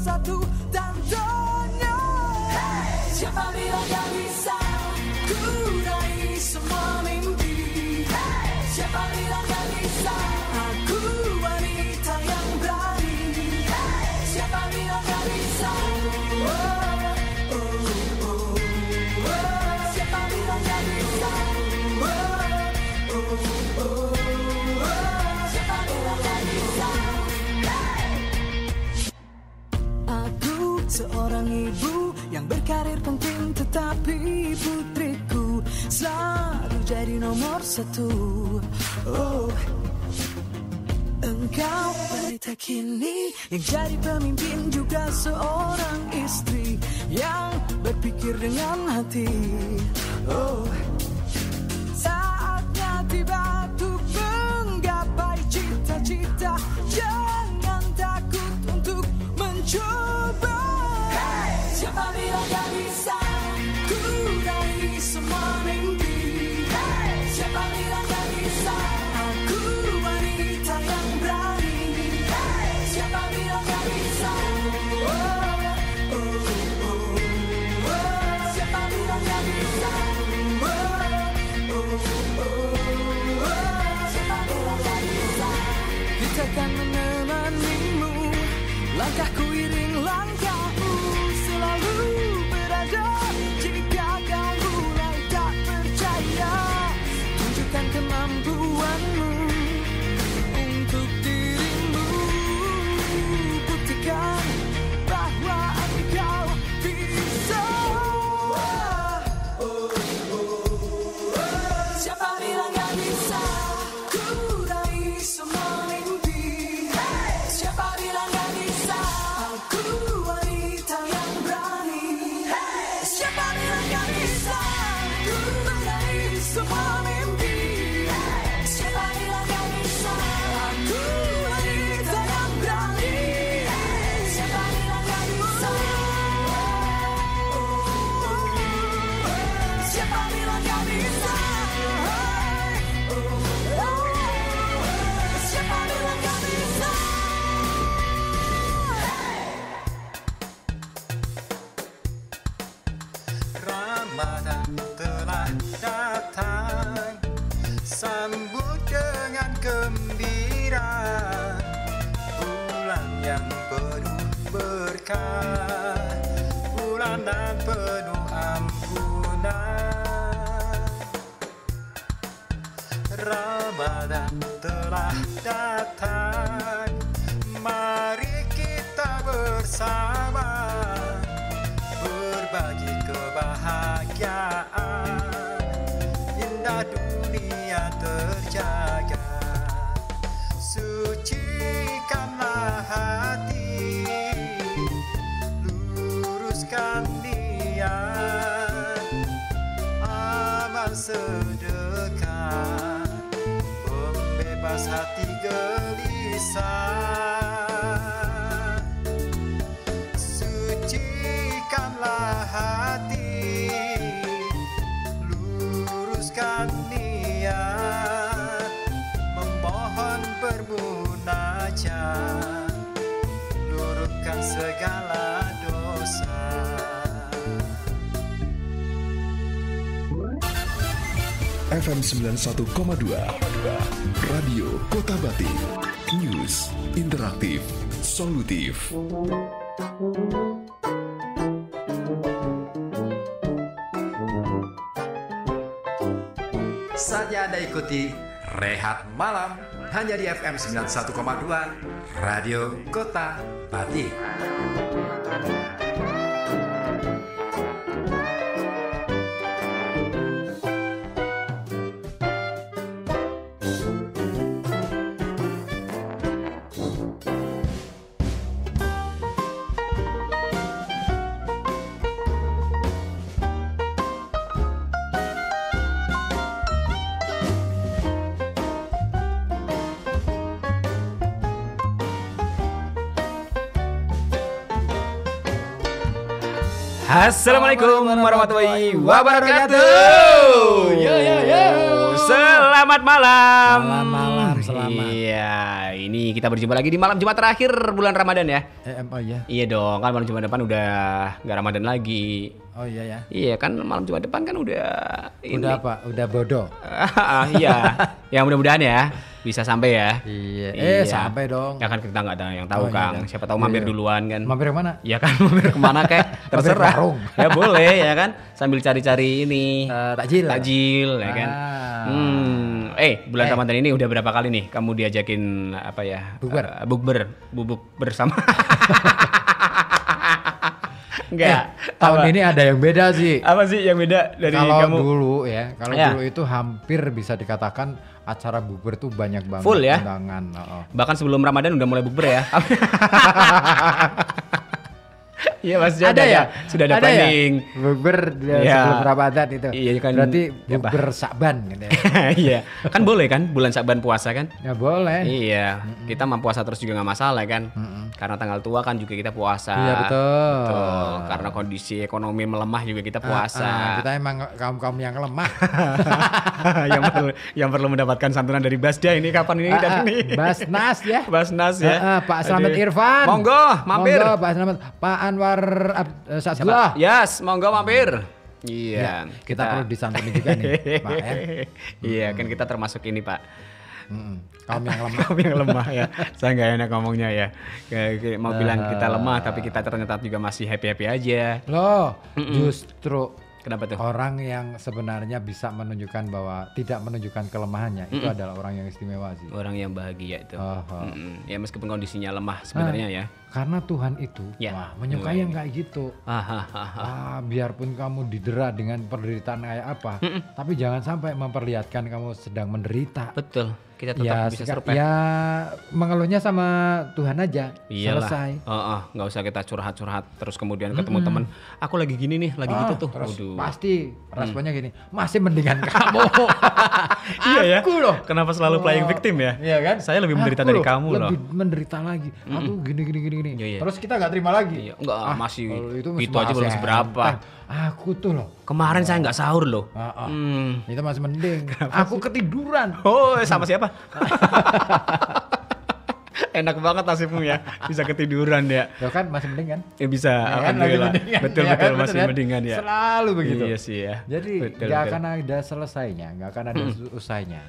satu tandanya. Hey, siapa bilang gak bisa ku raih semua mimpi? Hey, siapa bilang gak bisa? Aku wanita yang berani. Hey, siapa bilang gak bisa? Siapa bilang gak bisa? Siapa bilang gak bisa? Aku seorang ibu yang berkarir penting, tetapi putriku selalu jadi nomor satu. Oh, engkau wanita kini yang jadi pemimpin, juga seorang istri yang berpikir dengan hati. Oh, saatnya tiba untuk menggapai cita-cita. Jangan takut untuk mencoba. Hey, siapa bilang gak bisa ku raih semua mimpi? Hey, siapa bilang gak bisa? Aku wanita yang berani. Hey, siapa bilang gak bisa? Siapa bilang gak bisa? Siapa bilang gak bisa? Kita akan menemanimu, langkahku iring langkahmu, selalu berada. Jika kau mulai tak percaya, tunjukkan kemampuanmu untuk dirimu. Buktikan bahwa engkau bisa. Siapa bilang gak bisa ku raih semua mimpi? Hey, siapa bilang gak bisa? Aku wanita yang berani. Hey, siapa bilang gak bisa ku raih semua mimpi? Hey, siapa bilang gak bisa? Aku wanita yang berani. Hey, siapa bilang gak bisa? Siapa bilang gak bisa? Siapa bilang gak bisa? Ramadan telah datang, sambut dengan gembira. Bulan yang penuh berkah, bulan dan penuh ampunan. Ramadan telah datang, mari kita bersama berbagi kebahagiaan, indah dunia terjaga. Sucikanlah hati, luruskan niat, amal sedekah, pembebas hati gelisah. Sucikanlah hati, luruskan niat, memohon bermunajat, luruhkan segala dosa. FM 91,2 Radio Kota Bati. News interaktif, solutif. Saja Anda ikuti Rehat Malam hanya di FM 91,2 Radio Kota Bati. Assalamualaikum warahmatullahi wabarakatuh. Selamat malam. Selamat. Iya, ini kita berjumpa lagi di malam Jumat terakhir bulan Ramadan ya. Oh iya. Iya dong, kan malam Jumat depan udah nggak Ramadan lagi. Oh iya ya. Iya kan malam Jumat depan kan udah ini. Udah apa? Udah bodoh. Iya, ya mudah-mudahan ya bisa sampai ya. Iya. Sampai dong. Ya kan kita nggak ada yang tahu Oh, iya, Kang. iya. Siapa tahu mampir Iya. duluan kan. Mampir kemana? Ya kan mampir kemana kayak terserah. warung. Ya boleh ya kan sambil cari-cari ini Takjil. ya kan. Ah. Bulan Ramadan ini udah berapa kali nih kamu diajakin apa ya? Bubuk bersama. Enggak. Tahun ini ada yang beda sih. Apa sih yang beda dari Kalau kamu? dulu ya, Ya. dulu itu hampir bisa dikatakan acara bukber tuh banyak banget Full ya? undangan. Bahkan sebelum Ramadan udah mulai bukber ya. Iya Mas Jada ya. Sudah ada planning. Ya? Bukber Ya. sebelum Ramadan itu. Iya, kan. Berarti Apa? bukber Sakban gitu ya. Iya. Kan boleh kan bulan Syakban puasa kan? Ya boleh. Iya, kita mau puasa terus juga nggak masalah kan? Karena tanggal tua kan juga kita puasa. Iya, betul. Betul. Karena kondisi ekonomi melemah juga kita puasa. Kita emang kaum yang lemah. yang perlu mendapatkan santunan dari Basda ini kapan ini dan ini? Basnas ya. Basnas ya. Pak Slamet Aduh. Irfan. Monggo, mampir. Monggo, Pak Slamet. Pak Anwar Satullah. Yes, monggo mampir. Iya, Ya, kita perlu disantuni juga nih, Pak ya. Iya, kan kita termasuk ini, Pak. Kaum yang lemah. Kaum yang lemah ya. Saya nggak enak ngomongnya ya. Kayak mau bilang kita lemah tapi kita ternyata juga masih happy-happy aja. Loh, justru Kenapa tuh? orang yang sebenarnya bisa menunjukkan bahwa tidak menunjukkan kelemahannya itu adalah orang yang istimewa sih. Orang yang bahagia itu. Oh. Ya meskipun kondisinya lemah sebenarnya ya. Karena Tuhan itu Ya, menyukai yang kayak gitu. Biarpun kamu didera dengan penderitaan kayak apa, tapi jangan sampai memperlihatkan kamu sedang menderita. Betul. Kita tetap bisa survive. Ya mengeluhnya sama Tuhan aja. Iyalah. Selesai. Nggak usah kita curhat-curhat terus kemudian ketemu temen. Aku lagi gini nih, lagi gitu tuh. Terus Waduh. pasti responnya gini, masih mendingan kamu. Iya ya. Aku loh. Kenapa selalu playing victim ya? Iya kan? Saya lebih menderita Aku dari kamu loh. Lebih menderita lagi. Aku gini. Iya. Terus kita nggak terima lagi. Iya, enggak masih kalau itu itu aja belum masih seberapa. enteng. Aku tuh loh. Kemarin saya nggak sahur loh. Itu masih mending. Aku ketiduran. Oh, sama siapa? Enak banget nasibmu ya, bisa ketiduran ya. Ya kan masih mending kan? Ya bisa, Ya kan, lagi alhamdulillah. mendingan. Betul Ya kan, masih betul kan? mendingan ya. Selalu begitu. Iya sih ya. Jadi Betul, nggak betul. akan ada selesainya, nggak akan ada usainya.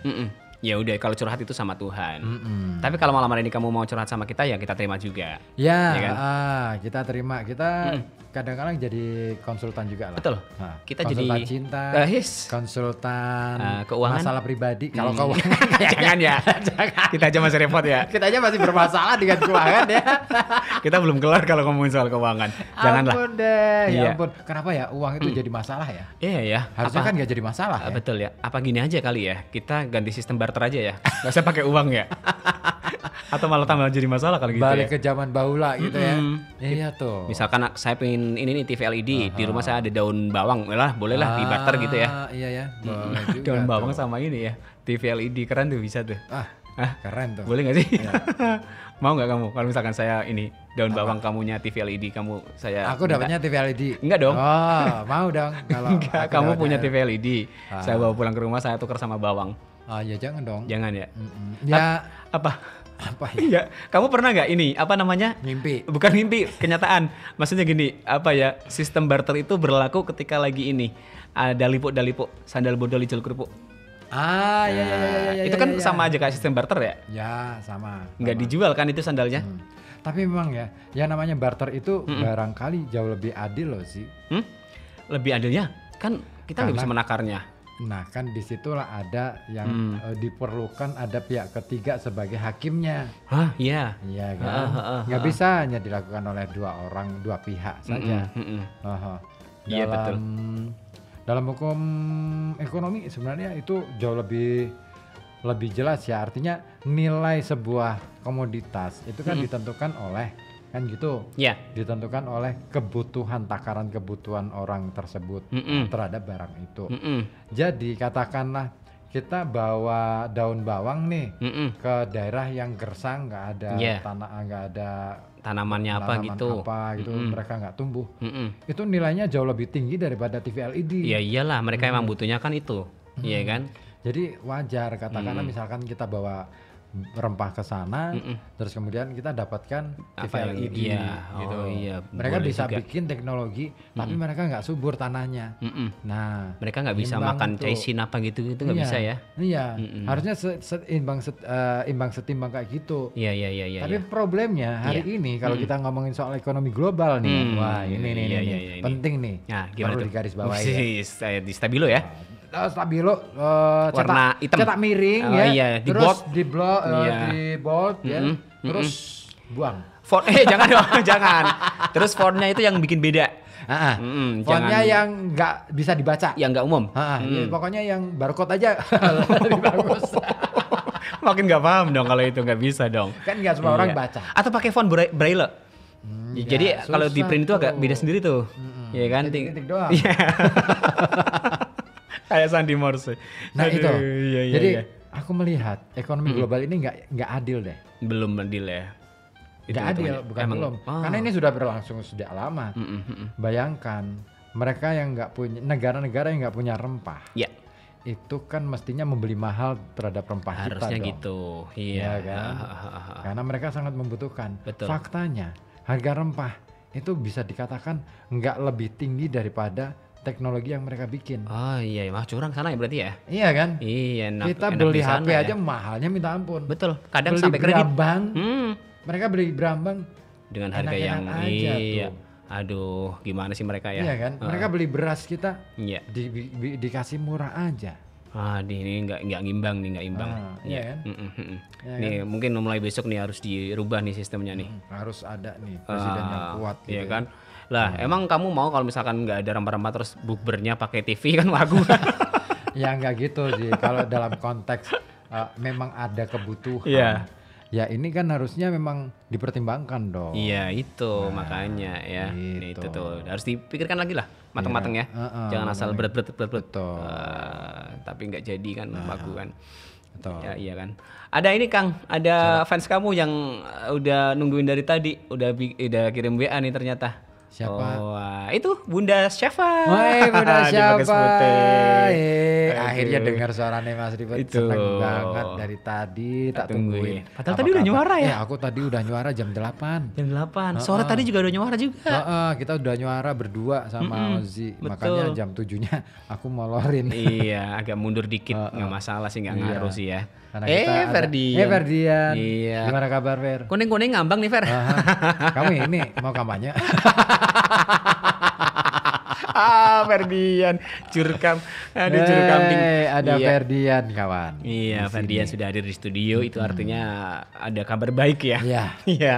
Ya udah kalau curhat itu sama Tuhan. Tapi kalau malam hari ini kamu mau curhat sama kita ya kita terima juga. Ya, Iya kan? kita terima. Kita kadang-kadang jadi konsultan juga lah. Betul. Nah, Kita konsultan jadi cinta, yes. konsultan Keuangan. masalah pribadi. Kalau keuangan Jangan ya. Kita aja masih repot ya. kita aja masih bermasalah dengan keuangan ya. Kita belum kelar kalau ngomongin soal keuangan. Janganlah. Ampun deh, Iya. ya ampun. Kenapa ya uang itu jadi masalah ya? Iya ya. Harusnya kan nggak jadi masalah ya. Betul ya. Apa gini aja kali ya? Kita ganti sistem barter aja ya. Gak usah pakai uang ya. Atau malah tambah jadi masalah kalau gitu Balik ya. ke zaman bahula gitu ya. Iya tuh. Misalkan saya pengen ini nih TV LED di rumah saya ada daun bawang, bolehlah di barter gitu ya. Iya ya, boleh juga. Daun bawang tuh. sama ini ya. TV LED keren tuh bisa tuh. Keren tuh. Boleh nggak sih? Mau nggak kamu? Kalau misalkan saya ini daun bawang kamunya TV LED kamu saya. Aku minta. dapatnya TV LED. Enggak dong. Oh, mau dong kalau Enggak, aku kamu dapatnya. punya TV LED. Saya bawa pulang ke rumah saya tukar sama bawang. Oh, ya jangan dong. Jangan ya. Ya Apa? apa ya? Iya, kamu pernah nggak ini apa namanya? Mimpi. Bukan mimpi, kenyataan. Maksudnya gini, apa ya? Sistem barter itu berlaku ketika lagi ini ada dalipuk, sandal bodol icul kerupuk. Iya. Itu kan sama aja kayak sistem barter ya? Ya, sama. Nggak dijual kan itu sandalnya? Tapi memang ya, yang namanya barter itu barangkali jauh lebih adil loh sih. Lebih adilnya kan kita nggak bisa menakarnya. Nah, kan disitulah ada yang diperlukan ada pihak ketiga sebagai hakimnya. Hah, iya. Iya kan? Nggak bisa hanya dilakukan oleh dua pihak saja. Iya, betul. Dalam hukum ekonomi sebenarnya itu jauh lebih jelas ya. Artinya nilai sebuah komoditas itu kan ditentukan oleh kan gitu. Iya. Ditentukan oleh takaran kebutuhan orang tersebut terhadap barang itu. Jadi katakanlah kita bawa daun bawang nih ke daerah yang gersang, nggak ada Yeah. tanah, nggak ada tanamannya apa tanaman gitu. apa gitu mereka nggak tumbuh. Mm-mm. Itu nilainya jauh lebih tinggi daripada TV LED. Ya iyalah, mereka emang butuhnya kan itu, iya kan? Jadi wajar katakanlah misalkan kita bawa rempah ke sana, terus kemudian kita dapatkan TV Apa yang- LED iya, gitu. oh iya, Mereka boleh bisa juga. bikin teknologi, tapi mereka nggak subur tanahnya. Nah, Mereka nggak bisa imbang makan tuh. caisin apa gitu nggak Iya, bisa ya? Iya, harusnya imbang setimbang kayak gitu. Iya. Tapi problemnya hari ini kalau kita ngomongin soal ekonomi global nih, wah ini nih, Iya, nih, iya, ini. penting nih, Nah, gimana perlu tuh? digarisbawahi. Ya. Saya di Stabilo ya. Stabilo Warna hitam. cetak miring Oh, ya, iya, di terus bold. di blok, Iya. di bold ya, terus buang. Jangan dong, jangan. Terus fontnya itu yang bikin beda, Fontnya jangan- yang nggak bisa dibaca. yang nggak umum. Ya, pokoknya yang barcode aja lebih bagus. Makin nggak paham dong kalau itu nggak bisa dong. Kan nggak semua orang Iya. baca. Atau pakai font braille. Jadi ya, kalau di susah print itu agak tuh. beda sendiri tuh. Iya kan? Titik-titik doang. Iya. Kayak Sandi Morse. Nah Aduh, itu. Iya, Jadi iya. aku melihat ekonomi global ini nggak adil deh. Belum adil ya. Nggak adil, bukan Emang- belum. Oh. Karena ini sudah berlangsung sejak lama. Bayangkan mereka yang nggak punya negara-negara yang nggak punya rempah, Ya, itu kan mestinya membeli mahal terhadap rempah harusnya kita dong. gitu. Iya Iya kan? Karena mereka sangat membutuhkan. Betul. Faktanya harga rempah itu bisa dikatakan nggak lebih tinggi daripada teknologi yang mereka bikin. Oh iya, mah curang sana ya berarti ya. Iya kan? Iya, enak. Kita enak beli di sana HP ya. aja mahalnya minta ampun. Betul. Kadang Beli sampai kredit. Brambang, Hmm. mereka beli Brambang Dengan harga enak-enak yang aja iya. tuh. Aduh, gimana sih mereka ya? Iya kan? Mereka beli beras kita Iya. dikasih murah aja. Ah, ini nggak ngimbang nih, nggak imbang. Iya kan? Iya Nih mungkin mulai besok nih harus dirubah nih sistemnya nih. Harus ada nih presiden yang kuat gitu. Iya ya. kan? Lah, emang kamu mau kalau misalkan nggak ada rempah-rempah terus bukbernya pakai TV kan lagu? Ya nggak gitu sih. Kalau dalam konteks memang ada kebutuhan. Iya. Ya ini kan harusnya memang dipertimbangkan dong. Iya itu makanya ya. Nih, gitu. itu tuh harus dipikirkan lagi lah matang-matang ya. Jangan asal berat. Betul. Tapi nggak jadi kan lagu kan. Betul. Ya, iya kan. Ada ini Kang, ada fans kamu yang udah nungguin dari tadi, udah kirim WA nih ternyata. Siapa? Oh, itu Bunda Syafa. Woi Bunda Di Bagas siapa? Putih. Akhirnya Aduh. dengar suaranya Mas Ribet. Itu. Seneng banget dari tadi tak tungguin. Padahal tadi udah nyuara ya? Aku tadi udah nyuara jam 8. Jam 8. Sore tadi juga udah nyuara juga. Kita udah nyuara berdua sama Ozi. Makanya jam 7-nya aku molorin. Iya, agak mundur dikit, nggak masalah sih, nggak ngaruh sih ya. Karena kita ada- Ferdian. Ferdian. Iya. Gimana kabar Fer? Kuning-kuning ngambang nih Fer. Kamu ini mau kampanye? Ferdian, curkam, aduh curkambing. Ada Iya. Ferdian kawan. Iya, Di Ferdian sini. sudah hadir di studio, itu artinya ada kabar baik ya. Iya. Iya.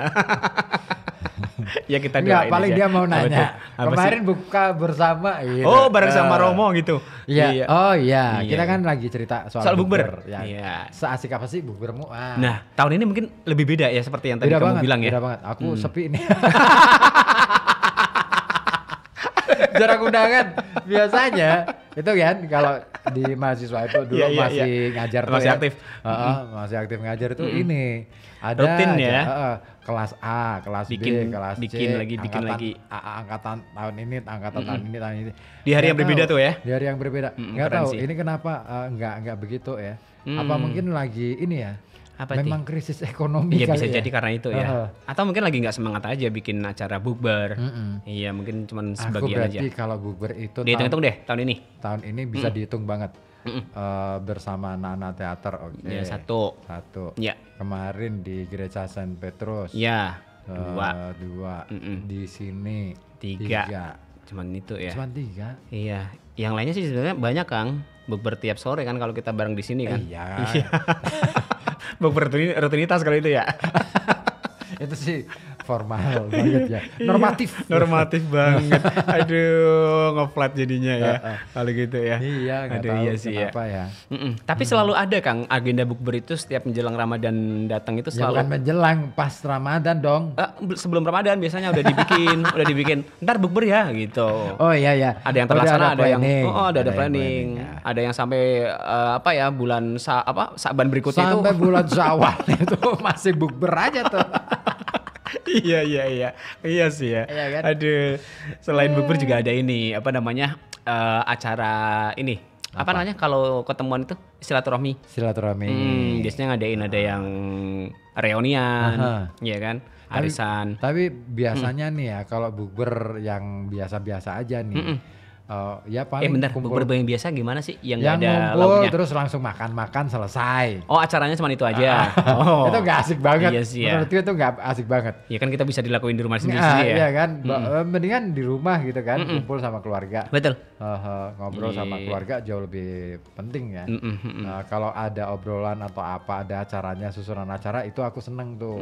Ya kita Enggak, doain paling aja. dia mau Apa tuh? nanya. Apa Kemarin sih? buka bersama. Gitu. Oh, bareng sama Romo gitu. Iya. Oh iya, Iya. kita kan lagi cerita Soal bukber. Ya. Iya. Seasik apa sih bukbermu? Nah, tahun ini mungkin lebih beda ya seperti yang tadi beda kamu banget, bilang ya. beda banget. Aku sepi nih. Jarang undangan. Biasanya itu kan kalau di mahasiswa itu dulu Iya, iya, masih iya. ngajar tuh Masih ya. aktif. Masih aktif ngajar tuh ini. Ada Rutin aja, ya. kelas A, kelas B, Bikin- kelas C, bikin lagi, bikin angkatan lagi. angkatan tahun ini, angkatan tahun ini, tahun ini. Di hari yang Nggak berbeda tahu. tuh ya? Di hari yang berbeda. Nggak keren tahu sih. ini kenapa nggak begitu ya? Apa mungkin lagi ini ya? Apa memang krisis ekonomi Iya kali bisa ya? jadi karena itu ya. Atau mungkin lagi nggak semangat aja bikin acara bukber. Iya mungkin cuman Aku sebagian aja. berarti kalau bukber itu Dihitung-hitung deh tahun ini. tahun ini bisa dihitung banget. Bersama anak-anak teater, oke. Ya satu. Satu. Ya. Kemarin di Gereja Saint Petrus. Ya. Dua. Dua. Di sini. Tiga. Cuman itu ya. Cuman 3. Iya. Yang lainnya sih sebenarnya banyak Kang. Bukber tiap sore kan kalau kita bareng di sini kan. Iya. Bukber rutinitas kalau itu ya. Itu sih formal banget ya. Normatif. Normatif banget. Aduh, ngeflat jadinya ya. Kalau gitu ya. Iya, nggak Aduh, tahu iya sih ya. kenapa ya. Tapi selalu ada Kang agenda bukber itu setiap menjelang Ramadan datang itu Ya bukan selalu menjelang pas Ramadan dong. sebelum Ramadan biasanya udah dibikin. Ntar bukber ya gitu. Oh iya ya. Ada yang terlaksana, ada yang planning. ada yang planning, ya. ada yang sampai bulan Saban berikutnya Sampai itu bulan Syawal itu masih bukber aja tuh. Iya iya sih ya. Iya kan? Aduh, selain bukber juga ada ini apa namanya acara ini apa namanya kalau ketemuan itu silaturahmi. Silaturahmi. Biasanya ngadain ada yang reunian, Aha. ya kan, arisan. Tapi biasanya nih ya kalau bukber yang biasa-biasa aja nih, ya paling Bentar, kumpul bukber yang biasa gimana sih? Yang yang nggak ada ngumpul lauknya. terus langsung makan-makan selesai. Oh acaranya cuma itu aja. Oh Itu nggak asik banget. Iya sih ya. Menurutku itu nggak asik banget. Ya kan kita bisa dilakuin di rumah sendiri Nah, ya. iya kan, mendingan di rumah gitu kan, kumpul sama keluarga. Betul. Ngobrol sama Iya. keluarga jauh lebih penting ya. Nah, kalau ada obrolan atau apa, ada acaranya, susunan acara itu aku seneng tuh.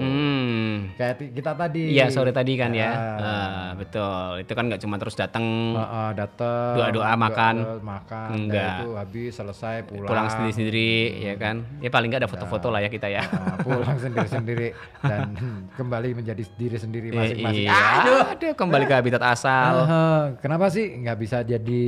Kayak kita tadi. Iya sore tadi kan ya. Ah. Betul. Itu kan nggak cuma terus datang Dateng Doa-doa, makan. makan, Enggak. udah itu habis selesai pulang sendiri-sendiri ya kan. Ya paling nggak ada foto-foto lah ya kita ya. Pulang sendiri-sendiri dan kembali menjadi diri sendiri masing-masing. Iya. Aduh, kembali ke habitat asal. Kenapa sih nggak bisa jadi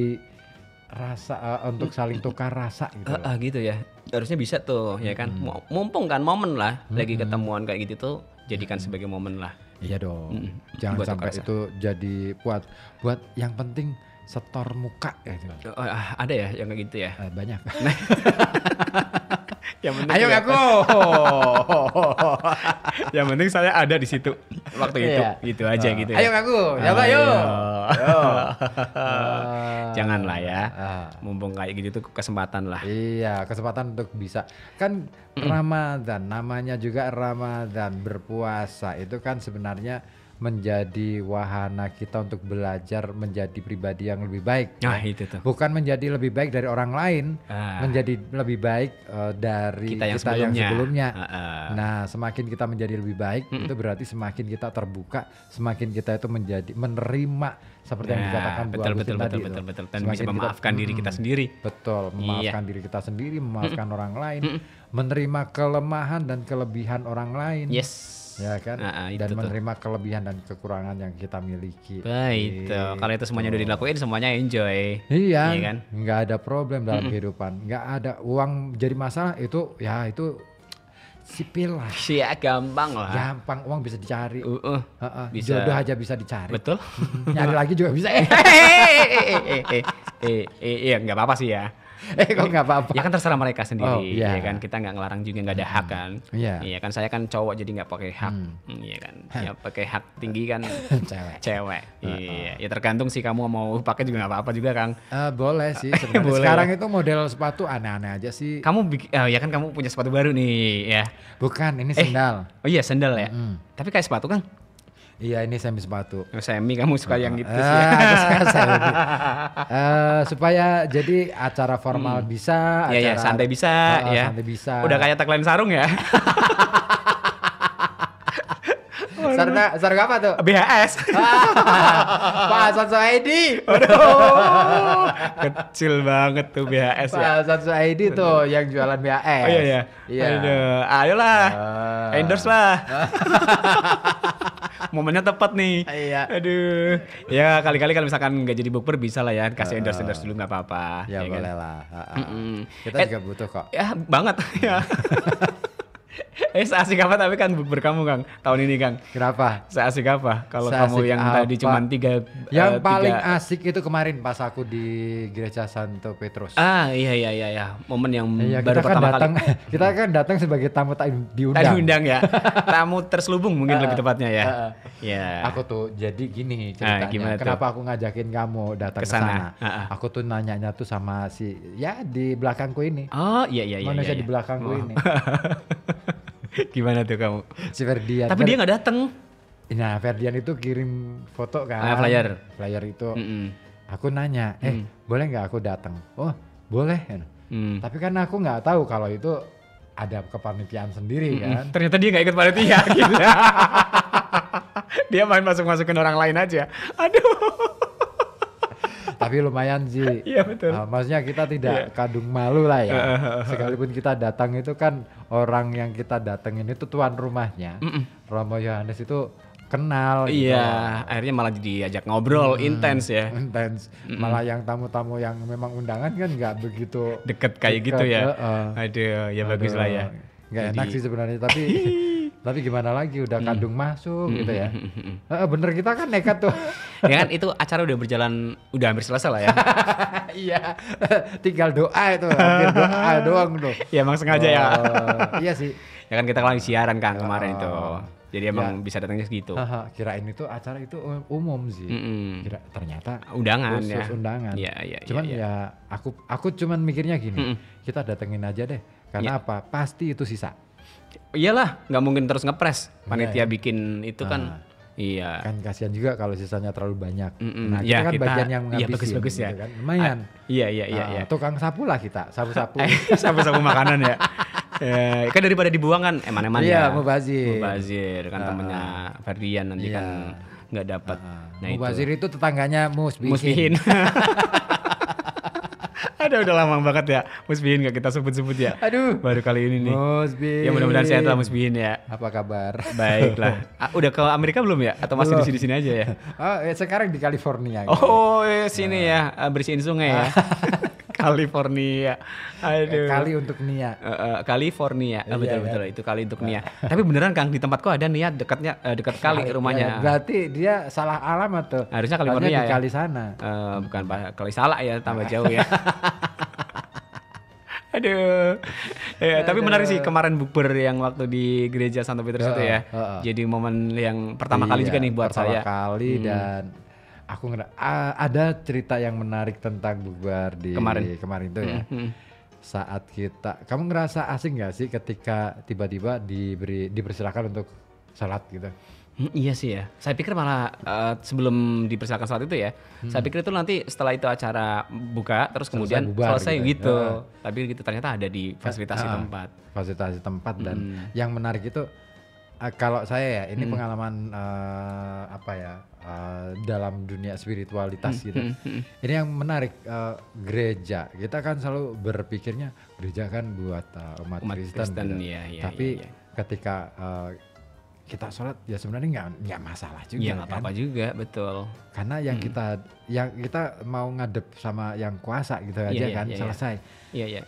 rasa untuk saling tukar rasa gitu? Gitu ya. Harusnya bisa tuh ya kan. Mumpung kan momen lah lagi ketemuan kayak gitu tuh jadikan sebagai momen lah. Iya dong. Jangan Buat sampai tukar rasa. itu jadi buat yang penting setor muka ya gitu. Ada ya yang kayak gitu ya. Banyak. Yang penting Ayo kelihatan. aku. Yang penting saya ada di situ waktu itu. Iya. Gitu aja gitu ya. Ayo aku. Coba Ayo. yuk. Janganlah ya. Mumpung kayak gitu tuh kesempatan lah. Iya, kesempatan untuk bisa kan Ramadan, namanya juga Ramadan, berpuasa itu kan sebenarnya menjadi wahana kita untuk belajar menjadi pribadi yang lebih baik. Nah, itu tuh. Bukan menjadi lebih baik dari orang lain, Ah. menjadi lebih baik dari Kita yang kita yang sebelumnya. sebelumnya. Nah, semakin kita menjadi lebih baik, itu berarti semakin kita terbuka, semakin kita itu menjadi menerima seperti yang dikatakan Bu betul Agustin betul tadi betul itu. betul betul dan Semakin bisa kita- memaafkan diri kita sendiri. Betul, memaafkan diri kita sendiri, memaafkan orang lain, menerima kelemahan dan kelebihan orang lain. Yes. Ya kan? Itu Dan tuh. menerima kelebihan dan kekurangan yang kita miliki. Baik tuh. Kalau itu semuanya udah dilakuin semuanya enjoy. Iya, Iya kan? nggak ada problem dalam kehidupan, nggak ada uang jadi masalah itu, ya itu sipil lah, Ya gampang lah. gampang, uang bisa dicari, Bisa. jodoh aja bisa dicari, Betul. nyari lagi juga bisa. Iya nggak apa-apa sih ya. Kok nggak apa-apa? Ya kan terserah mereka sendiri, Oh, iya. ya kan kita nggak ngelarang juga nggak ada hak kan. Iya. Kan saya kan cowok jadi nggak pakai hak, iya kan. Ya pakai hak tinggi kan Cewek. Iya, ya tergantung sih kamu mau pakai juga nggak apa-apa juga Kang. Boleh sih sebenarnya. Boleh. Sekarang itu model sepatu aneh-aneh aja sih. Kamu ya kan kamu punya sepatu baru nih, ya. Bukan, ini sendal. Oh iya sendal ya. Tapi kayak sepatu kan? Iya, ini semi sepatu. Semi kamu suka yang gitu sih. Aku suka semi. Supaya jadi acara formal bisa, Iya ya, acara santai bisa ya. santai bisa. Udah kayak tagline sarung ya. sarung apa tuh? BHS. Pak Sanso ID. Aduh. Kecil banget tuh BHS ya. Pak Sanso ID tuh yang jualan BHS. Oh iya ya. Iya. Aduh, ayolah. Endorse lah. Momennya tepat nih. Iya. Aduh. Ya kali-kali kalau misalkan nggak jadi bukber bisa lah ya kasih endorse dulu nggak apa-apa. Ya, kan? boleh lah. Kita Eh, juga butuh kok. Ya banget ya. Seasik apa tapi kan bukber kamu Kang tahun ini Kang. Kenapa? Seasik apa? Kalau Seasik kamu yang tadi apa? cuma tiga. Yang eh, paling tiga- asik itu kemarin pas aku di Gereja Santo Petrus. Iya. Momen yang Iya, baru kita kan pertama datang, kali. kita kan datang sebagai tamu tak diundang. Tadi undang ya. Tamu terselubung mungkin lebih tepatnya ya. Ya. Aku tuh jadi gini ceritanya. gimana tuh? Kenapa aku ngajakin kamu datang ke Kesana. sana? Aku tuh nanyanya tuh sama si ya di belakangku ini. Oh iya. Manusia iya. di belakangku ini. Gimana tuh kamu? Si Ferdian. Tapi dia nggak datang. Nah, Ferdian itu kirim foto kan. Flyer. Flyer itu. Mm-mm. Aku nanya, boleh nggak aku datang? Oh, boleh. Tapi kan aku nggak tahu kalau itu ada kepanitiaan sendiri kan. Ternyata dia nggak ikut panitia. Gila. Dia main masuk-masukin orang lain aja. Aduh. Tapi lumayan sih. Iya, betul. Maksudnya kita tidak kadung malu lah ya. Sekalipun kita datang itu kan orang yang kita datengin itu tuan rumahnya. Romo Yohanes itu kenal. gitu. Iya, akhirnya malah diajak ngobrol intens ya. Intens. Malah yang tamu-tamu yang memang undangan kan nggak begitu Deket kayak deket, gitu ya. heeh. Aduh, ya bagus lah ya. Nggak Jadi- enak sih sebenarnya, tapi Tapi gimana lagi udah kadung masuk gitu ya. Bener kita kan nekat tuh. Ya kan itu acara udah berjalan, udah hampir selesai lah ya. Iya. Tinggal doa itu, hampir doa doang tuh. Ya emang sengaja ya. Iya sih. Ya kan kita lagi siaran kan kemarin itu. Jadi emang bisa datangnya segitu. Kirain itu acara itu umum sih. Ternyata Undangan khusus ya. undangan. Iya. Cuman ya aku cuman mikirnya gini. Kita datengin aja deh. Karena apa? Pasti itu sisa. Iyalah, nggak mungkin terus ngepres. Panitia bikin itu kan. Iya. Kan kasihan juga kalau sisanya terlalu banyak. Nah, Ya, kita kan bagian yang iya, ngabisin. bagus-bagus ya. gitu kan. Lumayan. Iya. Tukang sapu lah kita, sapu-sapu. Sapu-sapu makanan ya. Kan daripada dibuang kan eman-eman ya. Iya, mubazir. Kan temennya Ferdian nanti kan nggak dapat. Nah Mubazir itu tetangganya Musbihin. Musbihin. Udah lama banget ya Musbihin nggak kita sebut-sebut ya. Aduh. Baru kali ini nih. Musbihin. Ya mudah-mudahan sehat lah Musbihin ya. Apa kabar? Baiklah. Udah ke Amerika belum ya? Atau masih di sini aja ya? Sekarang di California. Oh, sini ya, bersihin sungai ya. California. Aduh. Kali untuk Nia. California. Betul. Itu kali untuk Nia. Tapi beneran Kang, di tempatku ada Nia dekat kali rumahnya. Berarti dia salah alamat tuh. Harusnya California di ya. kali sana. Bukan kali salah ya, tambah jauh ya. Aduh. Tapi menarik sih kemarin bukber yang waktu di gereja Santo Petrus itu ya. Jadi momen yang pertama kali juga nih buat saya. Pertama kali dan aku ada cerita yang menarik tentang bukber di kemarin itu ya. Saat kamu ngerasa asing gak sih ketika tiba-tiba dipersilakan untuk salat gitu? Iya sih ya. Saya pikir malah sebelum dipersilakan salat itu ya, saya pikir itu nanti setelah itu acara buka terus kemudian selesai gitu. Tapi gitu ternyata ada di fasilitasi tempat. Fasilitasi tempat dan yang menarik itu kalau saya ya ini pengalaman dalam dunia spiritualitas gitu. Ini yang menarik, gereja kita kan selalu berpikirnya gereja kan buat umat Kristen gitu. Tapi ketika kita sholat ya sebenarnya nggak masalah juga. Iya nggak apa-apa juga, betul. Karena yang kita mau ngadep sama yang kuasa gitu aja kan selesai. Iya.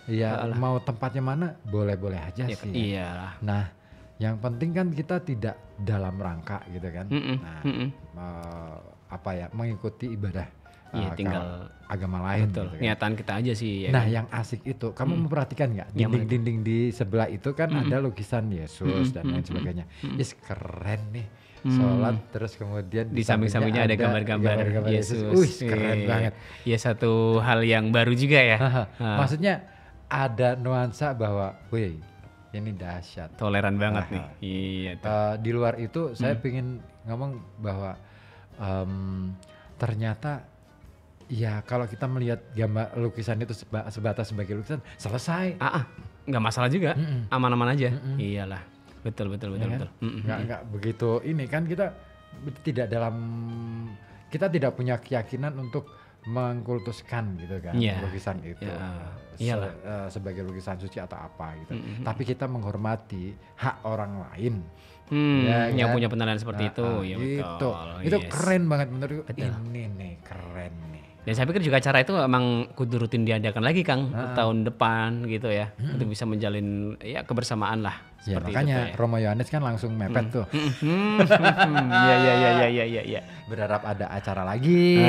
Mau tempatnya mana boleh-boleh aja sih. Iyalah. Nah, yang penting kan kita tidak dalam rangka gitu kan. Mengikuti ibadah. Tinggal agama lain. Betul. Gitu kan. Niatan kita aja sih. Nah, yang asik itu kamu memperhatikan nggak dinding-dinding di sebelah itu kan ada lukisan Yesus dan lain sebagainya. Yes, keren nih. Sholat terus kemudian di samping-sampingnya ada gambar-gambar Yesus. Keren banget. Ya satu hal yang baru juga ya. Maksudnya ada nuansa bahwa, wih, ini dahsyat. Toleran banget nih. Iya. Di luar itu saya pengen ngomong bahwa ternyata ya kalau kita melihat gambar lukisan itu sebatas sebagai lukisan selesai. Nggak masalah juga, aman-aman aja. Iyalah, betul. Nggak begitu ini kan kita tidak punya keyakinan untuk mengkultuskan gitu kan lukisan itu. Sebagai lukisan suci atau apa gitu. Tapi kita menghormati hak orang lain. Yang punya penilaian seperti itu, ya betul. Itu keren banget menurutku. Ini nih keren nih. Dan saya pikir juga acara itu emang kudu rutin diadakan lagi Kang tahun depan gitu ya, untuk bisa menjalin ya kebersamaan lah. Ya makanya itu, Romo Yohanes kan langsung mepet tuh. Iya. Berharap ada acara lagi.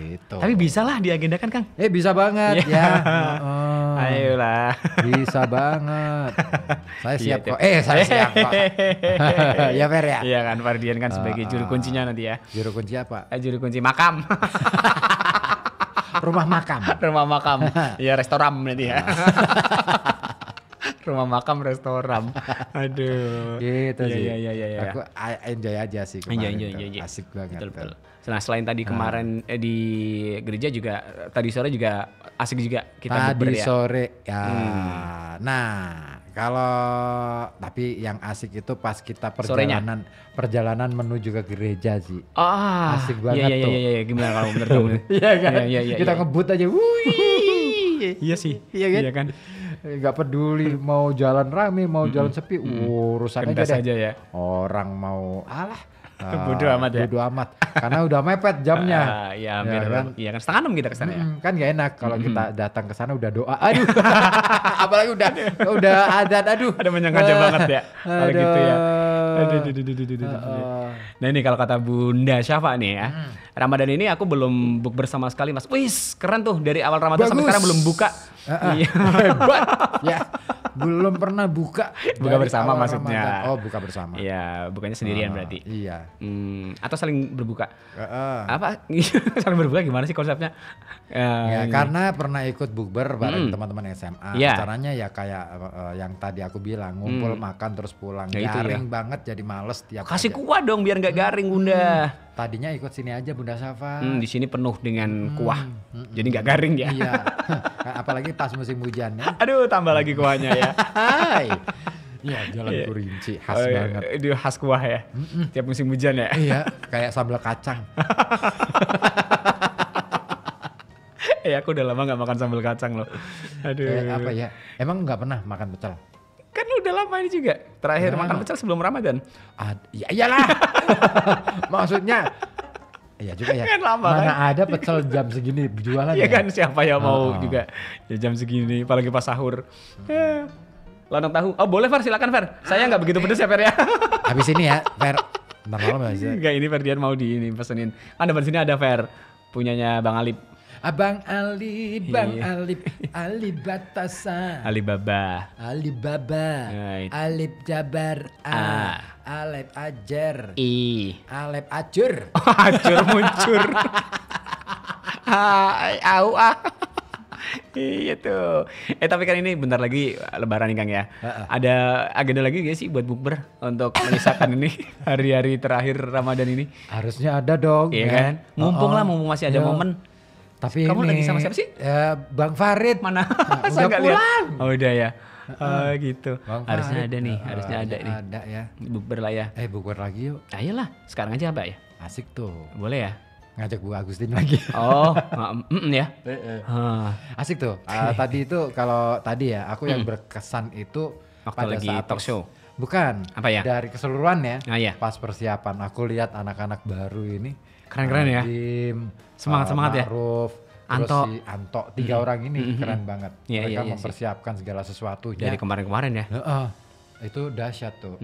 Gitu. Tapi bisa lah diagendakan Kang. Bisa banget ya. Ayolah. Bisa banget. Saya siap kok. Saya siap kok. Ya Fer ya. Iya kan Ferdian kan sebagai juru kuncinya nanti ya. Juru kunci apa? Juru kunci makam. Rumah makam. Rumah makam. Iya restoran nanti ya. Rumah makam restoran. Aduh. Gitu sih. Iya. Aku enjoy aja sih kemarin. Enjoy. Asik banget. Betul. Nah selain tadi kemarin di gereja juga tadi sore juga asik juga kita tadi sore ya. Nah tapi yang asik itu pas kita perjalanan menuju ke gereja sih. Asik banget tuh. Iya. Gimana kalau bener kamu? Iya kan. Kita ngebut aja. Iya sih. Iya kan. Gak peduli mau jalan rame mau jalan sepi, urusan aja ya. Orang mau Bodo amat ya? Bodo amat. Karena udah mepet jamnya. Iya, Ya kan? iya kan setengah 6 kita kesana ya. Kan gak enak kalau kita datang ke sana udah doa. Aduh. Apalagi udah adat, aduh. Ada menyengaja banget ya. Kalau gitu ya. Aduh. Nah ini kalau kata Bunda Syafa nih ya. Ramadan ini aku belum bukber sama sekali Mas. Wis, keren tuh dari awal Ramadan sampai Bagus. sekarang belum buka. Iya. Hebat. Ya. Belum pernah buka. Buka dari bersama awal maksudnya. Ramadan. Oh, buka bersama. Iya, bukannya sendirian berarti. Iya. Atau saling berbuka. Heeh. Apa? Saling berbuka gimana sih konsepnya? Ya, karena pernah ikut bukber bareng teman-teman SMA. Iya. Caranya ya kayak yang tadi aku bilang, ngumpul makan terus pulang. Ya, itu Garing banget jadi males tiap kasih aja. kuah dong biar nggak garing Bunda. Tadinya ikut sini aja Bunda Safa. Di sini penuh dengan kuah. Jadi nggak garing ya. Iya. Apalagi pas musim hujan ya. Aduh, tambah lagi kuahnya ya. Hai. Iya, jalan Kurinci khas banget. Itu khas kuah ya. Tiap musim hujan ya. Iya, kayak sambal kacang. Aku udah lama nggak makan sambal kacang loh. Aduh. Apa ya? Emang nggak pernah makan pecel? Kan udah lama ini juga. Terakhir makan pecel sebelum Ramadan. Ya iyalah. Maksudnya iya juga ya. Kan lama, Mana kan? ada pecel jam segini jualan Iya ya? kan siapa yang mau juga ya jam segini apalagi pas sahur. Lontong tahu. Oh boleh Fer, silakan Fer. Saya nggak begitu pedes ya Fer ya. Habis ini ya, Fer. Ntar malam aja. Enggak, ini Ferdian mau pesenin. Kan depan sini ada Fer. Punyanya Bang Alip. Abang Ali, Bang Iya. Alip, Ali Batasan, Alibaba. Alibaba, Right. Alip Jabar, Alep Ajer, I. Alep Acur. Hancur muncur. Au ah. Iya tuh. Tapi kan ini bentar lagi Lebaran nih Kang ya. Ada agenda lagi gak sih buat bukber untuk menyisakan ini hari-hari terakhir Ramadan ini? Harusnya ada dong. Iya ya. kan? Mumpung lah, mumpung masih ada Iya. momen. Tapi Kamu ini, lagi sama siapa sih? Bang Farid. Mana? Udah Saya nggak lihat. pulang. Oh udah ya. Gitu. Bang Harusnya Farid. ada nih, harusnya ada nih. Ada ya. Bukber lah ya. Bukber lagi yuk. Ayolah, sekarang aja apa ya? Asik tuh. Boleh ya? Ngajak Bu Agustin lagi. Oh, ya. Asik tuh. Tadi itu kalau tadi ya, aku yang berkesan itu Waktu pada lagi saat talk show. Bukan. Apa ya? Dari keseluruhan ya. Ah, iya. Pas persiapan aku lihat anak-anak baru ini. Keren-keren ya. Nadim, Semangat-semangat ya. Ma'ruf, Anto. terus si Anto, 3 orang ini keren banget. Iya, Mereka iya, iya mempersiapkan segala sesuatunya. Dari kemarin-kemarin ya. Heeh. Itu dahsyat tuh.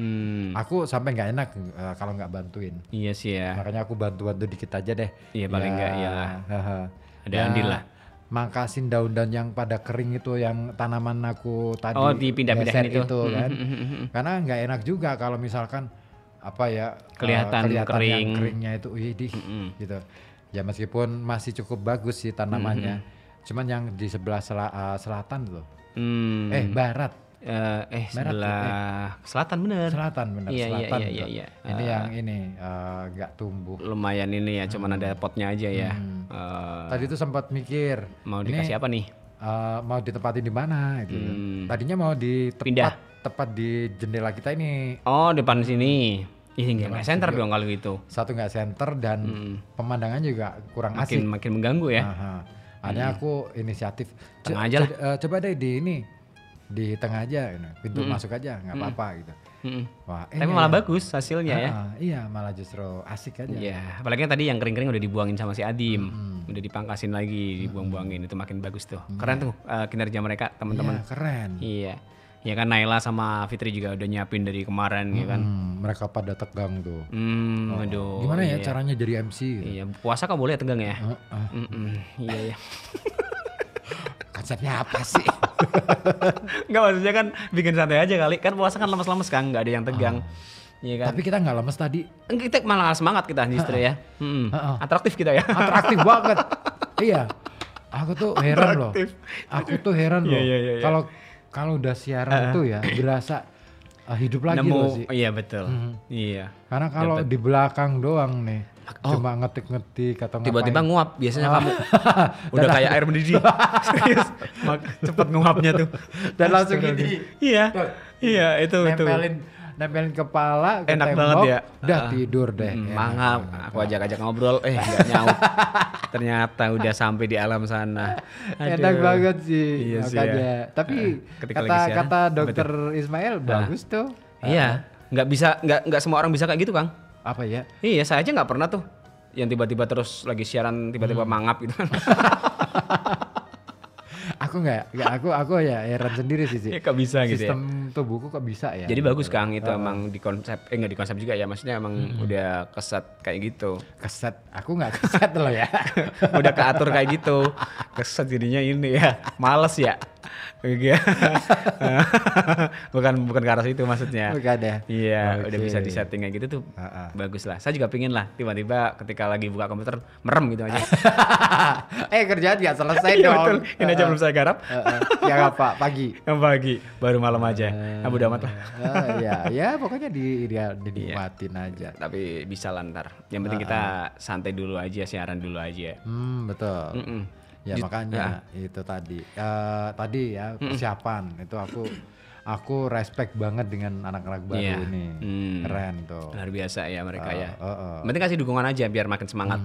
Aku sampai nggak enak kalau nggak bantuin. Iya sih ya. Makanya aku bantu-bantu dikit aja deh. Iya, paling nggak, ya. Ada andil lah. Mangkasin daun-daun yang pada kering itu yang tanaman aku tadi. Oh, dipindah-pindahin geser itu. kan. Karena nggak enak juga kalau misalkan apa ya Kelihatan kering. yang keringnya itu widih gitu. Ya meskipun masih cukup bagus sih tanamannya. Cuman yang di sebelah selatan tuh. Barat. Sebelah selatan bener. Selatan bener, Iya, selatan. iya, tuh. iya. Ini yang ini nggak tumbuh. Lumayan ini ya, cuman ada potnya aja ya. Tadi tuh sempat mikir Mau ini, dikasih apa nih? mau ditempatin di mana gitu. Tadinya mau di Pindah. tepat di jendela kita ini. Oh, depan sini. Ih, nggak center dong kalau gitu. Satu nggak center dan pemandangan juga kurang asik. Makin mengganggu ya. Akhirnya aku inisiatif. Tengah aja lah. Coba deh di ini di tengah aja, pintu masuk aja nggak apa-apa gitu. Wah, Tapi malah bagus hasilnya ya. Iya, malah justru asik aja. Iya, apalagi kan tadi yang kering-kering udah dibuangin sama si Adim, udah dipangkasin lagi, dibuang-buangin, itu makin bagus tuh. Keren tuh kinerja mereka teman-teman. Iya, keren. Iya, ya kan Naila sama Fitri juga udah nyiapin dari kemarin, ya kan. Mereka pada tegang tuh. Aduh. Gimana ya iya. caranya jadi MC? Gitu? Iya, puasa kan boleh ya tegang ya. Iya, iya. Konsepnya apa sih? Enggak, maksudnya kan bikin santai aja kali. Kan puasa kan lemes-lemes kan, nggak ada yang tegang. Iya kan. Tapi kita nggak lemes tadi. Kita malah semangat kita justru ya. Atraktif kita ya. Atraktif banget. Iya. Aku tuh heran loh. Aku tuh heran loh. Iya. Kalau udah siaran itu ya berasa hidup lagi loh sih. Iya betul. Iya. Karena kalau di belakang doang nih. Cuma ngetik-ngetik atau Tiba-tiba ngapain. nguap biasanya kamu. Udah kayak air mendidih. Serius. Cepet nguapnya tuh. Dan langsung gini. Iya. Iya, itu. Nempelin kepala ke Enak tembok, banget ya. udah tidur deh. Mangap, aku ajak-ajak ngobrol, nggak nyaut. Ternyata udah sampai di alam sana. Enak banget sih. Iya sih makanya. ya. Tapi Ketika lagi siaran, kata dokter Ismail bagus tuh. Iya, nggak semua orang bisa kayak gitu Kang. apa ya? Iya, saya aja nggak pernah tuh yang tiba-tiba terus lagi siaran tiba-tiba mangap gitu kan. Aku ya heran sendiri sih. Ya, kok bisa gitu ya. Sistem tubuhku kok bisa ya. Jadi bagus Kang itu emang di konsep, nggak di konsep juga ya, maksudnya emang udah keset kayak gitu. Keset, aku nggak keset loh ya. Udah keatur kayak gitu. Keset jadinya ini ya, males ya. bukan ke arah situ maksudnya. Bukan ya. Iya, Oke. udah bisa di setting kayak gitu tuh. Bagus lah. Saya juga pingin lah tiba-tiba ketika lagi buka komputer merem gitu aja. Kerjaan nggak selesai Iya, dong. betul. Ini aja belum saya garap. Yang apa? Pagi. Yang pagi, baru malam aja. Bodo amat lah. Ya pokoknya dinikmatin aja. Tapi bisa lah ntar. Yang penting kita santai dulu aja, siaran dulu aja. Betul. Ya makanya itu tadi ya persiapan itu aku respect banget dengan anak-anak baru ini. Keren tuh. Luar biasa ya mereka ya. Penting kasih dukungan aja biar makin semangat.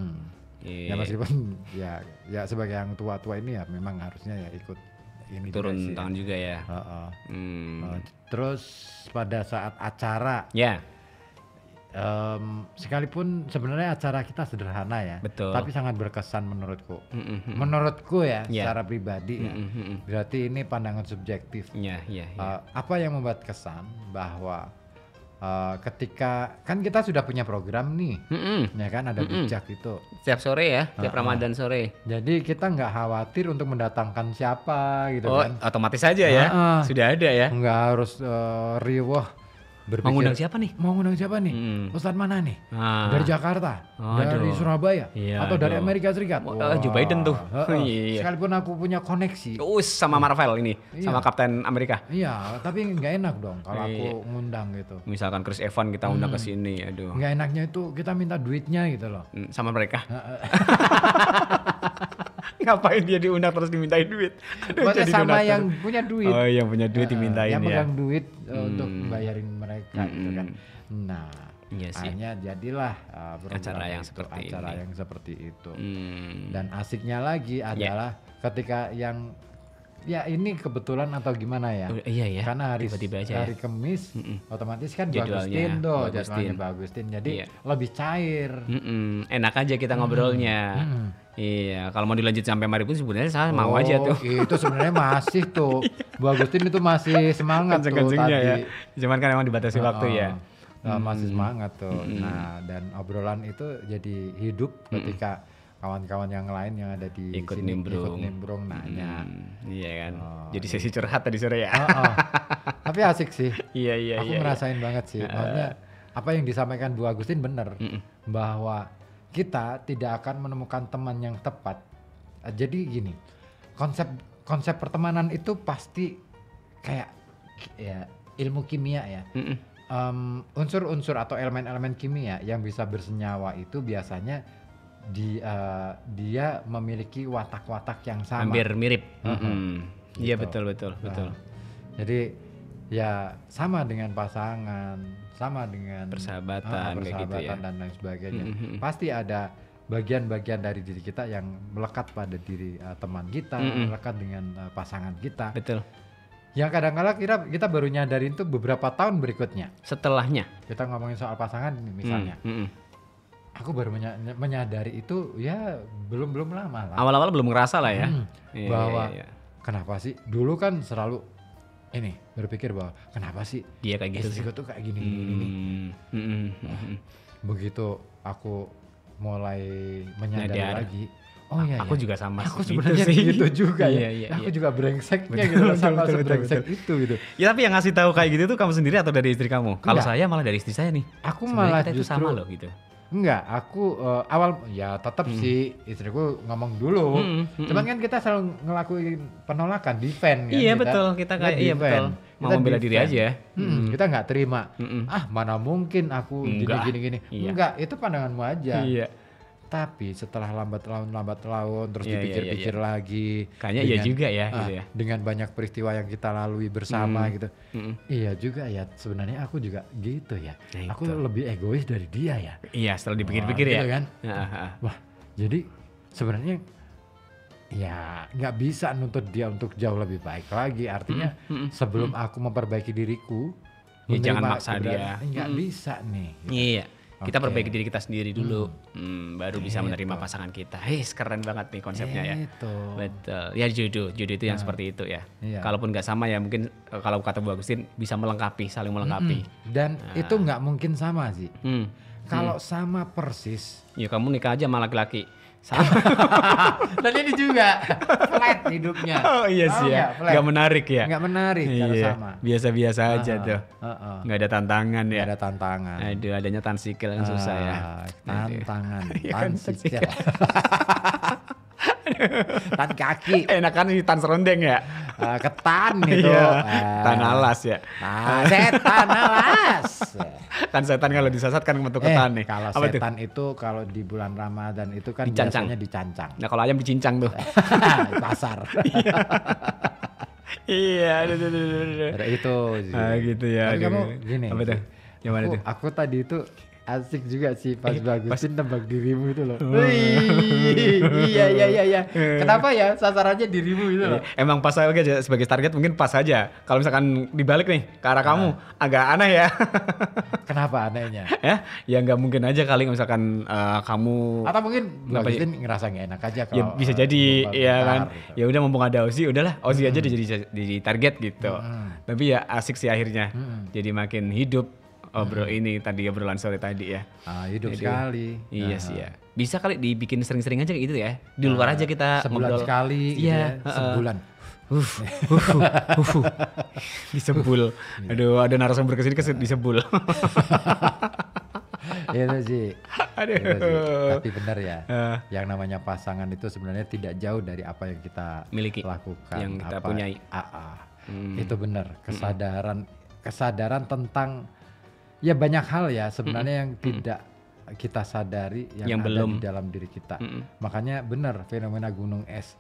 Ya meskipun ya sebagai yang tua-tua ini ya memang harusnya ya ikut ini turun juga sih, tangan juga ya. Terus pada saat acara Ya. sekalipun sebenarnya acara kita sederhana ya, Betul. tapi sangat berkesan menurutku. Menurutku ya, Ya. secara pribadi ya. Berarti ini pandangan subjektif. Iya. Apa yang membuat kesan bahwa ketika kan kita sudah punya program nih, ya kan ada bijak itu. Setiap sore ya, tiap Ramadan sore. Jadi kita nggak khawatir untuk mendatangkan siapa gitu Oh, kan. otomatis saja ya. Sudah ada ya. Nggak harus riwah berpikir. Mau ngundang siapa nih? Mau ngundang siapa nih? Ustadz mana nih? Dari Jakarta, dari Aduh. Surabaya, Iya, atau dari aduh. Amerika Serikat? Joe Biden tuh. Iya. Sekalipun aku punya koneksi. Sama Marvel ini, sama Kapten Amerika. Iya, tapi nggak enak dong kalau aku ngundang gitu. Misalkan Chris Evans kita undang ke sini, aduh. Nggak enaknya itu kita minta duitnya gitu loh. Sama mereka. Ngapain dia diundang terus dimintain duit? Aduh, Buatnya jadi sama donatur. yang punya duit. Oh, yang punya duit dimintain yang ya. pegang duit untuk bayarin mereka gitu kan. Nah, Iya sih. akhirnya jadilah program Acara yang itu, seperti acara ini. yang seperti itu. Hmm. Dan asiknya lagi adalah ketika yang ya ini kebetulan atau gimana ya? Iya ya. Karena tiba-tiba aja hari ya. Kemis otomatis kan Bu Jadwalnya Agustin tuh, Bu jadwalnya Agustin. Bu Agustin. Jadi Iya. lebih cair. Enak aja kita ngobrolnya. Iya, kalau mau dilanjut sampai maghrib pun sebenarnya saya mau aja tuh. Itu sebenarnya masih tuh. Bu Agustin itu masih semangat tuh Kenceng-kencengnya tadi. ya. Cuman kan emang dibatasi waktu ya. Masih semangat tuh. Nah, dan obrolan itu jadi hidup ketika kawan-kawan yang lain yang ada di Ikut sini nimbrung. ikut nimbrung nanya. Iya kan. Jadi sesi curhat tadi sore ya. Tapi asik sih. Iya. Aku ngerasain banget sih. Maksudnya apa yang disampaikan Bu Agustin benar bahwa kita tidak akan menemukan teman yang tepat. Jadi gini, konsep pertemanan itu pasti kayak ya ilmu kimia ya. Unsur-unsur atau elemen-elemen kimia yang bisa bersenyawa itu biasanya dia memiliki watak-watak yang sama. Hampir mirip. Iya Gitu. betul. Jadi ya sama dengan pasangan, sama dengan Persahabatan, kayak gitu ya. dan lain sebagainya. Pasti ada bagian-bagian dari diri kita yang melekat pada diri teman kita, melekat dengan pasangan kita. Betul. Yang kadang-kadang kita baru nyadarin tuh beberapa tahun berikutnya. Setelahnya. Kita ngomongin soal pasangan nih, misalnya. Aku baru menyadari itu ya belum lama lah. Awal-awal belum ngerasa lah ya. Iya, Bahwa iya. kenapa sih dulu kan selalu ini berpikir bahwa kenapa sih Dia kayak gitu sih. istriku tuh kayak gini. Begitu aku mulai menyadari Nyadar. lagi, oh iya Aku ya, juga sama aku gitu sebenarnya sih. gitu juga ya. Iya. Aku juga brengseknya Betul, gitu loh, betul, sama betul, sebrengsek betul. itu gitu. Ya tapi yang ngasih tahu kayak gitu tuh kamu sendiri atau dari istri kamu? Kalau Enggak. saya malah dari istri saya nih. Aku Sebenarnya malah kita itu justru sama loh gitu. enggak, aku awal ya tetap sih istriku ngomong dulu. Cuman kan kita selalu ngelakuin penolakan, defend kan. Iya betul, kita kayak iya betul. Mau Kita membela diri defend. aja. Kita nggak terima. Mana mungkin aku Enggak. gini. Iya. Enggak, itu pandanganmu aja. Iya. Tapi setelah lambat laun terus Iya, dipikir-pikir iya. lagi. Kayaknya iya juga ya gitu ya. Dengan banyak peristiwa yang kita lalui bersama gitu. Iya juga ya, sebenarnya aku juga gitu ya. Nah, Aku itu. lebih egois dari dia ya. Iya setelah dipikir-pikir Wah, ya. gitu kan? Heeh. Wah, jadi sebenarnya ya nggak bisa nuntut dia untuk jauh lebih baik lagi. Artinya sebelum aku memperbaiki diriku, Ya, jangan menerima maksa keberadaan, dia. nggak bisa nih. Gitu. Iya. Kita perbaiki diri kita sendiri dulu, baru bisa menerima pasangan kita. Keren banget nih konsepnya ya. Betul. Ya jodoh itu yang seperti itu ya. Iya. Kalaupun nggak sama ya mungkin kalau kata Bu Agustin bisa melengkapi, saling melengkapi. Dan itu nggak mungkin sama sih. Kalau sama persis, Ya kamu nikah aja sama laki-laki. Sama. dan ini juga flat hidupnya. Oh iya sih ya. Nggak menarik ya. Nggak menarik kalau Iya. sama. Biasa-biasa aja tuh. Nggak ada tantangan ya. Nggak ada tantangan. Aduh, adanya tansikil kan susah ya. Tantangan, Iya kan, tansikil. Tan kaki, Enakan sih tan serondeng ya. ketan itu. Iya. Tan alas ya. Setan alas. Kan setan kalau disasat kan metu ketan nih. Kalau Apa tuh? setan itu kalau di bulan Ramadan itu kan Dicancang. biasanya dicancang. Nah kalau ayam dicincang tuh. Pasar. Iya. Aduh. Ada itu sih. Gitu ya. Tapi aduh. kamu gini. Apa tuh? Yang mana tuh? Aku tadi itu asik juga sih pas bagusin tebak dirimu itu loh. Oh. Iya. Kenapa ya sasarannya dirimu itu loh? Emang pas aja sebagai target mungkin pas aja. Kalau misalkan dibalik nih ke arah kamu agak aneh ya. Kenapa anehnya? Ya nggak mungkin aja kali misalkan kamu Atau mungkin Kenapa bagusin ngerasa nggak enak aja ya kalau bisa jadi ya kan. gitu. Ya udah mumpung ada Ozi udahlah Ozi aja jadi target gitu. Tapi ya asik sih akhirnya. Jadi makin hidup ini tadi obrolan sore tadi ya. Hidup Jadi, sekali. Iya sih ya. Bisa kali dibikin sering-sering aja kayak gitu ya. Di luar aja kita Sebulan ngobrol. sekali gitu Iya, ya. Sebulan. Disebul. Aduh, ada narasumber kesini disebul. Itu sih. Aduh. Itu sih. Tapi benar ya. Yang namanya pasangan itu sebenarnya tidak jauh dari apa yang kita Miliki, lakukan. yang kita apa, punyai. Itu benar. Kesadaran tentang ya banyak hal ya sebenarnya yang tidak kita sadari yang ada belum. di dalam diri kita. Makanya benar fenomena gunung es.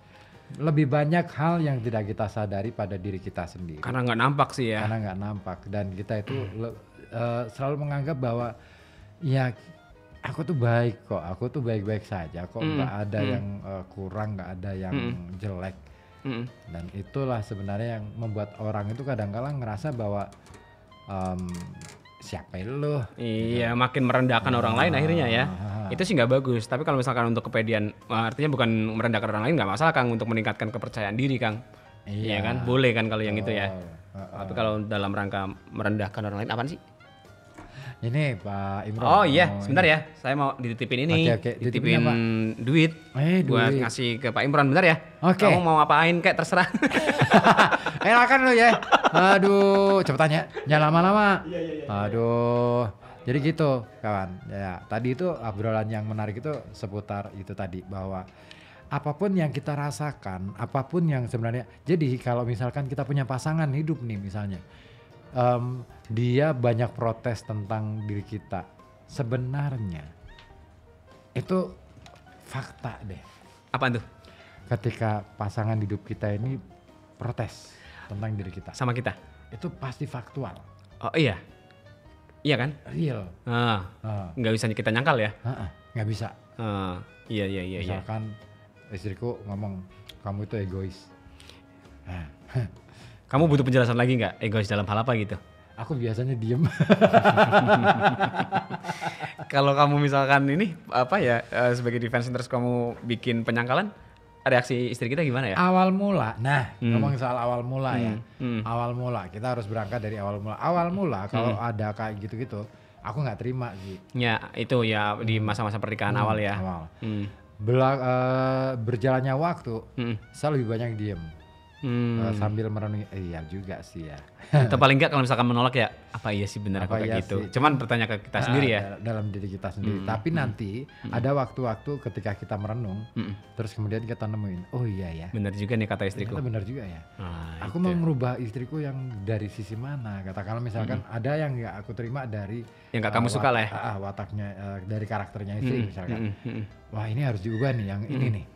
Lebih banyak hal yang tidak kita sadari pada diri kita sendiri. Karena nggak nampak sih ya. Karena nggak nampak dan kita itu selalu menganggap bahwa ya aku tuh baik kok, aku tuh baik-baik saja kok, nggak ada yang kurang, nggak ada yang jelek. Dan itulah sebenarnya yang membuat orang itu kadang-kadang ngerasa bahwa siapa lu? Iya, makin merendahkan orang lain akhirnya ya. Itu sih nggak bagus. Tapi kalau misalkan untuk kepedean, artinya bukan merendahkan orang lain nggak masalah Kang, untuk meningkatkan kepercayaan diri Kang. Iya kan, boleh kan kalau yang itu ya. Tapi kalau dalam rangka merendahkan orang lain apaan sih? Ini Pak Imron. Oh iya, sebentar ya. Saya mau dititipin ini. Oke. Dititipin duit buat duit. ngasih ke Pak Imron, bentar ya. Oke. Kamu mau ngapain kayak terserah. Enakan lu ya. Aduh, cepetan ya. Jangan lama-lama. Aduh. Jadi gitu, kawan. Ya, tadi itu obrolan yang menarik itu seputar itu tadi bahwa apapun yang kita rasakan, apapun yang sebenarnya. Jadi kalau misalkan kita punya pasangan hidup nih misalnya. Dia banyak protes tentang diri kita. Sebenarnya itu fakta deh. Apaan tuh? Ketika pasangan hidup kita ini protes tentang diri kita, Sama kita. itu pasti faktual, Oh iya. Iya kan? real. Nggak bisa kita nyangkal ya. Nggak bisa. Iya. Misalkan istriku ngomong kamu itu egois. Kamu butuh penjelasan lagi nggak? Egois dalam hal apa gitu? Aku biasanya diem. Kalau kamu misalkan ini apa ya sebagai defense terus kamu bikin penyangkalan, reaksi istri kita gimana ya? Awal mula, ngomong soal awal mula ya. Awal mula, kita harus berangkat dari awal mula. Awal mula kalau ada kayak gitu-gitu, aku nggak terima sih. Ya itu ya di masa-masa pernikahan awal ya. Awal. Berjalannya waktu, saya lebih banyak diem. Sambil merenungi, iya juga sih ya. Atau paling nggak kalau misalkan menolak ya, apa iya sih benar aku Apa kayak iya gitu. sih? Cuman bertanya ke kita sendiri ya. Dalam diri kita sendiri. Tapi nanti ada waktu-waktu ketika kita merenung, terus kemudian kita nemuin, oh iya ya. Benar juga nih kata istriku. Ternyata benar juga ya. Aku itu. mau merubah istriku yang dari sisi mana? Katakanlah misalkan ada yang nggak aku terima dari Yang nggak kamu suka lah ya. Wataknya dari karakternya istri misalkan. Wah ini harus diubah nih, yang ini nih.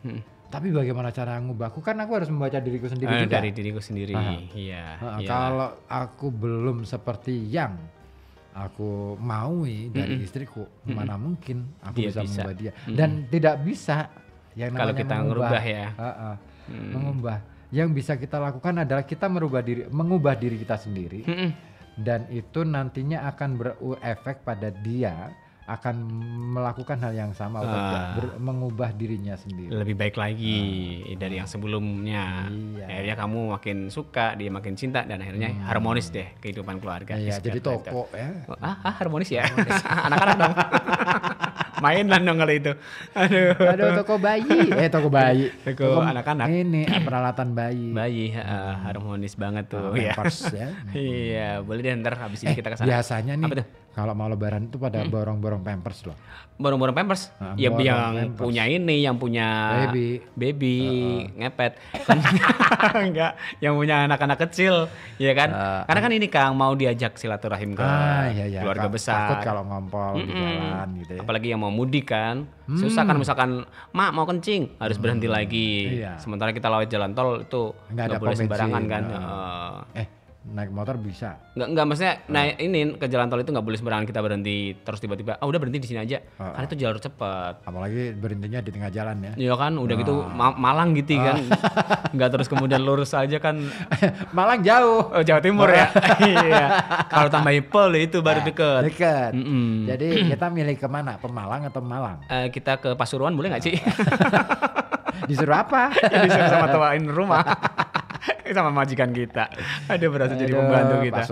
Tapi bagaimana cara ngubahku? Kan aku harus membaca diriku sendiri juga. Dari diriku sendiri. Iya. Kalau aku belum seperti yang aku maui dari istriku, mana mungkin aku Dia bisa bisa. mengubah dia. Dan tidak bisa yang namanya Kalau kita ngerubah ya. Mengubah. Yang bisa kita lakukan adalah kita mengubah diri kita sendiri. Dan itu nantinya akan berefek pada dia akan melakukan hal yang sama atau mengubah dirinya sendiri. Lebih baik lagi dari yang sebelumnya. Iya. Akhirnya kamu makin suka, dia makin cinta, dan akhirnya harmonis deh kehidupan keluarga. Iya, jadi toko ya. Harmonis ya. Anak-anak dong. Main lah dong kalau itu. Aduh, toko bayi. Toko bayi. Toko anak-anak. Ini peralatan bayi. Bayi, harmonis banget tuh. Pampers ya. Iya, boleh deh ntar habis ini kita kesana. Biasanya nih, kalau mau lebaran itu pada borong-borong Pampers loh. Borong-borong Pampers? Ya borong yang Pampers. punya ini, yang punya baby ngepet. Enggak, yang punya anak-anak kecil, ya kan? Karena kan ini Kang mau diajak silaturahim ke keluarga besar. Takut kalau ngompol di jalan gitu ya. Apalagi yang mau mudik kan, susah kan misalkan mak mau kencing harus berhenti lagi. Iya. Sementara kita lewat jalan tol itu nggak boleh sembarangan kan. Naik motor bisa. Nggak maksudnya ini ke jalan tol itu nggak boleh sembarangan kita berhenti terus tiba-tiba udah berhenti di sini aja. Karena itu jalur cepat. Apalagi berhentinya di tengah jalan ya. Iya kan udah gitu Malang gitu kan. Nggak terus kemudian lurus aja kan. Malang jauh. Oh, Jawa Timur ya. Iya. Kalau tambah Ipel itu baru deket. Dekat. Jadi kita milih kemana? Pemalang atau Malang? Kita ke Pasuruan boleh nggak sih? Disuruh apa? Disuruh sama tuain rumah. Sama majikan kita. Aduh berasa jadi pembantu kita.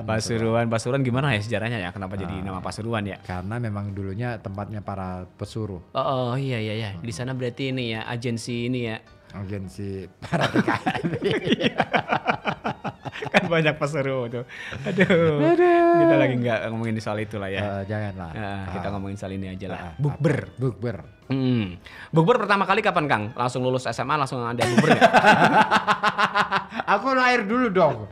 Pasuruan gimana ya sejarahnya ya? Kenapa jadi nama Pasuruan ya? Karena memang dulunya tempatnya para pesuruh. Oh iya. Di sana berarti ini ya agensi ini ya. Agensi para TKI. Kan banyak pesuruh tuh. Aduh. Kita lagi nggak ngomongin soal itu lah ya. Janganlah. Kita ngomongin soal ini aja lah. Bukber. Bukber pertama kali kapan Kang? Langsung lulus SMA langsung ada bukber nggak? Aku lahir dulu dong.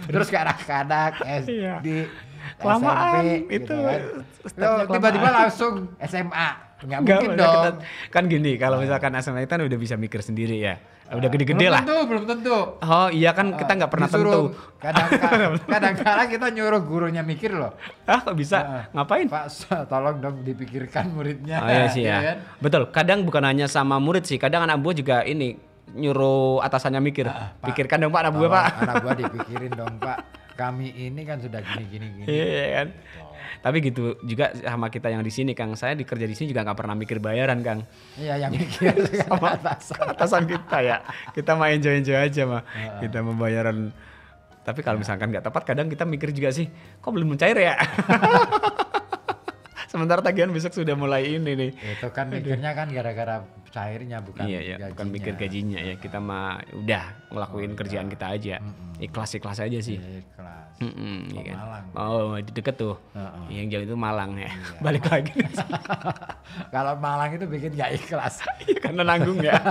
Terus ke anak-anak SD, kelamaan SMP, itu. Gitu kan. Tiba-tiba langsung SMA. Nggak mungkin dong. Kan gini, kalau misalkan SMA itu kan udah bisa mikir sendiri ya. Udah gede-gede lah. Belum tentu. Oh iya kan kita nggak pernah tentu. Kadang-kadang kita nyuruh gurunya mikir loh. Kok bisa? Ngapain? Pak, tolong dong dipikirkan muridnya. Oh iya sih ya. Kan? Betul. Kadang bukan hanya sama murid sih. Kadang anak buah juga ini nyuruh atasannya mikir. Pikirkan dong Pak anak buah Pak. Anak buah dipikirin dong Pak. Kami ini kan sudah gini. Iya kan. Tapi gitu juga sama kita yang di sini Kang. Saya kerja di sini juga nggak pernah mikir bayaran Kang. Iya yang mikir sama atasan kita ya. Kita mah enjoy aja mah. Kita membayaran. Tapi kalau misalkan nggak tepat kadang kita mikir juga sih. Kok belum mencair ya? Sementara tagihan besok sudah mulai ini nih. Itu kan mikirnya kan gara-gara cairnya bukan gajinya. Bukan mikir gajinya ya. Kita mah udah ngelakuin kerjaan kita aja. Ikhlas aja sih. Ikhlas. Iya kan? Malang. Oh deket tuh. Yang jauh itu Malang ya. Balik lagi. Kalau Malang itu bikin gak ikhlas. Karena nanggung ya.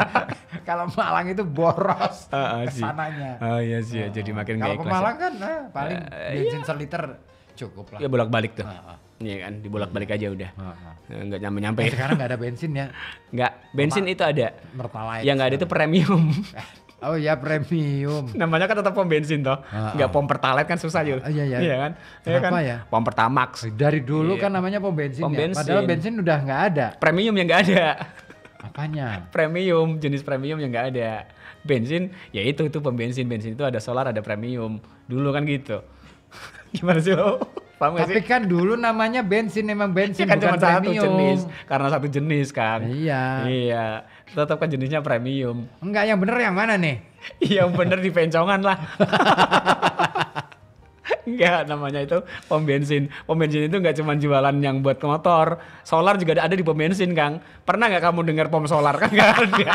Kalau Malang itu boros kesananya. Oh iya sih jadi makin gak ikhlas. Kalau ke Malang kan paling bensin seliter cukup lah. Ya bolak-balik tuh. Iya kan, dibolak-balik aja udah. Nggak nyampe-nyampe. Sekarang nggak ada bensin ya? Nggak, bensin itu ada. Pertalite. Yang nggak ada itu premium. Oh iya premium. Namanya kan tetap pom bensin toh. Nggak pom Pertalite kan susah Yul. Iya kan? Kenapa ya? Pom Pertamax. Dari dulu kan namanya pom bensin ya. Padahal bensin udah nggak ada. Premium yang nggak ada. Apanya? Premium, jenis premium yang nggak ada. Bensin, ya itu pom bensin. Bensin itu ada solar, ada premium. Dulu kan gitu. Gimana sih lo? Tapi kan dulu namanya bensin, memang bensin kan bukan cuma satu premium. jenis, karena satu jenis kan. Iya. Tetap kan jenisnya premium. Enggak, yang bener yang mana nih? Yang bener di pencongan lah. Enggak, namanya itu pom bensin. Pom bensin itu enggak cuma jualan yang buat ke motor. Solar juga ada di pom bensin, Kang. Pernah enggak kamu dengar pom solar? Kan enggak ada.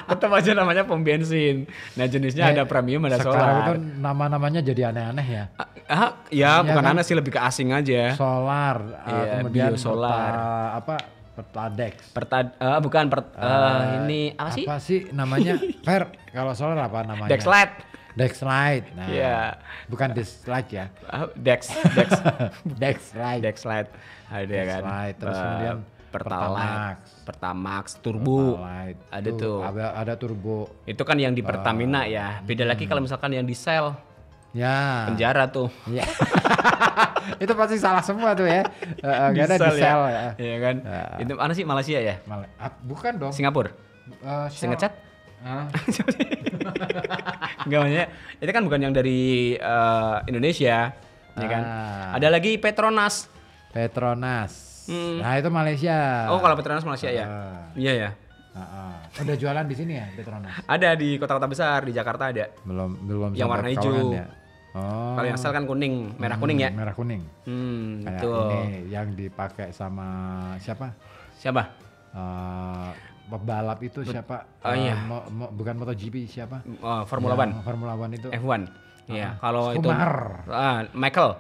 Tetap aja namanya pom bensin. Nah, jenisnya ada premium, ada solar. Sekarang itu nama-namanya jadi aneh-aneh ya. Ya, bukan kan? Aneh sih, lebih ke asing aja. Solar, kemudian biosolar. Pertadex. Ini apa sih? Apa sih namanya? Fer, kalau solar apa namanya? Dexlite. Nah, bukan Dexlite ya. Dexlite. Ada kan. Terus kemudian Pertamax, Turbo. Ada tuh. Ada Turbo. Itu kan yang di Pertamina ya. Beda lagi kalau misalkan yang di Shell. Ya. Penjara tuh. Ya. Itu pasti salah semua tuh ya. Gak ada di Shell ya. Iya kan. Itu mana sih, Malaysia ya? Bukan dong. Singapura. Singecat? Enggak, maksudnya itu kan bukan yang dari Indonesia, ya kan? Ada lagi Petronas. Petronas. Nah itu Malaysia. Oh kalau Petronas Malaysia ya? Iya ya. Udah jualan di sini ya Petronas? Ada di kota-kota besar, di Jakarta ada. Belum Yang sampai warna Pekalongan hijau. ya? Oh. Kalau yang sel kan kuning, merah kuning ya? Merah kuning. Kayak Betul. ini yang dipakai sama siapa? Siapa? Pebalap itu siapa? Oh, iya. Bukan MotoGP siapa? Formula One. Yang Formula One itu. F1. Iya, kalau itu Schumacher. Michael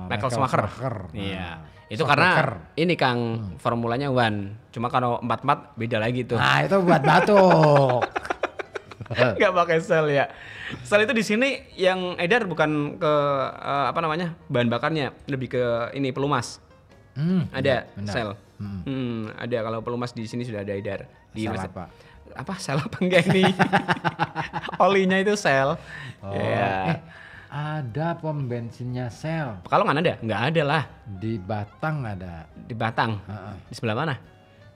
Michael Schumacher. Schumacher. Iya. Itu karena ini Kang formulanya One. Cuma kalau 44 beda lagi tuh. Nah, itu buat batuk. Nggak pakai sel ya. Sel itu di sini yang edar bukan ke bahan bakarnya, lebih ke ini pelumas. Ada benar. sel. Ada kalau pelumas di sini sudah ada edar. Di Sel Mas- apa? Apa sel apa enggak ini? Olinya itu sel. Oh. Ya. Ada pom bensinnya Shell. Pekalongan ada? Nggak ada lah. Di Batang ada. Di Batang. Di sebelah mana?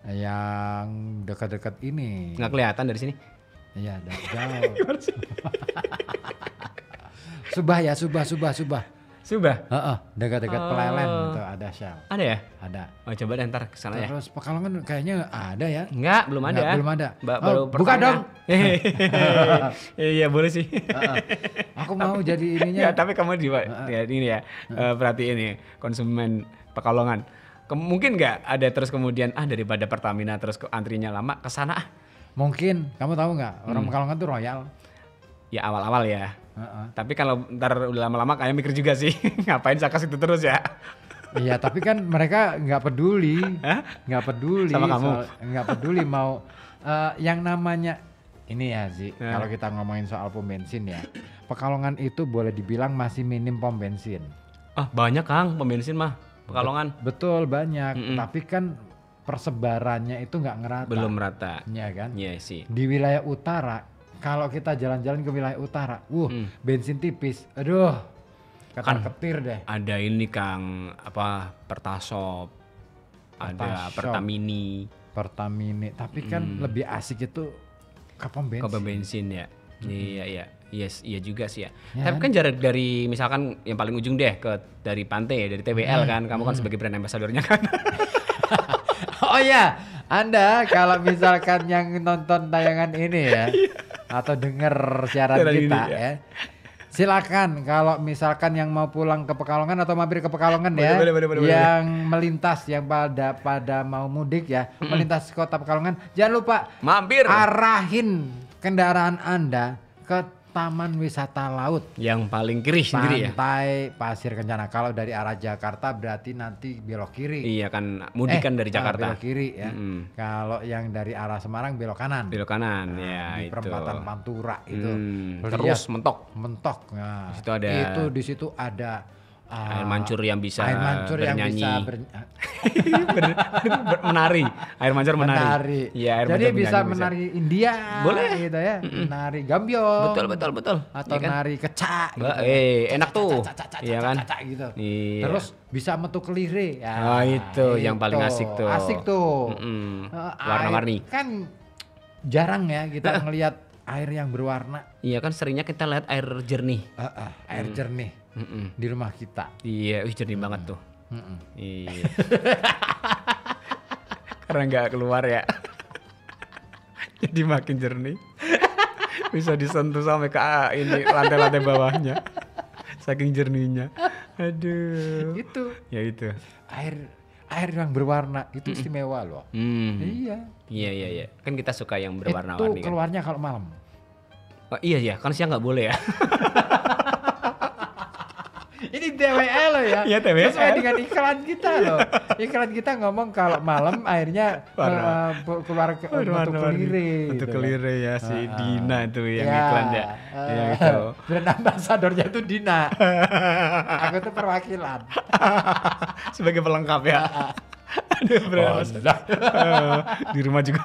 Yang dekat-dekat ini. Nggak kelihatan dari sini. Iya, jauh. Subah. Subah. Dekat-dekat Pelelen itu ada Shell. Ada ya? Ada. Oh, coba deh ntar kesana ya. Terus Pekalongan kayaknya ada ya? Enggak, belum ada. Belum ada. Baru buka pertama. dong. Iya, boleh sih. Aku mau jadi ininya. Ya, tapi kamu ya, ini ya, perhatiin nih konsumen Pekalongan. Mungkin nggak ada terus kemudian daripada Pertamina terus antrinya lama ke sana. Mungkin, kamu tahu nggak orang Pekalongan tuh royal. Ya awal-awal ya. Tapi kalau ntar udah lama-lama kayak mikir juga sih, ngapain saya kasih itu terus ya. Iya, tapi kan mereka nggak peduli, Sama kamu? Nggak peduli mau yang namanya ini ya Zi. Kalau kita ngomongin soal pom bensin ya, Pekalongan itu boleh dibilang masih minim pom bensin. Banyak Kang pom bensin mah Pekalongan. Betul banyak, tapi kan persebarannya itu nggak ngerata. Belum rata. Iya kan? Iya sih. Di wilayah utara, kalau kita jalan-jalan ke wilayah utara, bensin tipis, aduh, ketar-ketir deh. Ada ini Kang, Pertasop, ada Pertamini. Tapi kan lebih asik itu ke pom bensin. Ke pom bensin ya. Iya. Yes, iya juga sih ya. Tapi kan jarak dari misalkan yang paling ujung deh dari pantai dari TWL kan, kamu kan sebagai brand ambassador-nya kan. Oh iya, Anda kalau misalkan yang nonton tayangan ini ya atau denger siaran kita ya. Silakan kalau misalkan yang mau pulang ke Pekalongan atau mampir ke Pekalongan ya, yang melintas yang pada mau mudik ya, melintas kota Pekalongan, jangan lupa mampir arahin kendaraan Anda ke Taman Wisata Laut yang paling kiri sendiri ya. Pantai Pasir Kencana. Kalau dari arah Jakarta berarti nanti belok kiri. Iya kan, mudik kan dari Jakarta. Belok kiri ya. Kalau yang dari arah Semarang belok kanan. Belok kanan ya Di itu. perempatan Pantura itu. Terus mentok. Nah, Di situ ada di situ ada air mancur yang bisa air mancur bernyanyi. yang bisa menari. Air mancur menari. Iya, air jadi mancur bisa menari India boleh gitu ya. Menari gambyong. Betul. Atau iya kan? nari kecak gitu. Enak tuh. Iya kan? Gitu. Iya. Terus bisa metu kelire ya. Itu yang paling asik tuh. Asik tuh. Warna-warni. Kan jarang ya kita ngelihat air yang berwarna. Iya kan seringnya kita lihat air jernih. Air jernih di rumah kita. Iya, jernih banget tuh. Iya. Karena nggak keluar ya. Jadi makin jernih. Bisa disentuh sampai ke ini lantai-lantai bawahnya. Saking jernihnya. Aduh. Itu. Ya itu. Air yang berwarna itu istimewa loh. Iya. Iya. Kan kita suka yang Itu berwarna-warni kan. keluarnya kalau malam. Iya, kan siang nggak boleh ya. Ini TWL loh ya. Iya, TWL. Sesuai dengan iklan kita loh. Iklan kita ngomong kalau malam airnya keluar ke bentuk kelire. Bentuk gitu kelire ya si Dina itu yang Ya. iklan ya. Ya itu. Brand ambasadornya itu Dina. Aku tuh perwakilan. Sebagai pelengkap ya. Aduh, di rumah juga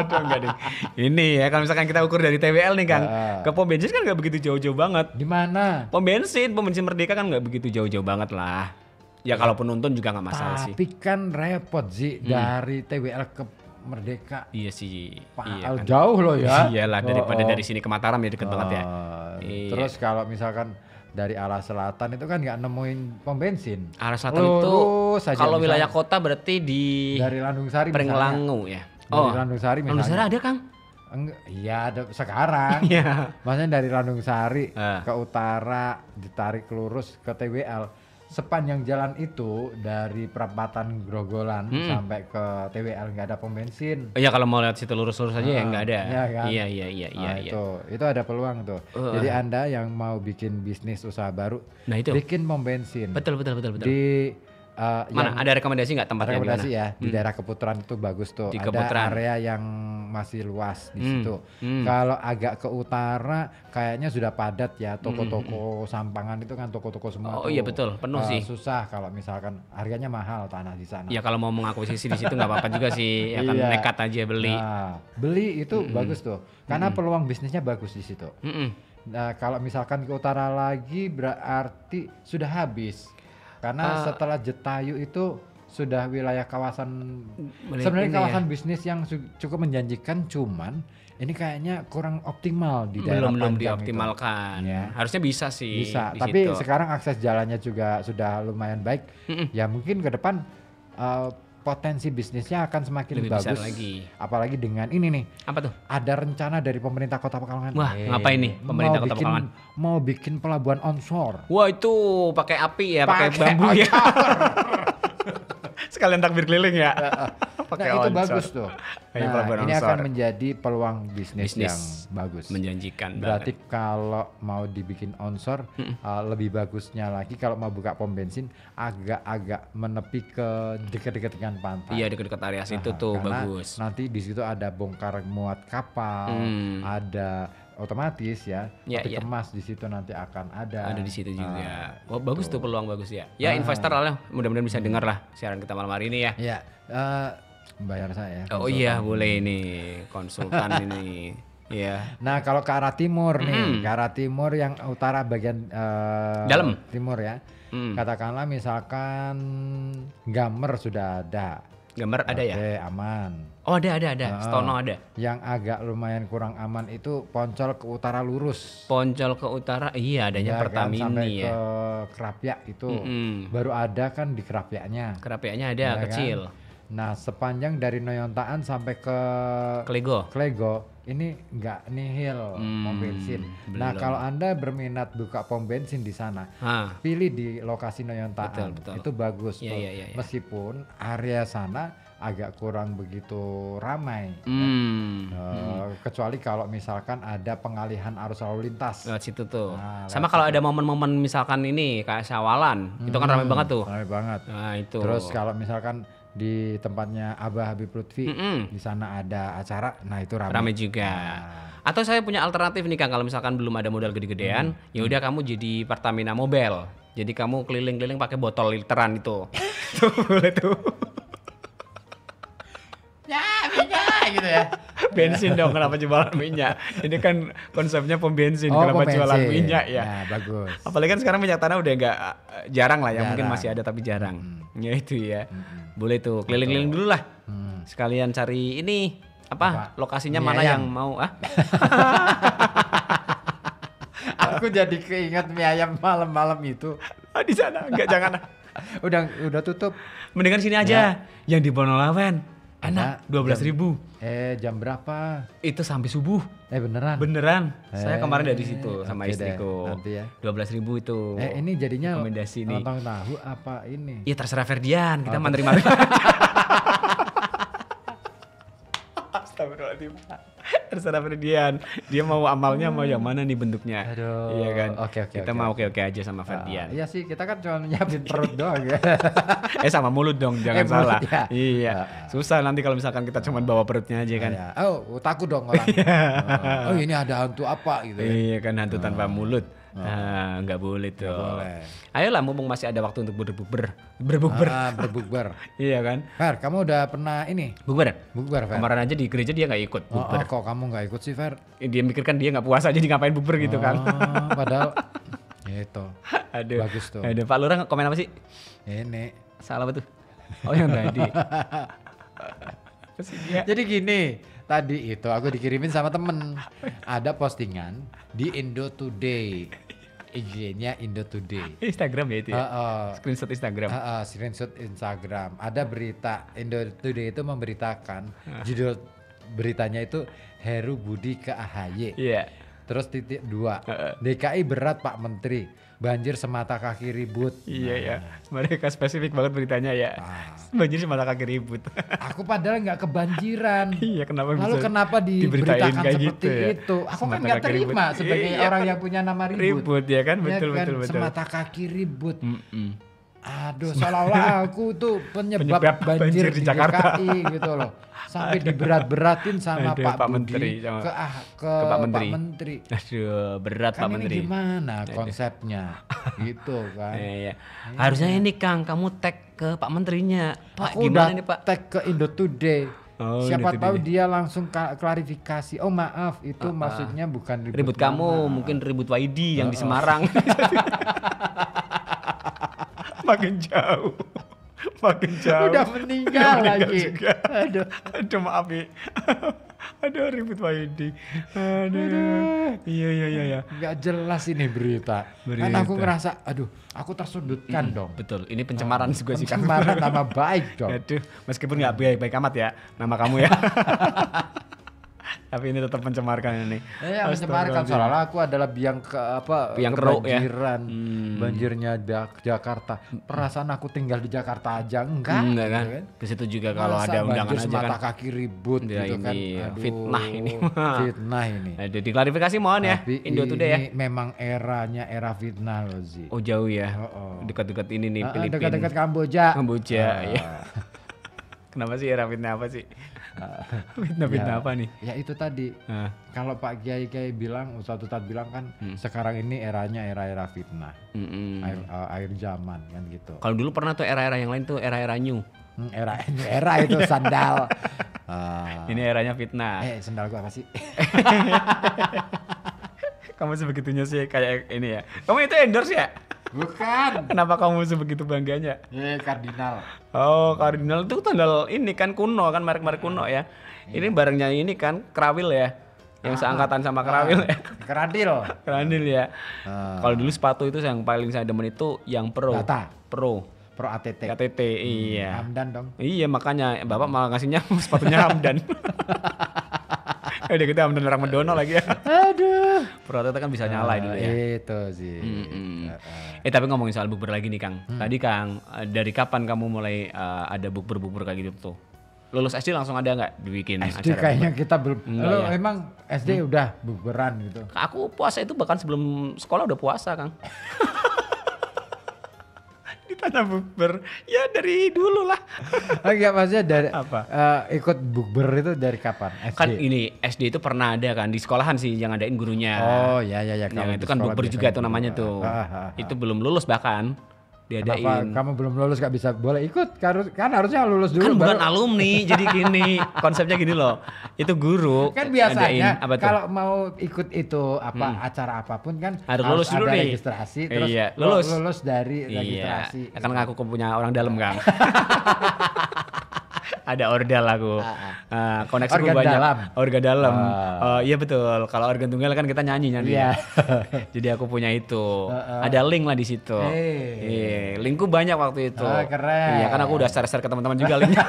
ada enggak deh. Ini ya kalau misalkan kita ukur dari TWL nih Kang, ke pom bensin kan nggak begitu jauh-jauh banget. Di mana? Pom bensin Merdeka kan nggak begitu jauh-jauh banget lah. Ya kalaupun nonton juga nggak masalah sih. Tapi kan repot sih dari TWL ke Merdeka. Iya sih. Iya kan. Jauh loh ya. Iyalah daripada dari sini ke Mataram ya deket banget ya. Terus kalau misalkan dari arah selatan itu kan nggak nemuin pom bensin. Arah selatan itu Lurus aja kalau misalnya. wilayah kota berarti di Dari Landung Sari misalnya. Pringlangu ya. Dari Landung Sari misalnya. Landung Sari ada Kang? Enggak, iya ada sekarang. Iya. Maksudnya dari Landung Sari Ah. ke utara ditarik lurus ke TWL. Sepanjang jalan itu dari perempatan Grogolan sampai ke TWL nggak ada pom bensin. Iya kalau mau lihat situ lurus-lurus aja ya nggak ada. Iya kan? Iya. Nah, itu ada peluang tuh. Jadi Anda yang mau bikin bisnis usaha baru, Nah itu. bikin pom bensin. Betul. Di Mana ada rekomendasi nggak tempatnya di rekomendasi mana? ya di daerah Keputaran itu bagus tuh. Di Ada Keputaran. area yang masih luas di situ. Kalau agak ke utara kayaknya sudah padat ya, toko-toko Sampangan itu kan toko-toko semua. Oh tuh. iya betul, penuh sih. Susah kalau misalkan harganya mahal tanah di sana. Ya kalau mau mengakuisisi di situ nggak apa-apa juga sih. Ya kan Iya. nekat aja beli. Nah, beli itu bagus tuh. Karena peluang bisnisnya bagus di situ. Mm-mm. Nah, kalau misalkan ke utara lagi berarti sudah habis. Karena setelah Jetayu itu sudah wilayah kawasan sebenarnya ini kawasan bisnis yang cukup menjanjikan, cuman ini kayaknya kurang optimal di daerah belum Panjang dioptimalkan. Ya. Harusnya bisa sih. Bisa, di tapi situ. sekarang akses jalannya juga sudah lumayan baik. Ya mungkin ke depan potensi bisnisnya akan semakin Lebih bagus. besar lagi. Apalagi dengan ini nih. Apa tuh? Ada rencana dari pemerintah Kota Pekalongan. Wah, ngapain nih pemerintah Kota Pekalongan? Mau bikin pelabuhan onshore. Wah itu pakai api ya, pakai bambu ya. Sekalian takbir keliling ya. Nah itu bagus tuh. Kayak Nah, pelabuhan ini akan onshore. menjadi peluang bisnis yang bagus. Menjanjikan Berarti banget. kalau mau dibikin onshore lebih bagusnya lagi kalau mau buka pom bensin agak-agak menepi ke dekat-dekat dengan pantai. Iya dekat-dekat area situ tuh Karena bagus. nanti di situ ada bongkar muat kapal, ada otomatis ya, Iya, peti iya. kemas di situ nanti akan ada. Ada di situ juga. Wah bagus tuh peluang bagus ya. Ya investor lah, mudah-mudahan bisa dengar lah siaran kita malam hari ini ya. Ya, bayar saya. Oh iya boleh ini konsultan ini. Iya. Nah kalau ke arah timur nih, ke arah timur yang utara bagian Dalam. timur ya, katakanlah misalkan Gamer sudah ada. Gambar ada ya? Oke, aman. Oh ada. Stono ada. Yang agak lumayan kurang aman itu Poncol ke utara lurus. Poncol ke utara, iya adanya Ya kan, Pertamini sampai ya. ke Kerapia itu baru ada kan di Kerapianya. Kerapianya ada Ya kan? kecil. Nah sepanjang dari Noyontaan sampai ke Klego. ini nggak nihil pom bensin. Nah belum. kalau Anda berminat buka pom bensin di sana, Hah. pilih di lokasi Noyontaan. Betul. Itu bagus. Iya, iya, iya. Meskipun area sana agak kurang begitu ramai. Kecuali kalau misalkan ada pengalihan arus lalu lintas. Lewat situ tuh. Nah, Sama kalau ada momen-momen misalkan ini kayak Syawalan, itu kan ramai banget tuh. Ramai banget. Nah itu. Terus kalau misalkan di tempatnya Abah Habib Lutfi di sana ada acara, nah itu ramai. Ramai juga. Atau saya punya alternatif nih Kang, kalau misalkan belum ada modal gede-gedean, ya udah kamu jadi Pertamina Mobile. Jadi kamu keliling-keliling pakai botol literan itu. Tuh boleh tuh. gitu ya. Bensin dong, kenapa jualan minyak? Ini kan konsepnya pom bensin, kenapa pom jualan bensin. minyak ya? Nah, bagus. Apalagi kan sekarang minyak tanah udah nggak jarang lah ya, mungkin Jarang. masih ada tapi jarang. Ya itu ya. Boleh tuh keliling-keliling dulu lah. Sekalian cari ini apa? Lokasinya Mie mana ayam. yang mau Aku jadi keinget mie ayam malam-malam itu. di sana enggak jangan. Udah tutup. Mendingan sini aja. Yang di Bonolawen. Enak, 12.000. Jam berapa? Itu sampai subuh. Beneran. Beneran. Saya kemarin dari situ sama oke deh, istriku. nanti ya. 12.000 itu. Ini jadinya rekomendasi nih. lontong tahu apa ini? Iya terserah Ferdian, kita menerima. Astagfirullahaladzim. Terserah Ferdian. Dia mau amalnya mau yang mana nih bentuknya. Aduh, Iya kan. oke, Kita oke, mau oke. oke aja sama Ferdian. Iya sih, kita kan cuma nyiapin perut doang ya. Sama mulut dong, jangan mulut, salah. ya. Iya. Susah nanti kalau misalkan kita cuma bawa perutnya aja kan. Ya. Oh, takut dong orang. Oh, ini ada hantu apa gitu ya. Iya kan hantu tanpa mulut. Nah, nggak boleh tuh. boleh. Ayolah mumpung masih ada waktu untuk berbukber. Berbukber. Iya kan? Fer, kamu udah pernah ini? Bukber. Bukber, Fer? Kemarin aja di gereja dia nggak ikut Oh, bukber. kok kamu nggak ikut sih, Fer? Dia mikirkan dia nggak puasa jadi ngapain bukber gitu kan. Padahal itu Aduh. bagus tuh. Aduh, Pak Lurah komen apa sih? Ini. Salah apa tuh? Oh yang tadi. Jadi gini, tadi itu aku dikirimin sama temen. Ada postingan di Indo Today. IG-nya Indo Today. Instagram ya itu ya. Screenshot Instagram. Screenshot Instagram. Ada berita Indo Today itu memberitakan judul beritanya itu Heru Budi ke AHY. Iya. Terus titik 2. DKI berat Pak Menteri. Banjir semata kaki ribut. Iya ya. Mereka spesifik banget beritanya ya. Banjir semata kaki ribut. Aku padahal nggak kebanjiran. Iya, kenapa Lalu bisa kenapa diberitain diberitakan kayak seperti gitu ya? itu? Aku kan Semata nggak kaki terima ribut. sebagai Iya. orang yang punya nama ribut. Ribut ya kan, Ya betul kan? betul. Semata kaki ribut. Aduh, seolah-olah aku tuh penyebab Penyebab banjir banjir di di Jakarta. DKI gitu loh. Sampai diberat-beratin sama Aduh, Pak Pak Budi Menteri, sama ke Pak Menteri. Pak Menteri. Aduh, berat Kan Pak ini Menteri. gimana konsepnya? Gitu kan. Iya. Harusnya ini Kang, kamu tag ke Pak Menterinya. Pak, Aku gimana udah nih Pak? tag ke Indo Today. Oh, Siapa Indo tahu Today. dia langsung klarifikasi. Oh maaf, itu maksudnya bukan Ribut kamu, mungkin ribut YD yang di Semarang. Makin jauh. Makin jauh. Udah meninggal lagi. juga. Aduh. Maaf ya. Aduh, ribut YD. Aduh. Iya. Nggak jelas ini berita. Kan aku ngerasa, aduh, aku tersudutkan dong. Betul, ini pencemaran juga sih Kang. Pencemaran nama baik dong. Aduh, meskipun nggak baik-baik amat ya nama kamu ya. Tapi ini tetap mencemarkan ini. Ya, mencemarkan soalnya aku adalah biang Biang keruk ya. kebanjiran. Banjirnya Jakarta. Perasaan aku tinggal di Jakarta aja enggak kan? gitu Ke situ juga kalau Masa ada undangan banjir aja semata kan. kaki ribut Ya, gitu kan. ini Aduh, fitnah ini. Fitnah ini. Aduh, diklarifikasi mohon ya. Tapi Indo Today ya. ini memang era fitnah loh Zi. Oh jauh ya. Oh. Dekat-dekat ini nih Filipina. Dekat-dekat Kamboja. Kamboja ya. Kenapa sih era fitnah apa sih? Fitnah apa nih? Ya itu tadi. Ah. Kalau Pak Kiai bilang, Ustadz bilang kan sekarang ini eranya era fitnah. Air zaman kan gitu. Kalau dulu pernah tuh era-era yang lain tuh era-era new. Era itu sandal. Ini eranya fitnah. Sandal gua apa sih? Kamu sebegitunya sih kayak ini ya. Kamu itu endorse ya? Bukan. Kenapa kamu sebegitu bangganya? Kardinal. Oh, Cardinal itu tanggal ini kan kuno kan, merek-merek kuno ya. Ini barangnya ini kan Krawil ya. Yang seangkatan sama Krawil ya. Kradil ya. Kalau dulu sepatu itu yang paling saya demen itu yang Pro. Data. Pro ATT. KTT iya. Hamdan dong. Iya, makanya Bapak malah ngasihnya sepatunya Hamdan. Udah kita Hamdan orang Mendono lagi ya. Aduh. Pro ATT kan bisa nyala dulu ya. Itu sih. Tapi ngomongin soal bukber lagi nih Kang. Tadi Kang, dari kapan kamu mulai ada bukber kayak gitu tuh? Lulus SD langsung ada nggak dibikin SD acara? kayaknya kita belum. Enggak Lo ya? emang SD udah bukberan gitu. Aku puasa itu bahkan sebelum sekolah udah puasa Kang. Ditanya bukber, ya dari dulu lah. Enggak maksudnya dari Apa? Ikut bukber itu dari kapan? SD. Kan ini SD itu pernah ada kan di sekolahan sih yang ngadain gurunya. Oh ya. Yang itu kan bukber juga tuh namanya tuh. Itu belum lulus bahkan Kenapa diadain. kamu belum lulus gak bisa boleh ikut? Kan harusnya lulus dulu. Kan bukan baru- alumni, jadi gini konsepnya gini loh. Itu guru. Kan biasanya ngadain, apa tuh? kalau mau ikut itu acara apapun kan Harus lulus dulu ada nih. registrasi terus Iya, lulus dari registrasi. Iya, kan aku punya orang dalam Kang. Ada ordal aku. Koneksi Organ banyak. dalam. Organ dalam. Iya betul. Kalau organ tunggal kan kita nyanyi. Iya. Jadi aku punya itu. Ada link lah di situ. Iya, linkku banyak waktu itu. Keren. Iya, kan aku udah share-share ke teman-teman juga linknya.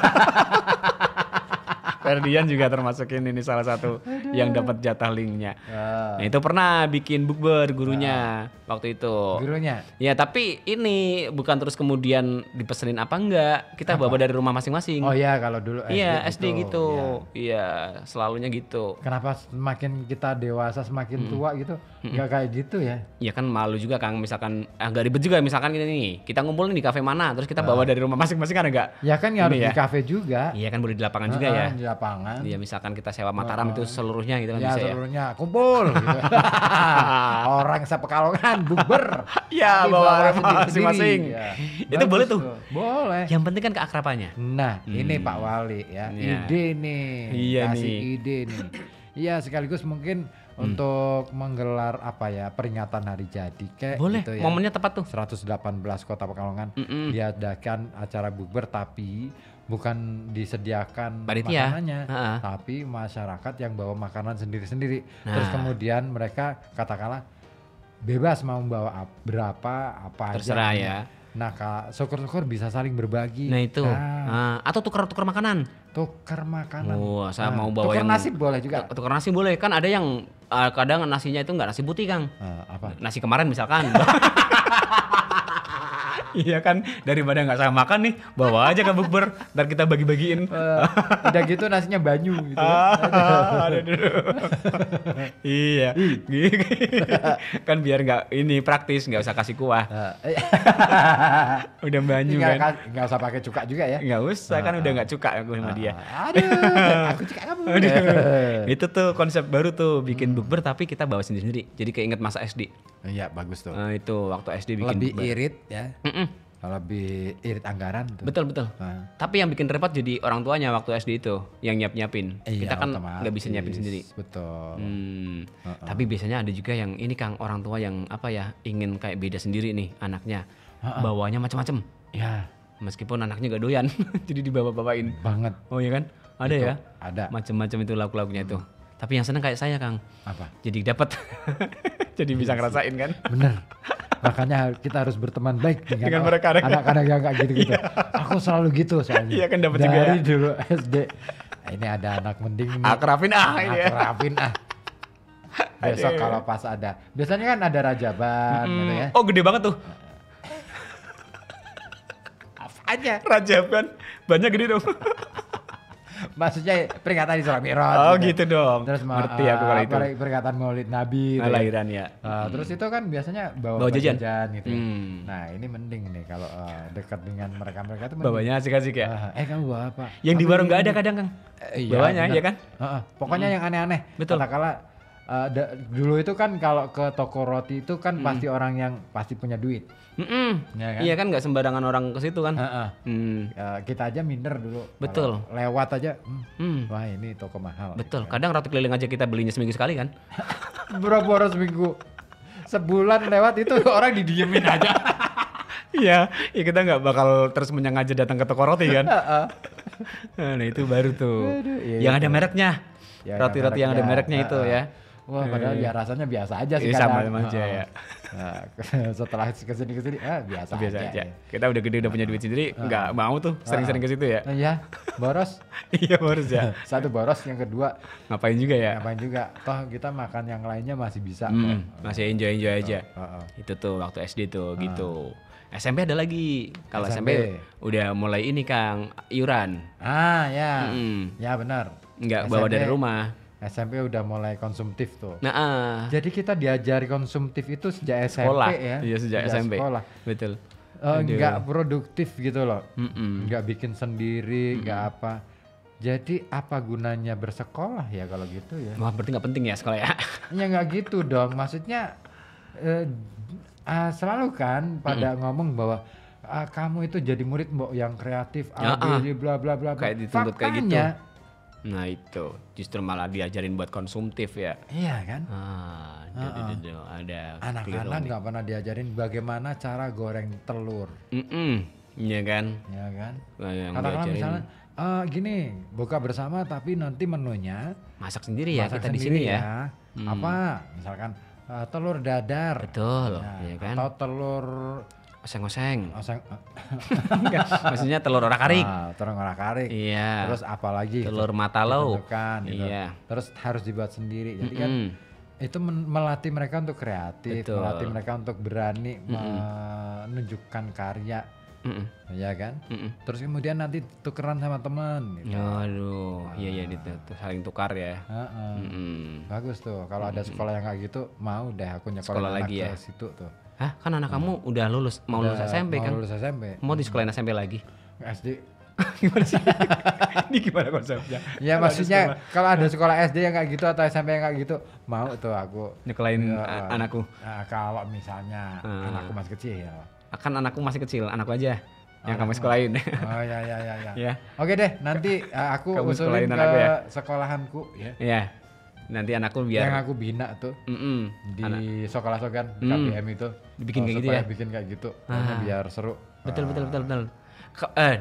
Ferdian juga termasukin ini salah satu yang dapat jatah linknya. Nah itu pernah bikin bukber gurunya waktu itu. Gurunya. Ya tapi ini bukan terus kemudian dipesenin apa enggak. Kita bawa dari rumah masing-masing. Oh iya kalau dulu Iya SD gitu. Iya selalunya gitu. Kenapa semakin kita dewasa semakin tua gitu? Nggak kayak gitu ya? Ya kan malu juga Kang, misalkan agak ribet juga misalkan gini nih. Kita ngumpul nih di kafe mana, terus kita bawa dari rumah masing-masing kan enggak? Ya kan harus Ini di kafe juga. Iya kan boleh di lapangan juga ya. Di lapangan. Iya misalkan kita sewa Mataram itu seluruhnya gitu kan Ya bisa ya. seluruhnya kumpul gitu. Orang sepekalongan bukber. Ya Tapi bawa sendiri-sendiri. masing-masing. Ya. Itu Bagus boleh tuh. Boleh. Yang penting kan keakrabannya. Nah, ini Pak Wali ya. Iya. Ide nih. Iya Kasih nih. ide nih. Iya, sekaligus mungkin untuk menggelar apa ya? Peringatan hari jadi kayak Boleh, gitu ya. momennya tepat tuh. 118 Kota Pekalongan diadakan acara bukber tapi bukan disediakan Panitia. makanannya, Ha-ha. tapi masyarakat yang bawa makanan sendiri-sendiri. Terus kemudian mereka katakanlah bebas mau bawa berapa apa Terserah aja. ya. Nah, syukur-syukur bisa saling berbagi. Nah itu. Atau tukar-tukar makanan. Tukar makanan. Oh, saya mau bawa tukar yang nasi boleh juga. Tukar nasi boleh. Kan ada yang kadang nasinya itu nggak nasi putih, Kang. Apa? Nasi kemarin misalkan. Iya kan, daripada nggak sama makan nih, bawa aja ke bukber, ntar kita bagi-bagiin. Udah gitu nasinya banyu gitu. Iya, kan biar nggak ini praktis, nggak usah kasih kuah. Udah banyu kan. Nggak usah pakai cuka juga ya. Nggak usah, kan udah nggak cuka aku sama dia. Aduh, aku cuka kamu. Itu tuh konsep baru tuh, bikin bukber tapi kita bawa sendiri-sendiri. Jadi keinget masa SD. Iya, bagus tuh. Nah, itu waktu SD bikin Lebih bukber. irit ya. Lebih irit anggaran tuh. Betul. Tapi yang bikin repot jadi orang tuanya waktu SD itu, yang nyiapin. Iya, Kita kan otomatis. nggak bisa nyiapin sendiri. Betul. Tapi biasanya ada juga yang ini Kang, orang tua yang apa ya, ingin kayak beda sendiri nih anaknya. Bawanya macam-macam. Ya, Meskipun anaknya gak doyan, jadi dibawa-bawain. banget. Oh iya kan? Ada Itu, ya? ada. Macam-macam itu lauk-lauknya itu. Tapi yang seneng kayak saya Kang. Apa? Jadi dapat. Jadi bisa ngerasain kan? Bener. Makanya kita harus berteman baik Dengan mereka. anak-anak yang kayak gitu-gitu. Aku selalu gitu soalnya. Iya kan, dapat juga ya. Dari dulu SD. Ini ada anak mending nih. Akrabin ini ya. Akrabin Besok kalau pas ada. Biasanya kan ada rajaban gitu ya. Oh gede banget tuh. Aja. Rajaban. Banyak gede dong. Maksudnya peringatan Isra Mi'raj. Oh gitu dong. Terus ngerti aku kalau itu. Peringatan Maulid Nabi. gitu ya. Lahiran ya. Terus itu kan biasanya Bawa jajan. gitu. Nah ini mending nih kalau dekat dengan mereka itu mending. Bawanya asik-asik ya. Kamu bawa apa? Yang di warung nggak ada kadang Kang. Iya, Bawanya bener. ya kan? Pokoknya yang aneh-aneh. Betul. Katakanlah dulu itu kan kalau ke toko roti itu kan pasti orang yang pasti punya duit. Ya kan? Iya kan, nggak sembarangan orang ke situ kan. Kita aja minder dulu. Betul. Kalau lewat aja, wah ini toko mahal. Betul. Kadang roti keliling aja kita belinya seminggu sekali kan. Berapa seminggu? Sebulan lewat itu orang didiemin aja. Iya, ya kita nggak bakal terus menyengaja datang ke toko roti kan. Nah itu baru tuh. iya, Yang ada mereknya. Ya, Roti-roti yang ada mereknya itu ya. Wah, padahal ya rasanya biasa aja sih Sama kadang. aja ya. Nah, setelah kesini biasa Biasa aja. aja. Kita udah gede, udah punya duit sendiri, nggak mau tuh sering-sering ke situ ya. Iya, boros. Iya harus ya. Satu boros, yang kedua Ngapain juga ya? ngapain juga. Toh kita makan yang lainnya masih bisa. Masih enjoy aja. Itu tuh waktu SD tuh gitu. SMP ada lagi. Kalau SMP udah mulai ini Kang, iuran. Ya. Ya benar. Nggak bawa dari rumah. SMP udah mulai konsumtif tuh. Nah, Jadi kita diajari konsumtif itu sejak SMP sekolah. ya. Iya sejak SMP. Sekolah. Betul. Nggak produktif gitu loh. Nggak bikin sendiri, nggak apa. Jadi apa gunanya bersekolah ya kalau gitu ya? Wah berarti nggak penting ya sekolah ya? Ya nggak gitu dong. Maksudnya selalu kan pada ngomong bahwa kamu itu jadi murid mbok yang kreatif, bla bla bla. Kayak dituntut kayak gitu. Faktanya, Nah itu justru malah diajarin buat konsumtif ya. iya kan? Jadi ada Anak-anak nggak pernah diajarin bagaimana cara goreng telur, Iya kan? ya kan? Nah, yang Katakanlah diajarin misalnya gini, buka bersama tapi nanti menunya masak sendiri ya masak kita di sendiri sini ya. Apa? Misalkan telur dadar. Betul, Nah, ya kan? Atau telur Oseng-oseng. oseng, Maksudnya telur orak-arik. telur orak-arik. Iya. Terus apalagi? Telur matalau. Ditentukan, gitu. Iya. Terus harus dibuat sendiri. Jadi kan itu melatih mereka untuk kreatif, Betul. melatih mereka untuk berani menunjukkan karya, ya kan? Terus kemudian nanti tukeran sama teman. Gitu. Aduh, iya itu saling tukar ya. Bagus tuh. Kalau ada sekolah yang kayak gitu, mau deh aku nyekolin Sekolah anak lagi ke ya? situ tuh. Hah, kan anak kamu udah lulus, mau lulus SMP Mau kan? lulus SMP. Mau di sekolahin SMP lagi? SD. Gimana sih? Ini gimana konsepnya? Ya maksudnya kalau ada sekolah SD yang kayak gitu atau SMP yang kayak gitu, mau tuh aku Nyekolahin Ya, anakku. kalau misalnya anakku masih kecil. Akan anakku masih kecil, anakku aja yang kamu sekolahin. Oh ya. Ya. Oke deh, nanti aku Kamu usulin sekolahin ke anakku ya? sekolahanku ya. Iya. Nanti anakku Yang biar aku bina tuh di sekolah-sekolah KBM itu. Dibikin kayak gitu supaya ya? bikin kayak gitu. Pokoknya biar seru. betul.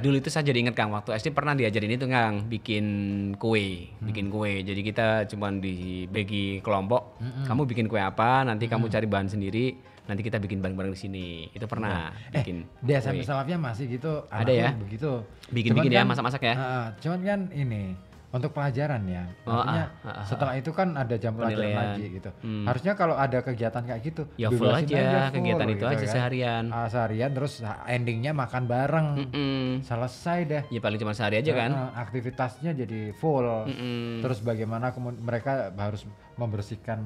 Dulu itu saya jadi ingat Kang, waktu SD pernah diajarin itu Kang, bikin kue. Jadi kita cuma dibagi kelompok, kamu bikin kue apa, nanti kamu cari bahan sendiri, nanti kita bikin bareng-bareng di sini. Itu pernah bikin. Di SMP Salafiyah masih gitu. Ada ya? Begitu. Bikin-bikin ya, Cuman masak-masak ya. Cuman kan ini untuk pelajaran ya. Artinya setelah itu kan ada jam pelajaran Penilaian. lagi gitu. Harusnya kalau ada kegiatan kayak gitu, Ya full bebasin aja, full kegiatan itu gitu aja kan. seharian. Seharian terus endingnya makan bareng. Selesai deh. Ya paling cuma sehari aja kan. Aktivitasnya jadi full. Terus bagaimana mereka harus membersihkan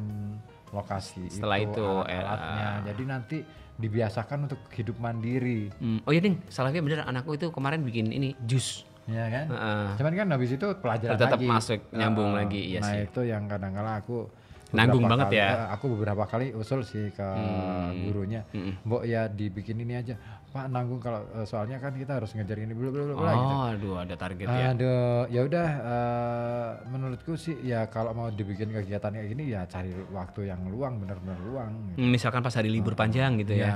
lokasi Setelah itu, alat-alatnya. Jadi nanti dibiasakan untuk hidup mandiri. Oh iya Ding, salahnya bener, anakku itu kemarin bikin ini jus. Ya kan? Cuman kan habis itu pelajaran Tetap lagi. masuk, nyambung lagi, iya nah sih. itu yang kadang-kala aku Nanggung beberapa banget kali- ya. Aku beberapa kali usul sih ke gurunya, Mbok ya dibikin ini aja. Pak nanggung kalau soalnya kan kita harus ngejar ini bla bla bla bla gitu. Oh, aduh ada target ya. Aduh, ya udah menurutku sih ya kalau mau dibikin kegiatan kayak gini ya cari waktu yang luang, benar-benar luang. Gitu. Misalkan pas hari libur panjang gitu ya.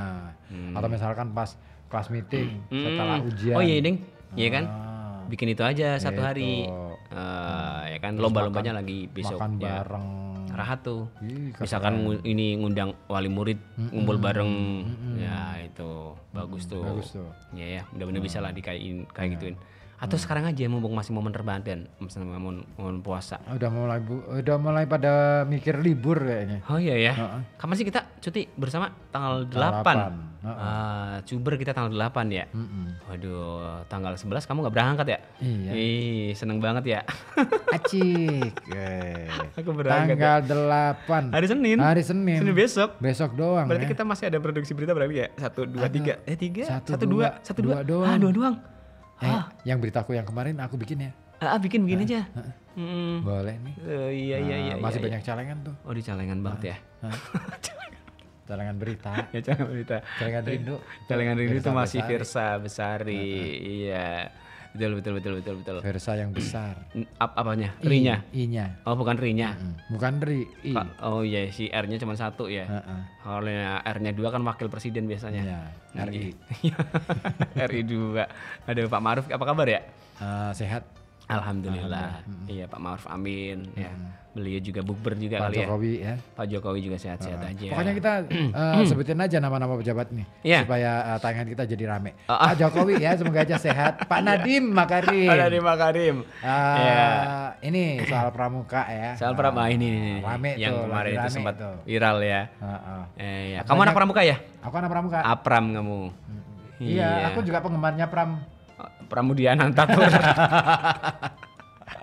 Atau misalkan pas kelas meeting setelah ujian. Oh iya Ding, iya kan? Ah, Bikin itu aja satu gitu. hari. Ya kan lomba-lombanya lagi besok. makan ya. bareng. Rahat tuh. Ih, Misalkan ini ngundang wali murid ngumpul bareng. Ya itu bagus tuh. Bagus tuh. Ya ya, mudah-mudahan bisa lah kayak gituin. Atau sekarang aja mumpung masih momen Ramadan, misalnya momen puasa. Udah mulai pada mikir libur kayaknya. Oh iya ya. Kapan sih kita cuti bersama? Tanggal 8. Cuber kita tanggal 8 ya. Waduh, tanggal 11 kamu nggak berangkat ya? Iya. Ih, seneng banget ya. Acik. Aku berangkat. Tanggal 8. Hari Senin. Hari Senin. Senin besok. Besok doang. Berarti ya. kita masih ada produksi berita berarti ya? 1, 2, 3. 3. 1, 2. 1, 2. Dua doang. 2 doang. Yang beritaku yang kemarin aku bikin ya. Bikin aja. Boleh nih. Iya. Masih iya. banyak celengan tuh. Oh, di celengan banget ya. Celengan berita. Ya celengan berita. Celengan rindu. Celengan rindu itu Versa masih Besari. Versa Besari. Iya. Betul. Versa yang besar. Apanya? Rinya? I-nya. Oh, bukan Rinya. Bukan ri. I. Oh iya, si R-nya cuma 1 ya. Kalau R-nya 2 kan wakil presiden biasanya. Iya, RI. RI 2. Ada Pak Ma'ruf, apa kabar ya? Sehat. Alhamdulillah. Iya, Pak Ma'ruf, amin. Ya. Beliau juga bukber juga Pak kali Jokowi ya. Pak Jokowi juga sehat-sehat aja. Pokoknya kita sebutin aja nama-nama pejabat nih Iya. supaya tayangan kita jadi rame. Pak Jokowi ya semoga aja sehat. Pak Nadiem Makarim. Nadiem Makarim. Ini soal pramuka ya. Soal pramuka ini Rame yang tuh, kemarin lagi itu rame sempat tuh. viral ya. Ya. Kamu anak pramuka ya? Aku anak pramuka. Apram kamu. Iya, aku juga penggemarnya Pram. Pramudiana Tatur.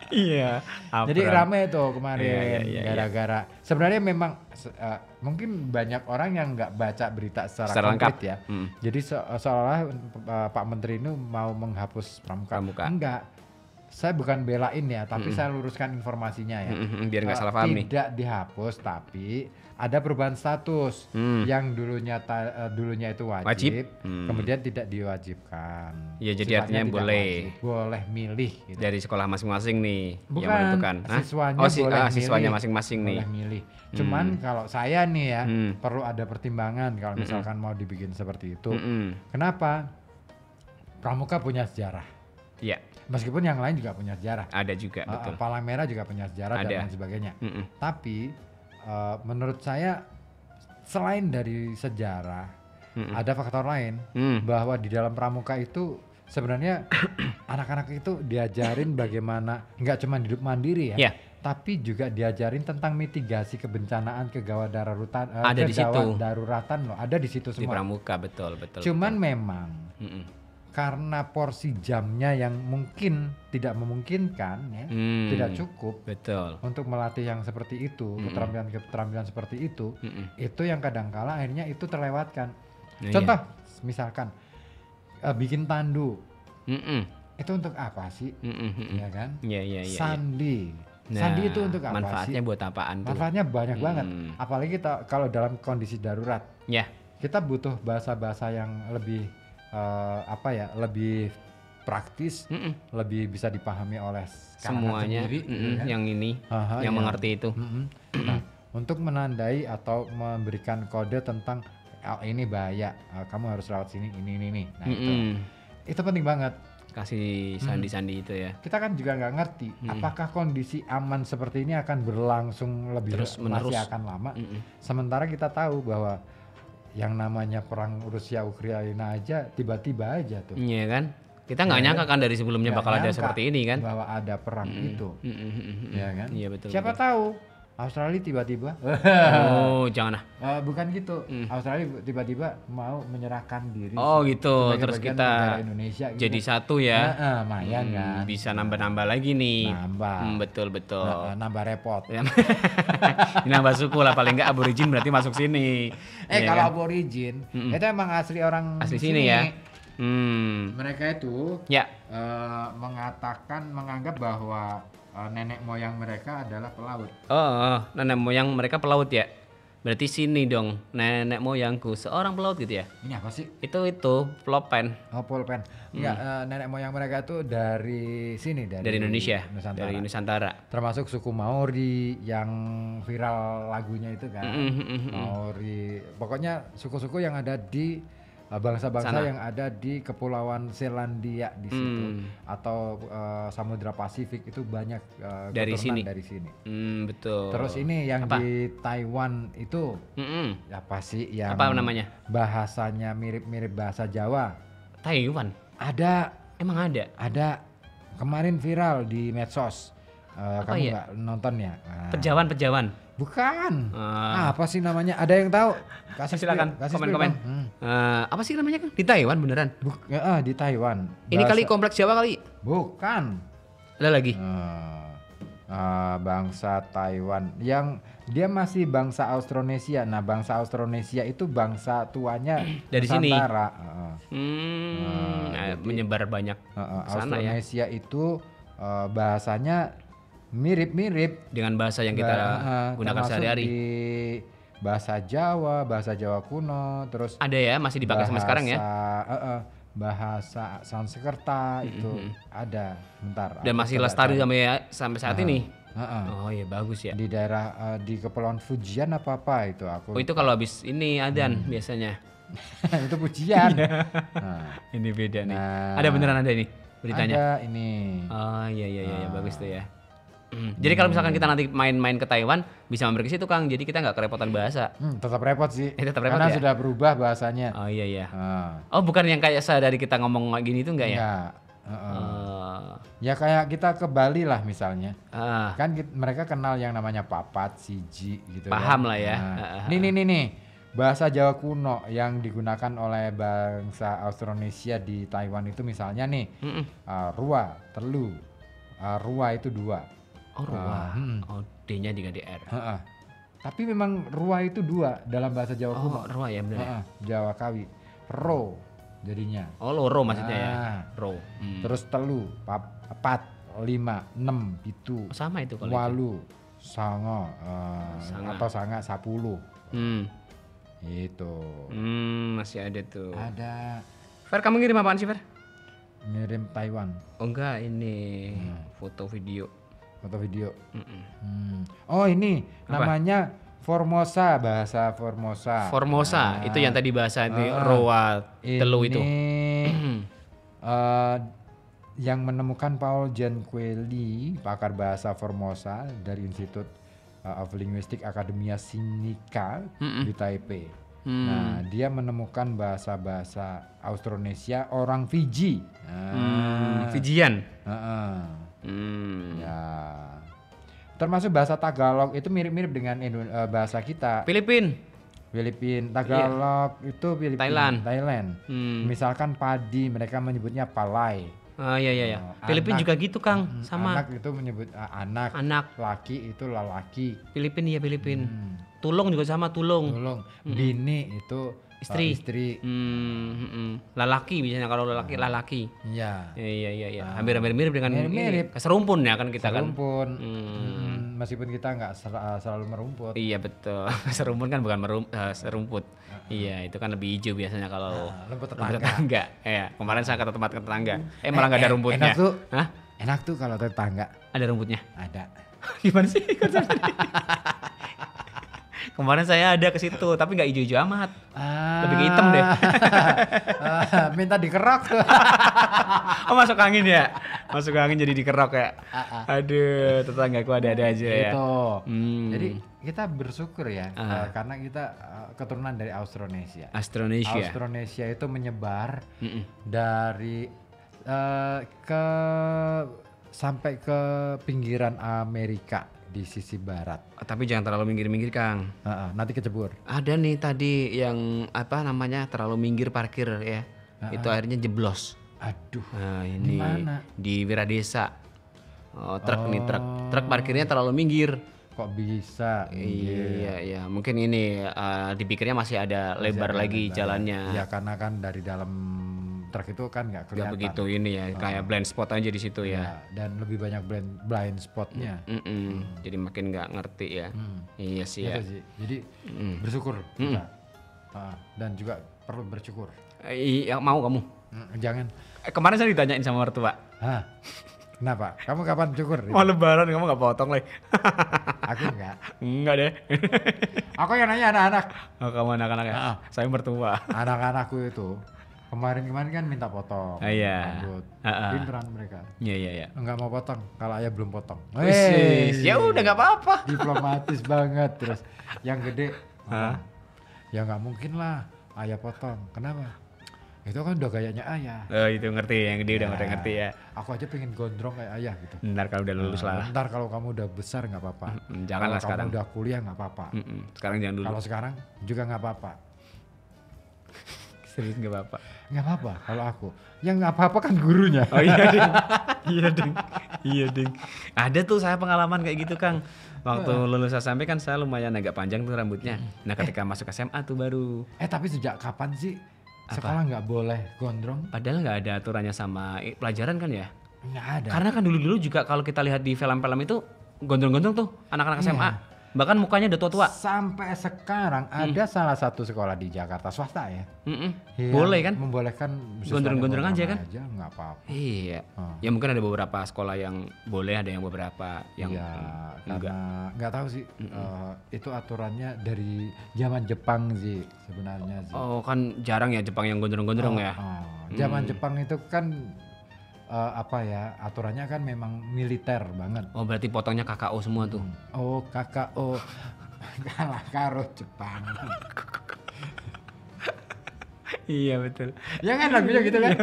Iya. Jadi rame tuh kemarin Iya. gara-gara sebenarnya memang mungkin banyak orang yang nggak baca berita secara lengkap konkret ya. Jadi seolah Pak Menteri ini mau menghapus pramuka. Enggak. Saya bukan belain ya, tapi saya luruskan informasinya ya. Biar nggak salah paham nih. Tidak dihapus, tapi ada perubahan status yang dulunya itu wajib. Kemudian tidak diwajibkan. Ya, jadi Sifatnya artinya tidak boleh. wajib, boleh milih. Gitu. Dari sekolah masing-masing nih Bukan, yang menentukan. siswanya Oh, boleh milih. siswanya masing-masing nih. Boleh milih. Cuman kalau saya nih ya perlu ada pertimbangan kalau misalkan mau dibikin seperti itu. Kenapa? Pramuka punya sejarah. Iya. Meskipun yang lain juga punya sejarah. Ada juga, betul. Palang Merah juga punya sejarah dan lain sebagainya. Tapi menurut saya selain dari sejarah ada faktor lain bahwa di dalam pramuka itu sebenarnya anak-anak itu diajarin bagaimana nggak cuma hidup mandiri ya. Tapi juga diajarin tentang mitigasi kebencanaan, kegawat daruratan, ada di situ. Daruratan loh, ada di situ Di semua. pramuka, betul. Cuman memang karena porsi jamnya yang mungkin tidak memungkinkan ya, tidak cukup untuk melatih yang seperti itu, keterampilan seperti itu yang kadangkala akhirnya itu terlewatkan. Contoh, misalkan bikin tandu, itu untuk apa sih? Ya kan? Iya. Sandi. Sandi itu untuk apa manfaatnya sih? buat apaan tuh? Manfaatnya banyak banget. Apalagi kita kalau dalam kondisi darurat. Ya. Kita butuh bahasa-bahasa yang lebih lebih praktis, lebih bisa dipahami oleh semuanya sendiri, yang ini, yang mengerti itu. Nah, untuk menandai atau memberikan kode tentang ini bahaya, kamu harus lewat sini, ini. Nah itu penting banget. Kasih sandi-sandi itu ya. Kita kan juga nggak ngerti apakah kondisi aman seperti ini akan berlangsung lebih Terus menerus. masih akan lama. Sementara kita tahu bahwa yang namanya perang Rusia Ukraina aja tiba-tiba aja tuh. Iya kan? Kita nggak nyangka kan dari sebelumnya Nggak bakal ada nyangka seperti ini kan? bahwa ada perang itu. Ya kan? Iya betul. Siapa tahu Australia tiba-tiba Oh, jangan ah. bukan gitu. Australia tiba-tiba mau menyerahkan diri. Oh gitu. sebagai Terus bagian kita negara Indonesia gitu. jadi satu ya. Lumayan kan. Bisa nambah-nambah lagi nih. Nambah. Betul. Nambah repot. Ya. Ini nambah suku lah, paling nggak aborigin berarti masuk sini. Iya Kalau kan? aborigin itu emang asli orang Asli sini ya. Mereka itu Ya. menganggap bahwa nenek moyang mereka adalah pelaut. Oh, nenek moyang mereka pelaut ya. Berarti sini dong, nenek moyangku seorang pelaut gitu ya. Ini apa sih? Itu pulpen. Oh, pulpen. Enggak, nenek moyang mereka tuh dari sini, dari Indonesia, Nusantara. dari Nusantara. Termasuk suku Maori yang viral lagunya itu kan. Maori. Pokoknya suku-suku yang ada di bangsa-bangsa Sana. yang ada di Kepulauan Selandia di situ atau Samudra Pasifik itu banyak Dari keturunan sini. dari sini. Betul. Terus ini yang Apa? di Taiwan itu Mm-mm. apa sih yang Apa namanya? bahasanya mirip-mirip bahasa Jawa? Taiwan. Ada Emang ada? kemarin viral di medsos. Apa Kamu ya? nggak nonton ya? Nah, Pejawan. bukan. Apa sih namanya? Ada yang tahu? Silakan kasih komen-komen. spill dong. Apa sih namanya kan? Di Taiwan beneran? Di Taiwan. Ini kali kompleks Jawa kali. Bukan. Ada lagi. Bangsa Taiwan yang dia masih bangsa Austronesia. Nah, bangsa Austronesia itu bangsa tuanya Dari sini. Nusantara. Menyebar banyak sana ya. Austronesia itu bahasanya mirip-mirip Dengan bahasa yang kita gunakan termasuk sehari-hari. di bahasa Jawa kuno, terus Ada ya, masih dipakai sampai sekarang ya. Bahasa Sanskerta itu ada. Bentar. Dan aku masih coba lestari cari. sampai saat ini. Heeh. Oh iya bagus ya. Di daerah di Kepulauan Fujian apa itu aku. Oh itu kalau habis ini adzan biasanya. itu pujian. Nah, Ini beda nih. Nah. Ada beneran ada ini beritanya. ada ini. Oh iya bagus tuh ya. Jadi kalau misalkan kita nanti main-main ke Taiwan bisa mampir ke situ Kang. Jadi kita nggak kerepotan bahasa. Tetap repot sih. Tetap repot karena ya? sudah berubah bahasanya. Oh iya. Ah, Oh bukan yang kayak dari kita ngomong gini tuh enggak ya? enggak. Oh. Ya kayak kita ke Bali lah misalnya. Ah, Kan mereka kenal yang namanya papat, siji gitu. Paham kan. lah ya. Nah, nih. Bahasa Jawa kuno yang digunakan oleh bangsa Austronesia di Taiwan itu misalnya nih, rua, telu, rua itu dua. oh ruah. Oh D-nya diganti R. Heeh. Tapi memang rua itu dua dalam bahasa Jawa kuno. Oh ruah ya benar. Heeh, Jawa Kawi. Ro jadinya. Oh loro maksudnya ya. Ah. Ro. Terus telu, papat, lima, enam, pitu, Oh, sama itu kalau itu. walu, songo, Sanga. atau sanga, 10. Hmm. Itu. Masih ada tuh. Ada Fer kamu ngirim apaan sih Fer? ngirim Taiwan Oh enggak ini foto video. foto video. Oh ini Apa? namanya Formosa, bahasa Formosa. Formosa itu yang tadi bahasa itu roa telu itu. Yang menemukan Paul Gianquelli, pakar bahasa Formosa dari Institut of Linguistic Academia Sinica di Taipei. Nah, dia menemukan bahasa-bahasa Austronesia orang Fiji. Fijian. Ya. Termasuk bahasa Tagalog itu mirip-mirip dengan bahasa kita. Filipin. Tagalog itu Filipin, Thailand. Misalkan padi mereka menyebutnya palay. Iya. Filipin Anak. juga gitu Kang, sama. Anak itu menyebut anak. Anak. Laki itu lalaki. Filipin iya Filipin. Tulung juga sama tulung. Tolong. Bini itu Istri. istri. Lalaki biasanya kalau lalaki. Iya. Iya. Hampir-hampir mirip dengan Mirip-mirip. ini. Keserumpun ya kan kita kan. Serumpun. Meskipun kita nggak selalu merumput. Iya betul. Serumpun kan bukan serumput. Iya, itu kan lebih hijau biasanya kalau rumput tetangga. Iya, kemarin saya ke tempat tetangga. Malah nggak ada rumputnya. Enak tuh. Hah? Enak tuh kalau tetangga Ada rumputnya. ada. Gimana sih? Kemarin saya ada ke situ, tapi nggak hijau-hijau amat. Lebih ke hitam deh. Minta dikerok tuh. Oh masuk angin ya? Masuk angin jadi dikerok ya? Aduh, tetanggaku ada-ada aja ya. Gitu. Jadi kita bersyukur ya, karena kita keturunan dari Austronesia. Austronesia itu menyebar dari sampai ke pinggiran Amerika di sisi barat. Tapi jangan terlalu minggir-minggir Kang. Nanti kecebur. Ada nih tadi yang apa namanya terlalu minggir parkir ya. Itu akhirnya jeblos. Aduh. Nah, ini Dimana? di Wiradesa. Truk nih truk parkirnya terlalu minggir. Kok bisa? Iya, mungkin ini dipikirnya masih ada lebar lagi jalannya. Ya karena kan dari dalam truk itu kan nggak kelihatan. Gak begitu ini ya, kayak blind spot aja di situ ya. Dan lebih banyak blind spotnya. Jadi makin nggak ngerti ya. Iya sih ya. Gitu sih. Jadi bersyukur kita. Dan juga perlu bersyukur. Iya mau kamu? Jangan. Kemarin saya ditanyain sama mertua. Hah? Kenapa? Kamu kapan syukur? Mau lebaran kamu nggak potong leh? Aku enggak. Enggak deh. Aku yang nanya anak-anak. Oh, kamu anak-anak ya? Saya mertua. Anak-anakku itu kemarin kan minta potong Iya. rambut. Pinteran mereka. Iya. Enggak mau potong kalau ayah belum potong. Ya udah nggak apa-apa. Diplomatis banget. Terus yang gede, ya nggak mungkin lah ayah potong. Kenapa? Itu kan udah gayanya ayah. Oh itu ngerti, yang gede udah ngerti ya. Aku aja pengen gondrong kayak ayah gitu. Ntar kalau udah lulus lah. Ntar kalau kamu udah besar nggak apa-apa. Janganlah sekarang. Kalau kamu udah kuliah nggak apa-apa. Sekarang jangan dulu. Kalau sekarang juga nggak apa-apa. Serius nggak apa-apa. Nggak apa-apa kalau aku. Yang nggak apa-apa kan gurunya. Oh iya ding. Ada tuh saya pengalaman kayak gitu Kang. Waktu lulus SMP kan saya lumayan agak panjang tuh rambutnya. Nah ketika masuk SMA tuh baru. Tapi sejak kapan sih sekolah nggak boleh gondrong? Padahal nggak ada aturannya sama pelajaran kan ya? Nggak ada. Karena kan dulu juga kalau kita lihat di film-film itu gondrong-gondrong tuh anak-anak SMA. Bahkan mukanya udah tua-tua. Sampai sekarang ada salah satu sekolah di Jakarta swasta ya. Boleh kan? Membolehkan gondrong-gondrong aja kan? Nggak apa-apa. Iya. Ya mungkin ada beberapa sekolah yang boleh, ada yang beberapa yang karena nggak tahu sih. Itu aturannya dari zaman Jepang sih sebenarnya sih. Oh kan jarang ya Jepang yang gondrong-gondrong ya. Zaman Jepang itu kan aturannya kan memang militer banget. Oh berarti potongnya KKO semua tuh. Oh KKO kalah karo Jepang. Iya betul. Ya kan lagunya gitu kan?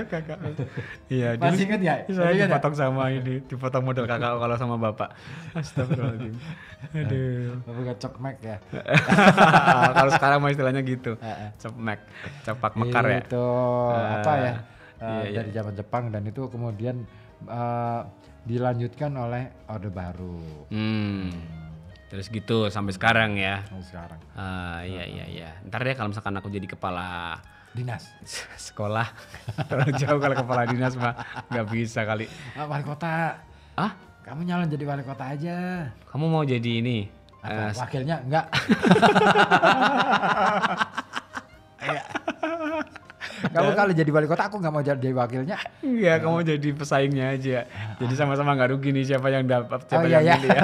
Iya. Masih inget ya? Saya dipotong sama ini, dipotong model KKO kalau sama bapak. Astagfirullahaladzim. Aduh. Bukan cokmek ya? Kalau sekarang mah istilahnya gitu. Cokmek, cepak mekar ya. Itu dari zaman Jepang dan itu kemudian dilanjutkan oleh Orde Baru. Terus gitu sampai sekarang ya. Sampai sekarang. Iya. Ntar deh kalau misalkan aku jadi kepala dinas sekolah terlalu jauh kalau kepala dinas mah nggak bisa kali. Wali kota. Kamu nyalon jadi wali kota aja. Kamu mau jadi ini? Wakilnya enggak. Kamu kalau jadi wali kota aku nggak mau jadi wakilnya. Iya, kamu jadi pesaingnya aja. Jadi sama-sama nggak rugi nih siapa yang dapat, siapa yang milih ya.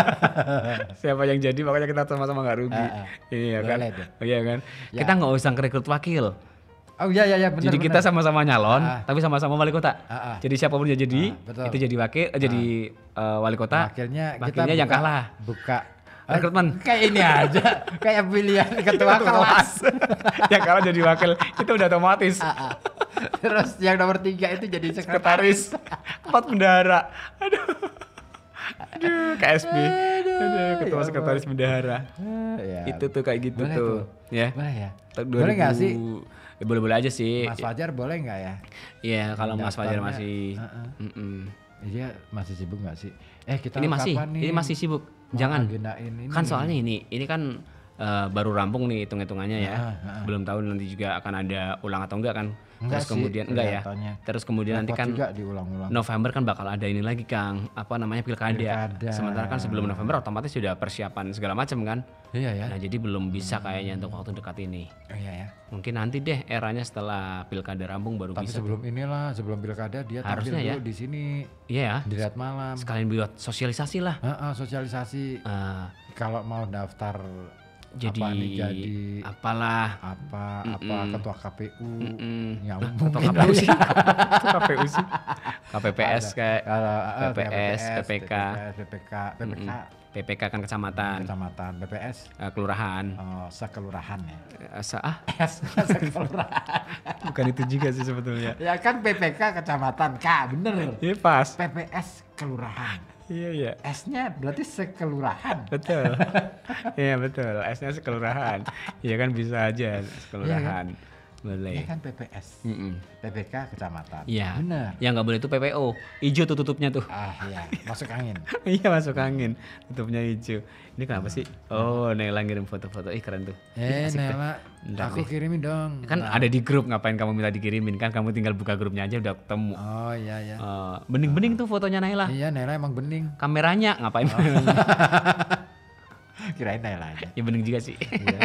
Siapa yang jadi makanya kita sama-sama nggak rugi. Iya kan? Iya kan? Kita nggak usah rekrut wakil. Oh iya benar. Jadi kita sama-sama nyalon, tapi sama-sama wali kota. Jadi siapapun yang jadi, itu jadi wakil, jadi wali kota. Wakilnya yang kalah. Buka rekrutmen. Kayak ini aja, kayak pilihan ketua kelas. Yang kalah jadi wakil, itu udah otomatis. Terus yang nomor 3 itu jadi sekretaris. 4 bendahara. Aduh, KSB. Ketua sekretaris bendahara. Itu tuh kayak gitu boleh tuh. Ya. Boleh ya? Boleh nggak sih? Boleh-boleh aja sih. Mas Fajar boleh nggak ya? Iya, kalau Mas Fajar masih. Dia masih sibuk nggak sih? Kita ini masih sibuk. Jangan. Ini kan soalnya ini kan baru rampung nih hitung-hitungannya ya. Belum tahu nanti juga akan ada ulang atau enggak kan. Terus kemudian enggak ya. Terus kemudian nanti kan juga diulang-ulang. November kan bakal ada ini lagi Kang, apa namanya pilkada. Sementara kan sebelum November otomatis sudah persiapan segala macam kan. Iya ya. Nah, jadi belum bisa kayaknya untuk waktu dekat ini. Iya ya. Mungkin nanti deh eranya setelah pilkada rampung baru tapi bisa. Tapi sebelum pilkada dia harusnya tampil ya dulu di sini. Iya ya. Di Lihat Malam. Sekalian buat sosialisasi lah. Sosialisasi. Kalau mau daftar jadi apa nih, jadi apalah apa ketua KPU yang atau mungkin KPU sih KPU sih KPPS kayak PPS PPK PPK kan kecamatan BPS kelurahan sekelurahan ya. Sekelurahan bukan itu juga sih sebetulnya Ya kan PPK kecamatan bener. iya pas PPS kelurahan. iya S-nya berarti sekelurahan. betul iya betul S-nya sekelurahan iya kan bisa aja sekelurahan boleh Ya kan PPS. PPK kecamatan. iya Bener. yang nggak boleh itu PPO hijau tuh tutupnya tuh Iya, masuk angin. iya masuk angin tutupnya hijau ini kenapa sih Nela ngirim foto-foto keren tuh asik deh. Nela, Ntar aku deh. kirimin dong. Kan ada di grup, ngapain kamu minta dikirimin kan kamu tinggal buka grupnya aja udah ketemu. Oh iya ya. Bening-bening tuh fotonya Naila. Iya, Nela emang bening. Kameranya ngapain? Kirain Nela aja. Ya bening juga sih. Iya.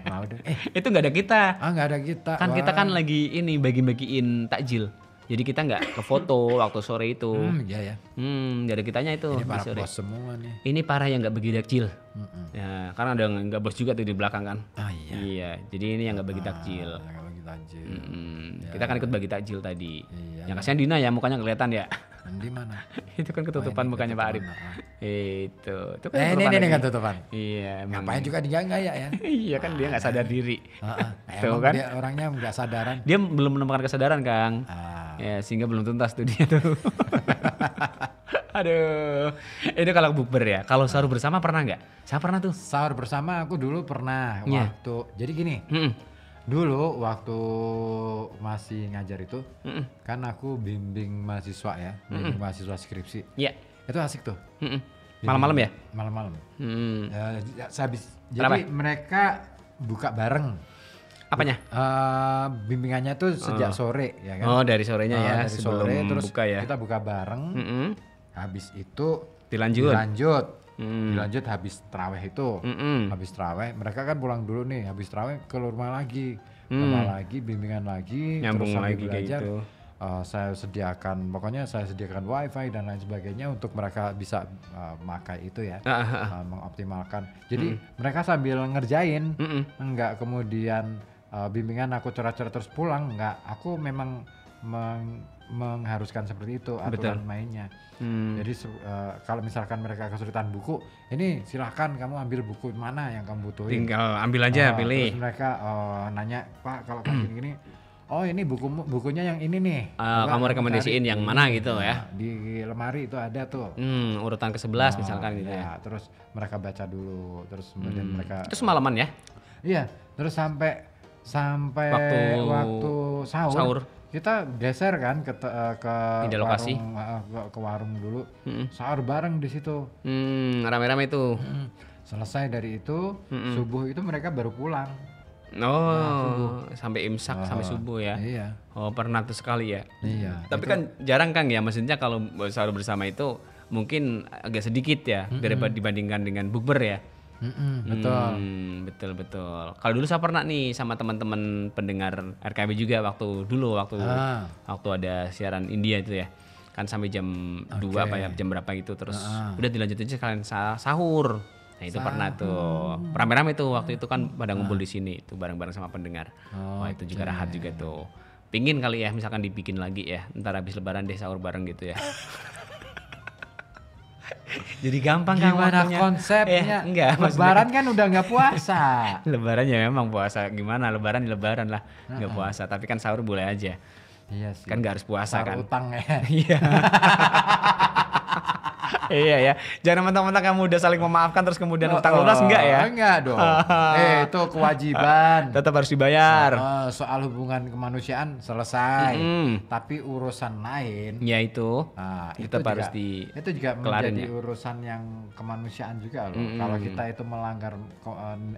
Mau deh. Itu nggak ada kita. Nggak ada kita. Kan kita Wah. kan lagi ini bagi-bagiin takjil. Jadi kita nggak ke foto waktu sore itu. Iya ya. Nggak ada kitanya itu. Ini di para sore. bos semua nih. Ini parah yang nggak bagi takjil. Ya, karena ada yang nggak bos juga tuh di belakang kan. Iya. Iya, jadi ini yang nggak bagi takjil. Kalau kita aja. Kita kan ikut bagi takjil tadi. Iya. Yang kasihan Dina ya mukanya kelihatan ya. Di mana? Itu kan ketutupan ini mukanya Pak Arif. ketutupan, Itu kan Ini ketutupan lagi. kan tutupan. Iya, emang. Ngapain juga dia nggak ya? Iya kan dia nggak sadar diri. Tuh Emang kan. dia orangnya nggak sadaran. Dia belum menemukan kesadaran, Kang. Ya, sehingga belum tuntas tuh dia tuh. Aduh. Itu kalau bukber ya. Kalau sahur bersama pernah nggak? Saya pernah tuh. Sahur bersama aku dulu pernah Iya. waktu. Jadi gini. Dulu waktu masih ngajar itu, kan aku bimbing mahasiswa ya, bimbing mahasiswa skripsi. Iya. Itu asik tuh. Malam-malam ya? Malam-malam. Sehabis. Kenapa? Jadi mereka buka bareng. Apanya? Bimbingannya tuh sejak sore ya kan. Oh, dari sorenya ya, Dari sebelum sore terus buka ya. kita buka bareng. Habis itu Dilanjut. Dilanjut habis terawih itu. Habis terawih mereka kan pulang dulu nih, habis terawih ke rumah lagi. Rumah lagi, bimbingan lagi, Nyambung terus sambil lagi kayak belajar. gitu. Saya sediakan wifi dan lain sebagainya untuk mereka bisa pakai itu ya, mengoptimalkan. Jadi mereka sambil ngerjain, enggak kemudian bimbingan aku coret-coret terus pulang, enggak. Aku memang mengharuskan seperti itu aturan mainnya. Jadi kalau misalkan mereka kesulitan buku, ini silahkan kamu ambil buku mana yang kamu butuhin. Tinggal ambil aja, pilih. Terus mereka nanya, Pak kalau kayak gini, oh ini bukunya yang ini nih. Kamu rekomendasiin yang mana gitu ya? Di lemari itu ada tuh. Urutan ke-11 misalkan gitu ya. Terus mereka baca dulu, terus kemudian mereka. Itu semalaman ya? Iya, terus sampai waktu sahur. Kita geser kan ke pindah lokasi. ke warung dulu. Sahur bareng di situ. Rame-rame itu. Selesai dari itu, subuh itu mereka baru pulang. Sampai imsak sampai subuh ya. Iya. Oh, pernah tuh sekali ya. Iya. Tapi kan jarang Kang ya, maksudnya kalau sahur bersama itu mungkin agak sedikit ya daripada dibandingkan dengan bukber ya. Betul. Betul. Kalau dulu saya pernah nih sama teman-teman pendengar RKB juga waktu ada siaran India itu ya. Kan sampai jam 2 apa ya, jam berapa gitu terus udah dilanjutin sekalian sahur. Nah, itu pernah tuh. Rame-rame tuh waktu itu kan pada ngumpul di sini itu bareng-bareng sama pendengar. Wah, itu juga rahat juga tuh. Pingin kali ya misalkan dibikin lagi ya. Ntar habis lebaran deh sahur bareng gitu ya. Jadi gampang kan Gimana waktunya. konsepnya? Enggak, Lebaran kan udah nggak puasa. Lebaran ya memang puasa. Gimana lebaran lah. Nggak puasa. Tapi kan sahur boleh aja. Iya sih. Kan nggak harus puasa kan. Utang ya. Iya. Iya ya. Jangan mentang-mentang kamu udah saling memaafkan terus kemudian utang lunas enggak ya? Enggak dong. Itu kewajiban. Tetap harus dibayar. Soal hubungan kemanusiaan selesai. Tapi urusan lain. Ya itu. juga, tetap harus itu juga menjadi urusan yang kemanusiaan juga loh. Kalau kita itu melanggar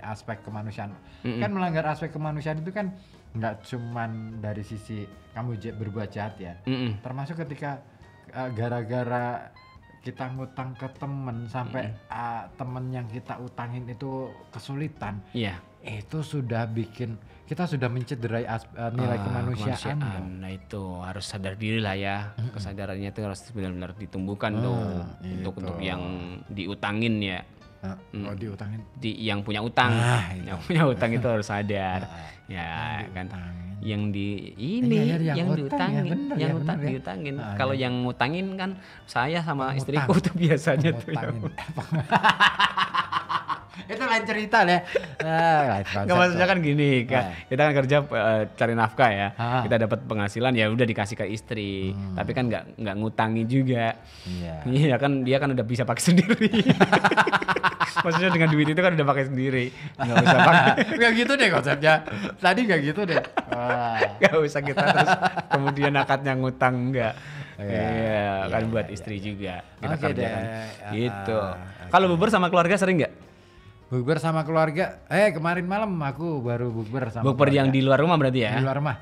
aspek kemanusiaan. Kan melanggar aspek kemanusiaan itu kan nggak cuman dari sisi kamu berbuat jahat ya. Termasuk ketika gara-gara kita ngutang ke temen sampai temen yang kita utangin itu kesulitan. Iya. Itu sudah bikin kita sudah mencederai nilai kemanusiaan. Nah itu harus sadar diri lah ya. Kesadarannya itu harus benar-benar ditumbuhkan tuh untuk yang diutangin ya. Oh diutangin. Yang punya utang. Itu. Yang punya utang itu harus sadar. Ya kan. Yang yang diutangin, diutangin. Kalau yang ngutangin kan saya sama istriku tuh biasanya tuh. Itu lain cerita ya. Nggak, maksudnya kan gini, kita kan kerja cari nafkah ya. Kita dapat penghasilan ya udah dikasih ke istri. Tapi kan nggak ngutangi juga. Iya kan, dia kan udah bisa pakai sendiri. Maksudnya dengan duit itu kan udah pakai sendiri. Nggak usah pakai. Nggak gitu deh konsepnya. Tadi nggak gitu deh. Nggak usah kita terus kemudian akadnya ngutang, enggak. Iya, kan buat istri juga. Kita kerjakan. Gitu. Kalau bubur sama keluarga sering nggak? Bukber sama keluarga. Kemarin malam aku baru bukber sama bukber keluarga. yang di luar rumah berarti ya? Di luar rumah.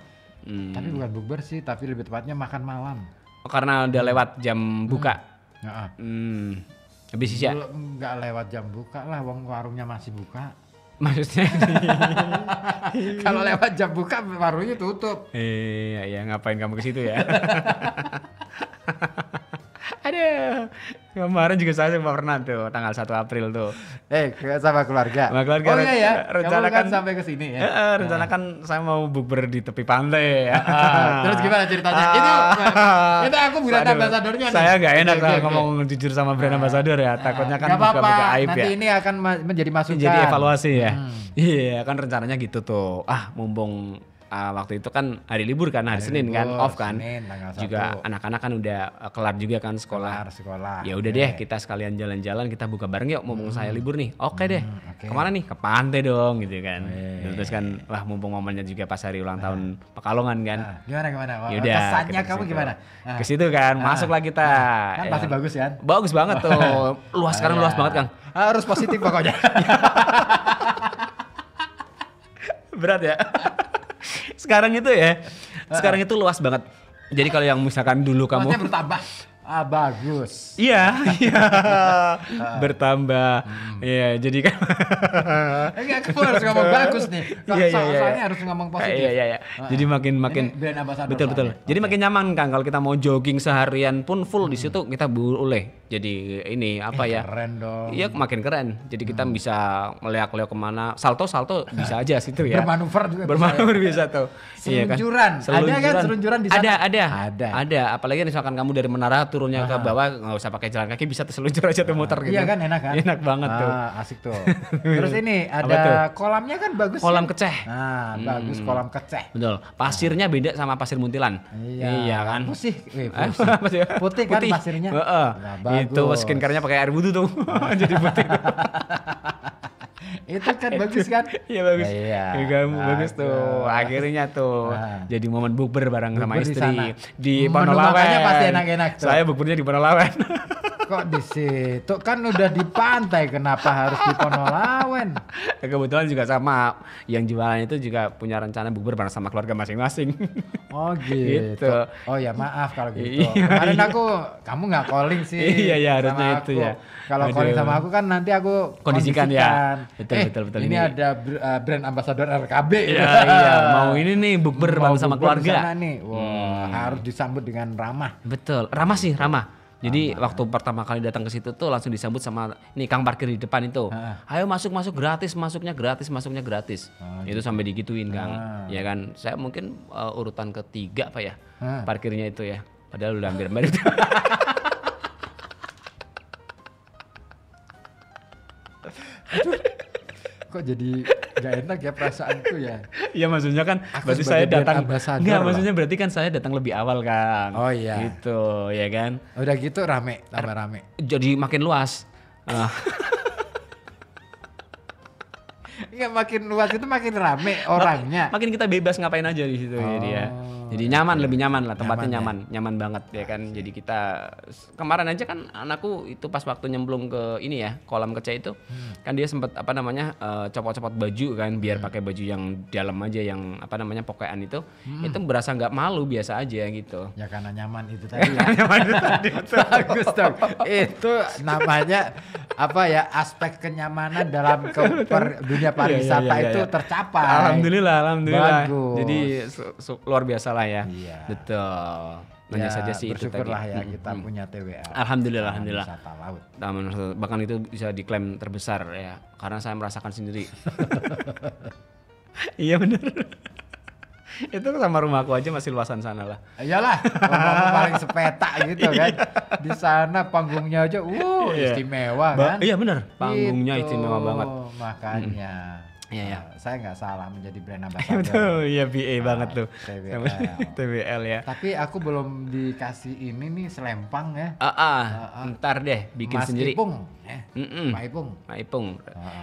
Tapi bukan bukber sih, tapi lebih tepatnya makan malam. Oh, karena udah lewat jam buka. Habis isya? Enggak lewat jam buka lah, warungnya masih buka. Maksudnya? Kalau lewat jam buka warungnya tutup. Iya, ngapain kamu ke situ ya? Aduh, kemarin juga saya pernah tuh tanggal 1 April tuh. Sama keluarga. Sama keluarga. Oh iya ya, rencanakan kamu kan sampai ke sini ya. Rencanakan saya mau bukber di tepi pantai ya. Terus gimana ceritanya? Itu aku brand ambasadornya nih. Saya nggak enak ngomong jujur sama brand ambasador ya. Takutnya kan buka-buka aib nanti ya. Nanti ini akan menjadi masukan. Jadi evaluasi ya. Iya, kan rencananya gitu tuh. Mumpung waktu itu kan hari libur kan, hari Senin kan, off kan. Juga anak-anak kan udah kelar juga kan sekolah. Ya udah deh, kita sekalian jalan-jalan, kita buka bareng yuk, mumpung saya libur nih. Oke deh. Kemana nih? Ke pantai dong gitu kan. Terus kan mumpung momennya juga pas hari ulang tahun Pekalongan kan. Gimana? Yaudah, kesannya kamu gimana? Ke situ kan, masuklah kita. Kan pasti bagus kan? Bagus banget tuh. Sekarang luas banget Kang. Harus positif pokoknya. Berat ya. Sekarang itu luas banget. Jadi kalau yang misalkan dulu kamu luasnya bertambah. Bagus. Iya. Bertambah. Iya, jadi kan enggak, kamu harus ngomong bagus nih. Soalnya harus ngomong positif. Iya. Jadi makin brand ambassador. Betul. Jadi makin nyaman Kang kalau kita mau jogging seharian pun full di situ kita boleh. Jadi ini apa ya? Keren dong. Iya, makin keren. Jadi kita bisa meleak-leak kemana, salto bisa aja situ ya. Bermanuver bisa tuh. Selunjuran. Ada kan selunjuran di sana? Ada. Apalagi misalkan kamu dari menara turunnya ke bawah, nggak usah pakai jalan kaki, bisa terseluncur aja tuh muter gitu. Iya kan, enak kan? Enak banget tuh. Asik tuh. Terus ini ada kolamnya kan bagus. Kolam keceh. Bagus kolam keceh. Betul. Pasirnya beda sama pasir Muntilan. Iya kan? Putih kan pasirnya. Itu skincare-nya pakai air wudhu tuh. Jadi putih. Itu kan bagus kan? Iya bagus. Bagus tuh. Akhirnya tuh jadi momen bukber bareng sama istri di Ponolawen. Makannya pasti enak-enak tuh. Saya bukbernya di Ponolawen. Kok di situ kan udah di pantai, kenapa harus di Ponolawen? Kebetulan juga sama yang jualan itu juga punya rencana bukber bareng sama keluarga masing-masing. Oh gitu. Oh ya maaf kalau gitu. Iya, Kemarin kamu nggak calling sih. Iya harusnya itu ya. Kalau calling sama aku kan nanti aku kondisikan ya. Betul. Ini ada brand ambassador RKB. Iya. Mau ini nih bukber bareng sama keluarga. Nih. Wah, harus disambut dengan ramah. Betul. Ramah. Jadi waktu pertama kali datang ke situ tuh langsung disambut sama nih Kang parkir di depan itu. Ayo masuk gratis, masuknya gratis. Itu sampai digituin Kang. Ya kan, saya mungkin urutan ketiga apa ya parkirnya itu ya. Padahal udah hampir mirip. Kok jadi gak enak ya perasaanku ya? Iya maksudnya kan berarti saya datang maksudnya berarti kan saya datang lebih awal Kang. Oh iya. Gitu ya kan. Udah gitu tambah rame. Jadi makin luas. Iya makin luas itu makin rame orangnya. Makin kita bebas ngapain aja di situ ya. Jadi lebih nyaman lah, tempatnya nyaman banget ya kan. Jadi kita kemarin aja kan anakku itu pas waktu nyemplung ke ini ya kolam kecil itu kan dia sempet copot-copot baju kan biar pakai baju yang dalam aja yang pokean itu berasa nggak malu biasa aja gitu. Ya karena nyaman itu tadi. Bagus dong. Itu namanya aspek kenyamanan dalam dunia pariwisata itu tercapai. Alhamdulillah. Bagus. Jadi luar biasa lah ya. Iya. Betul. Hanya saja sih itu tadi. Bersyukurlah ya kita punya TWL. Alhamdulillah, Taman alhamdulillah. Wisata Laut. Taman wisata, bahkan itu bisa diklaim terbesar ya, karena saya merasakan sendiri. Iya benar. Itu sama rumahku aja masih luasan sana lah. Iyalah, rumahmu paling sepeta gitu kan. Di sana panggungnya aja, istimewa kan. Iya benar, panggungnya Gitu, istimewa banget. Makanya. Iya, iya. Saya nggak salah menjadi brand ambassador. Betul, iya BA banget tuh. TWL. TWL ya. Tapi aku belum dikasih ini nih selempang ya. Ntar deh bikin Mas sendiri. Ipung, Pak Ipung. Pak Ipung.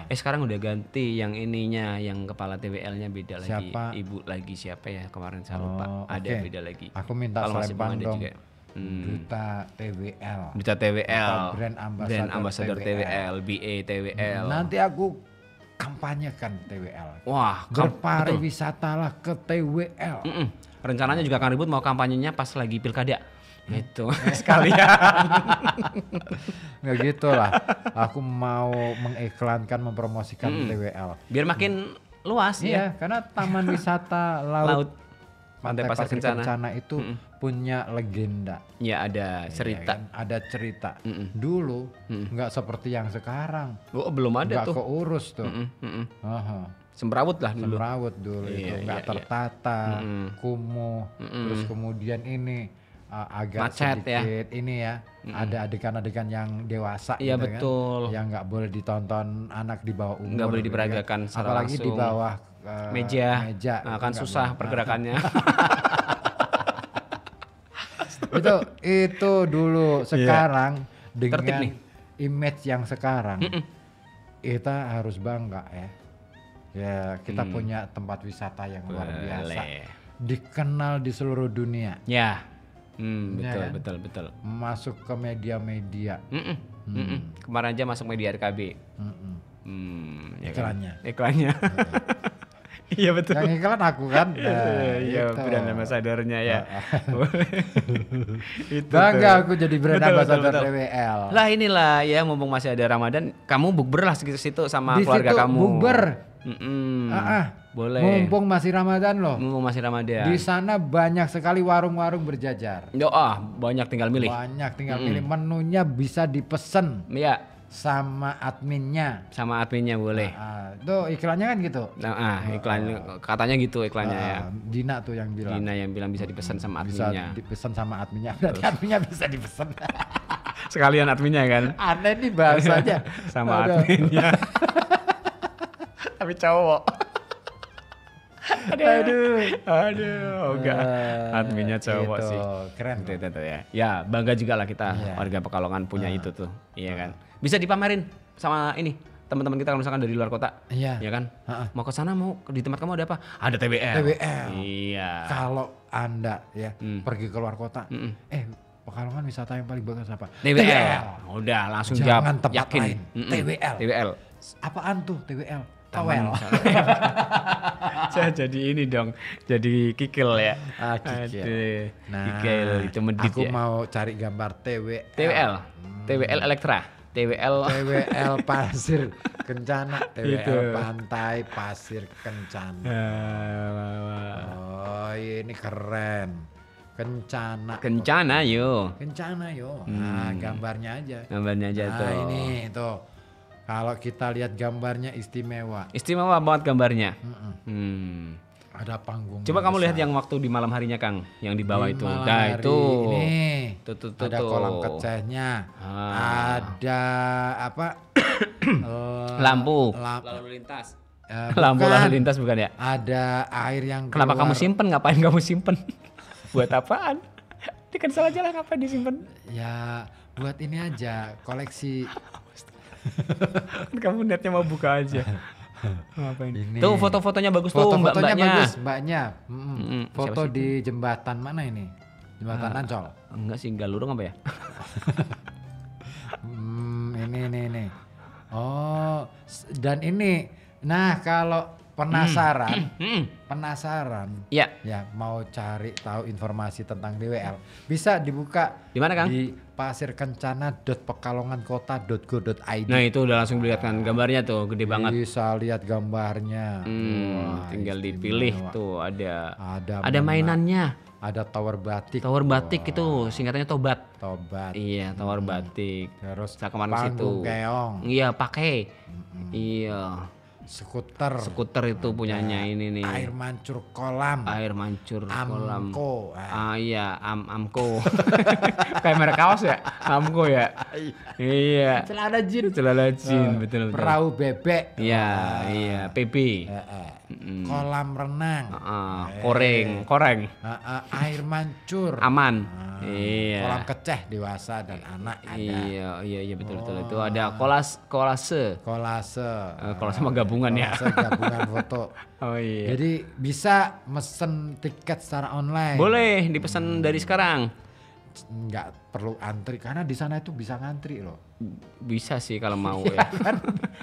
Sekarang udah ganti yang ininya, yang kepala TWL-nya beda lagi. Siapa? Ibu lagi siapa ya kemarin saya lupa. Ada oke. beda lagi. Aku minta Kalau Mas Ipung selempang ada dong. juga. Duta TWL. Duta TWL. Atau brand ambassador TWL, BA TWL. Nanti aku kampanyekan TWL. Wah, Berpariwisatalah ke TWL. rencananya juga akan ribut mau kampanyenya pas lagi pilkada. Gitu sekalian. Nggak gitu lah. Aku mau mengiklankan, mempromosikan TWL. Biar makin luas Iya, ya. karena Taman Wisata Laut Pantai Pasir Kencana itu punya legenda. Ya ada cerita. Ya kan? Ada cerita. Dulu nggak seperti yang sekarang. Oh, belum ada Nggak tuh. keurus tuh. Mm-mm. Semrawut lah dulu. Semrawut dulu itu Iya, nggak iya, tertata, kumuh. Terus kemudian ini agak Macet ya. sedikit ini ya. Ada adegan-adegan yang dewasa Iya, gitu betul. kan. Yang nggak boleh ditonton anak di bawah umur. Nggak boleh gitu diperagakan kan. secara Apalagi di langsung. bawah Meja. itu Nah, kan nggak susah boleh. pergerakannya. itu dulu. Sekarang Tertib dengan nih. image yang sekarang kita harus bangga ya. Ya kita punya tempat wisata yang luar biasa, Boleh. dikenal di seluruh dunia, Ya. Ya Betul, kan? betul. masuk ke media-media. Kemarin aja masuk media RKB. Ya kan? Iklannya. Iya betul. Yang iklan aku kan. Iya, itu. brand ambassador-nya ya. Itu Bangga tuh. aku jadi brand Betul, ambassador betul. TWL. Lah inilah ya, mumpung masih ada Ramadan, kamu bukber lah situ sama Di keluarga situ kamu. bukber. Boleh. Mumpung masih Ramadan loh. Mumpung masih Ramadan. Di sana banyak sekali warung-warung berjajar. Banyak tinggal milih. Banyak tinggal pilih, menunya bisa dipesen Iya, sama adminnya. sama adminnya boleh. Tuh iklannya kan gitu. Iklan katanya gitu iklannya ya. Dina tuh yang bilang. Dina yang bilang bisa dipesan sama Bisa adminnya. dipesan sama adminnya. Berarti adminnya bisa dipesan. Sekalian adminnya kan. Aneh nih bahasanya. Sama Aduh. adminnya. Tapi cowok. Aduh, enggak. Adminnya cowok Gitu, sih. keren. Itu ya. Ya, bangga juga lah kita Iya. warga Pekalongan punya itu tuh. Iya kan. Bisa dipamerin sama ini teman-teman kita kalau misalkan dari luar kota. Iya. Ya kan? Mau ke sana mau di tempat kamu ada apa? Ada TWL. TWL. Iya. Kalau Anda ya pergi ke luar kota, Pekalongan wisata yang paling bagus apa? TWL. Udah langsung Jangan jawab. tempat Yakin. lain. TWL. TWL. Apaan tuh TWL? Tawel. Saya jadi ini dong, jadi kikil ya. Kikil. Aduh, Nah, kikil itu medit aku ya. mau cari gambar TWL. TWL, TWL Elektra, TWL. TWL Pasir Kencana, TWL Itu. Pantai Pasir Kencana. Oh, ini keren. Kencana. Kencana yo, Kencana yo. Nah, gambarnya aja. gambarnya aja Nah, tuh. ini tuh. Kalau kita lihat gambarnya istimewa. Istimewa banget gambarnya. Ada panggung. Coba kamu lihat yang waktu di malam harinya Kang, yang di bawah itu. Malam Nah hari itu. Ini Tuh, ada tuh. kolam kecehnya. Ada apa? Lampu. Lalu lintas. bukan. Lampu lalu lintas bukan ya? Ada air yang Kenapa keluar. kamu simpen? Ngapain kamu simpen? Buat apaan? Di cancel aja lah, ngapain disimpan? Ya buat ini aja, koleksi. Kamu netnya mau buka aja. Ngapain? Ini. Tuh foto-fotonya bagus tuh Foto-fotonya mbak-mbaknya. bagus, mbaknya. Foto siapa sih di jembatan mana ini? Jembatan Ancol. Enggak sih, Galurung apa ya? Ini. Oh, dan ini. Nah, kalau penasaran, Iya. ya mau cari tahu informasi tentang DWL, bisa dibuka Di mana, Kang? di pasirkencana.pekalongankota.go.id. Nah itu udah langsung dilihat kan gambarnya tuh gede banget. Bisa lihat gambarnya. Wah, Tinggal istimewa. dipilih tuh ada Ada mainannya. Ada tower batik. Tower batik itu singkatannya tobat. Tobat. Iya, tower batik. Terus Saya kemarin ke situ. panggung keong. Iya, pakai. Iya. Skuter itu punyanya ini nih. air mancur kolam. Air mancur kolam. Amco. Iya, Amco. Kayak merek kaos ya? Amco ya? Iya. Celana jin. Celana jin, betul. Perahu bebek. Iya, PB. Kolam renang. Koreng. Air mancur. Aman. Iya. Kolam keceh dewasa dan anak ada. Iya betul. Itu ada kolase. Kolase. Kolase sama gabungan ya. Kolase gabungan foto. Oh iya. Jadi bisa mesen tiket secara online. Boleh dipesan dari sekarang. Nggak perlu antri karena di sana itu bisa ngantri loh. Bisa sih kalau mau ya.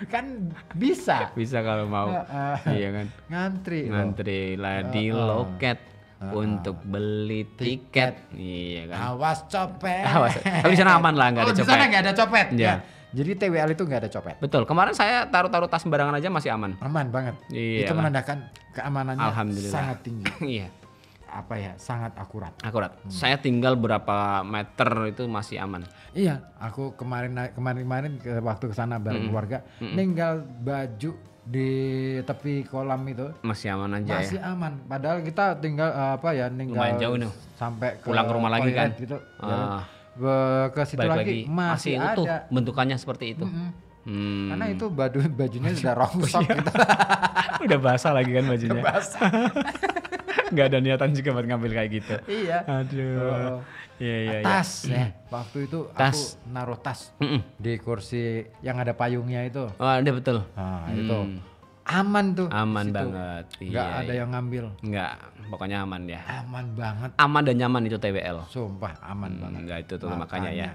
kan bisa. Bisa kalau mau. Iya kan. Ngantri lah di loket untuk beli tiket. Iya kan. Awas copet. Tapi di sana aman lah, nggak ada Di copet. sana nggak ada copet. Iya. Ya. Jadi TWL itu nggak ada copet. Betul. Kemarin saya taruh tas sembarangan aja masih aman. Aman banget. Iya Itu lah. menandakan keamanannya Alhamdulillah. sangat tinggi. Iya. Apa ya? Sangat akurat. Saya tinggal berapa meter itu masih aman. Iya, aku kemarin waktu ke sana bareng keluarga, ninggal baju di tepi kolam itu Masih aman aja masih ya. aman. Padahal kita tinggal ninggal Lumayan jauh nih. sampai ke Pulang ke rumah lagi kan? toilet gitu. Ah. Ke situ Balik lagi masih utuh ada. bentukannya seperti itu. Karena itu bajunya sudah rongsok gitu. Udah basah lagi kan bajunya. Nggak ada niatan juga buat ngambil kayak gitu. Iya. Aduh. Iya. Tas ya. Waktu itu Tas. aku naruh tas di kursi yang ada payungnya itu. Oh, ada betul. Nah, itu aman tuh. Aman di situ. banget. Nggak ada yang ngambil. Nggak, pokoknya aman ya. Aman banget. Aman dan nyaman itu TWL. Sumpah aman banget. Enggak itu tuh makanya ya.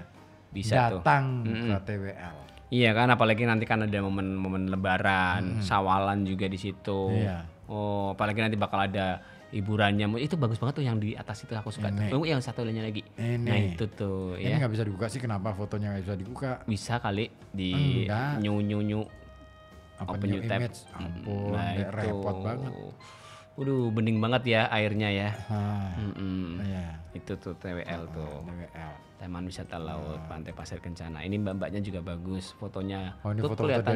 Bisa tuh. Datang ke TWL. Iya kan, apalagi nanti kan ada momen-momen Lebaran, Sawalan juga di situ. Iya. Oh, apalagi nanti bakal ada hiburannya. Itu bagus banget tuh yang di atas itu aku suka. Tuh. Yang satu lainnya lagi. Ini. Nah itu tuh Ini ya. nggak bisa dibuka sih, kenapa fotonya nggak bisa dibuka? Bisa kali di Enggak. nyu. Apa Open new new tab. image? Ampun, Nah, dek, itu. repot banget. Waduh, bening banget ya airnya ya. Iya, Itu tuh TWL tuh. TWL. Taman Wisata Laut Pantai Pasir Kencana. Ini mbak-mbaknya juga bagus fotonya. Oh, ini Tuh foto-foto kelihatan.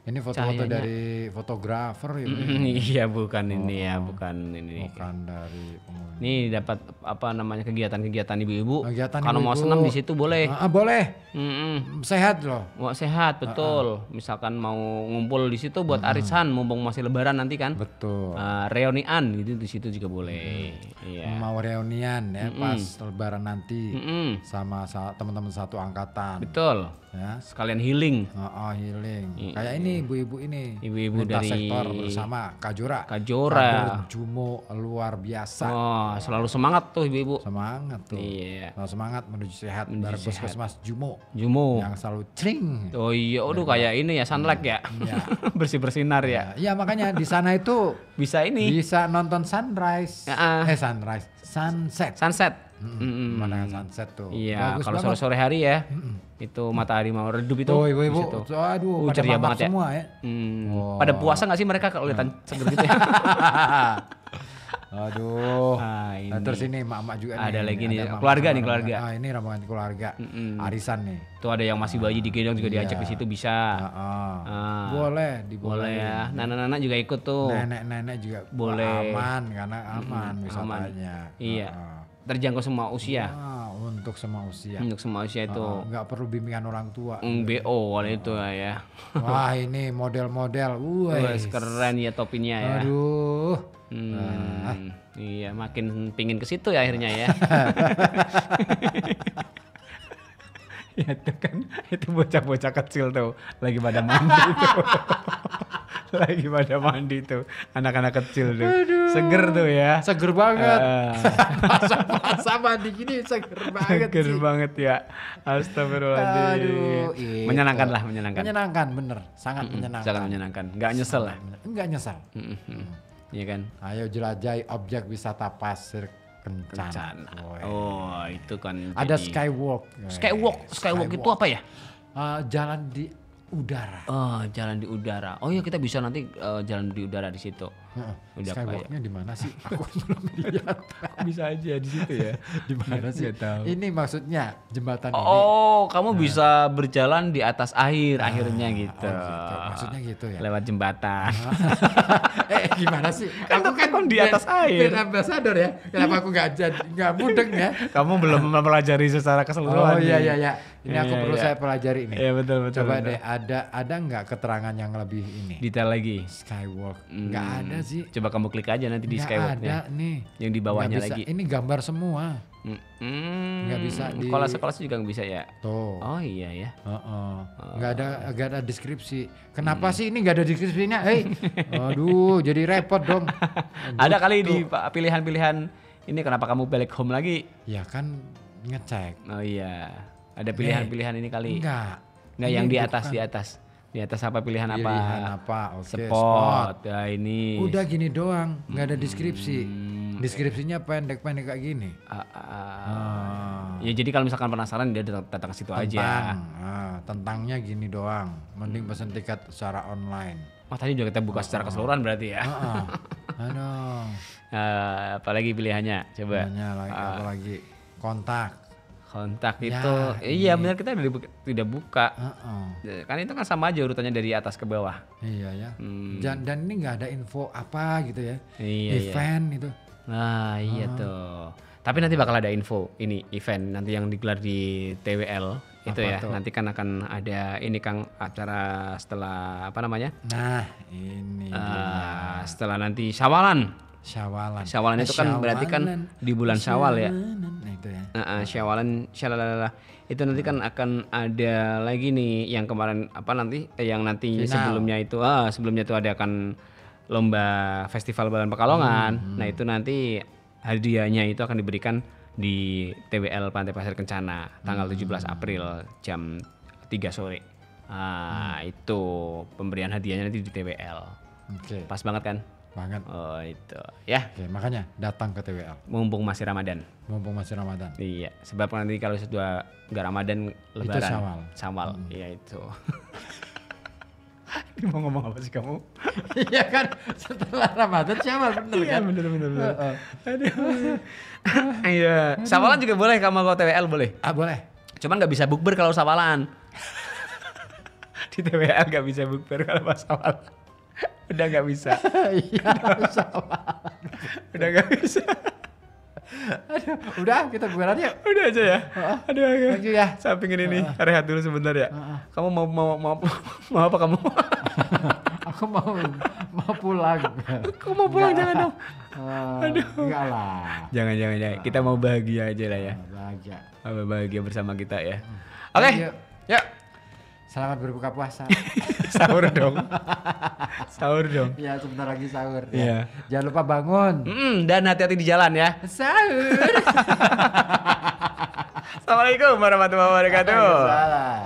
ini foto-foto cahayanya. dari fotografer ini. Iya, bukan ini ya, bukan ini. Bukan dari penghuni. Ini dapat apa namanya kegiatan-kegiatan ibu-ibu. Kegiatan Kalau mau ibu-ibu. senam di situ boleh. Boleh. Mm-mm. Sehat loh. Wah, sehat betul. Misalkan mau ngumpul di situ buat arisan, mumpung masih Lebaran nanti kan. Betul. Reunian gitu di situ juga boleh. Iya. Mau reunian ya pas Lebaran nanti Mm-mm. sama teman-teman satu angkatan. Betul. Ya. Sekalian healing. Healing. Kayak ini ibu-ibu ini. Ibu-ibu Lintas dari sektor bersama Kajora. Kajora. Kader Jumo luar biasa. Oh, selalu semangat tuh ibu-ibu. Semangat tuh. Iya. Selalu semangat menuju sehat dari Puskesmas Jumo Jumo. yang selalu cring. Oh iya, aduh kayak ini ya sunlight ya. Iya. Bersih bersinar ya. Iya makanya di sana itu Bisa ini bisa nonton sunrise. Sunset. sunset. Pemandangan sunset tuh. Iya, Bagus kalau banget. sore-sore hari ya. Itu matahari mau redup itu. Oh di ibu-ibu, situ. aduh, pada ceria mangap banget ya. semua ya. Oh. Pada puasa nggak sih mereka kalau kelihatan seger gitu ya? Aduh. Ah, ini. Nah, terus ini emak-emak juga nih. Ada lagi nih, mama keluarga sama nih, keluarga. rombongan. Ini rombongan keluarga. Arisan nih. Tuh ada yang masih bayi digendong juga diajak Iya. di situ bisa. Ah. Boleh, Boleh ya. Nana-nana juga ikut tuh. Nenek-nenek juga Boleh. aman karena aman wisatanya. Iya. Terjangkau semua usia. Untuk semua usia. Untuk semua usia itu. Nggak perlu bimbingan orang tua. BO kalau itu ya. Wah ini model-model. Wah, keren ya topinya ya. Aduh. Iya, makin pingin ke situ ya akhirnya ya. Ya itu kan, itu bocah-bocah kecil tuh lagi pada mandi tuh. Lagi pada mandi tuh, anak-anak kecil tuh. Seger tuh ya. Seger banget. Ah. Mandi gini seger banget Seger sih. banget ya. Astagfirullahaladzim. Aduh, itu. Menyenangkan lah, menyenangkan. Menyenangkan bener, sangat menyenangkan. Sangat menyenangkan. Nggak nyesel lah. Enggak nyesal. Iya kan? Ayo jelajahi objek wisata Pasir Kencana. Oh, itu kan Ada jadi- skywalk. Skywalk itu apa ya? Jalan di udara. Oh, jalan di udara. Oh iya, kita bisa nanti jalan di udara di situ. Udah Skywalknya di mana sih? Aku belum lihat. Bisa aja di situ ya. Di mana sih? Nggak tahu. Ini maksudnya jembatan ini. Oh, kamu bisa berjalan di atas air akhirnya gitu. gitu. Maksudnya gitu ya. Lewat jembatan. Gimana sih? Kan kan di atas air. Brand ambassador ya. Kenapa aku nggak mudeng ya? Kamu belum mempelajari secara keseluruhan. Oh iya nih. iya iya. Ini aku Iya, perlu iya. saya pelajari ini. Iya betul betul. Coba betul. deh ada nggak keterangan yang lebih ini? Detail lagi. Skywalk. Nggak ada sih. Coba kamu klik aja nanti di Nggak skywalknya. ada nih. Yang di bawahnya Nggak bisa. lagi. Ini gambar semua. Nggak bisa di- Kolase juga nggak bisa ya. Tuh. Oh iya ya. Nggak ada deskripsi. Kenapa sih ini nggak ada deskripsinya? Hei, aduh, jadi repot dong. Ada kali di pilihan-pilihan ini kenapa kamu balik home lagi? Ya kan ngecek. Oh iya. Ada pilihan-pilihan ini kali. Enggak. Nggak Ini yang di bukan. atas di atas. Di atas apa pilihan apa? Pilihan apa? Oke, Spot. Ya ini. Udah gini doang, nggak ada deskripsi. Deskripsinya pendek-pendek kayak gini. Ya jadi kalau misalkan penasaran dia datang ke situ aja. Tentangnya gini doang. Mending pesen tiket secara online. Oh tadi juga kita buka secara keseluruhan berarti ya. Aduh. Apalagi pilihannya? Coba. Banyak lagi apa lagi? Kontak. Kontak Ya, itu. Iya benar kita tidak buka. Heeh. Kan itu kan sama aja urutannya dari atas ke bawah. Iya ya. Dan ini nggak ada info apa gitu ya. Iya, Event itu. Nah iya tuh. Tapi nanti bakal ada info ini event nanti yang digelar di TWL itu Apa ya. tuh? Nanti kan akan ada ini Kang acara setelah apa namanya? Nah, ini dia. Setelah nanti Syawalan. Syawalan. Syawalan itu kan berarti kan di bulan Syawal ya. Nah, itu ya. Syawalan syalalala. Itu nanti kan akan ada lagi nih yang kemarin apa nanti yang nanti Final. sebelumnya itu ada akan lomba festival balon Pekalongan. Nah, itu nanti hadiahnya itu akan diberikan di TWL Pantai Pasir Kencana tanggal 17 April jam 3 sore. Itu pemberian hadiahnya nanti di TWL. Oke. Pas banget kan? Banget. Oh, itu. Ya, Oke, makanya datang ke TWL. mumpung masih Ramadan. Mumpung masih Ramadan. Iya, sebab nanti kalau sudah nggak Ramadan Lebaran. Syawal. Syawal, iya itu. Ini mau ngomong apa sih kamu? Iya kan setelah Ramadan Syawal bener kan? bener. Aduh. Iya, Syawalan juga boleh kamu kalau TWL boleh. Boleh. Cuman nggak bisa bukber kalau Syawalan. Di TWL nggak bisa bukber kalau pas Syawalan. Udah nggak bisa. Iya, Udah nggak bisa. udah kita bubaran yuk. Udah aja ya. Aduh, Thank you ya. saya pingin ini rehat dulu sebentar ya. Kamu mau apa kamu? Aku mau pulang. Kamu mau pulang jangan dong. Enggak lah. Jangan. Kita mau bahagia aja lah ya. Bahagia. Bahagia bersama kita ya. Oke. Yuk. Yuk. Selamat berbuka puasa. Sahur dong. Sahur dong. Ya sebentar lagi sahur. Iya. Ya. Jangan lupa bangun. Dan hati-hati di jalan ya. Sahur. Assalamualaikum warahmatullahi wabarakatuh. Salah.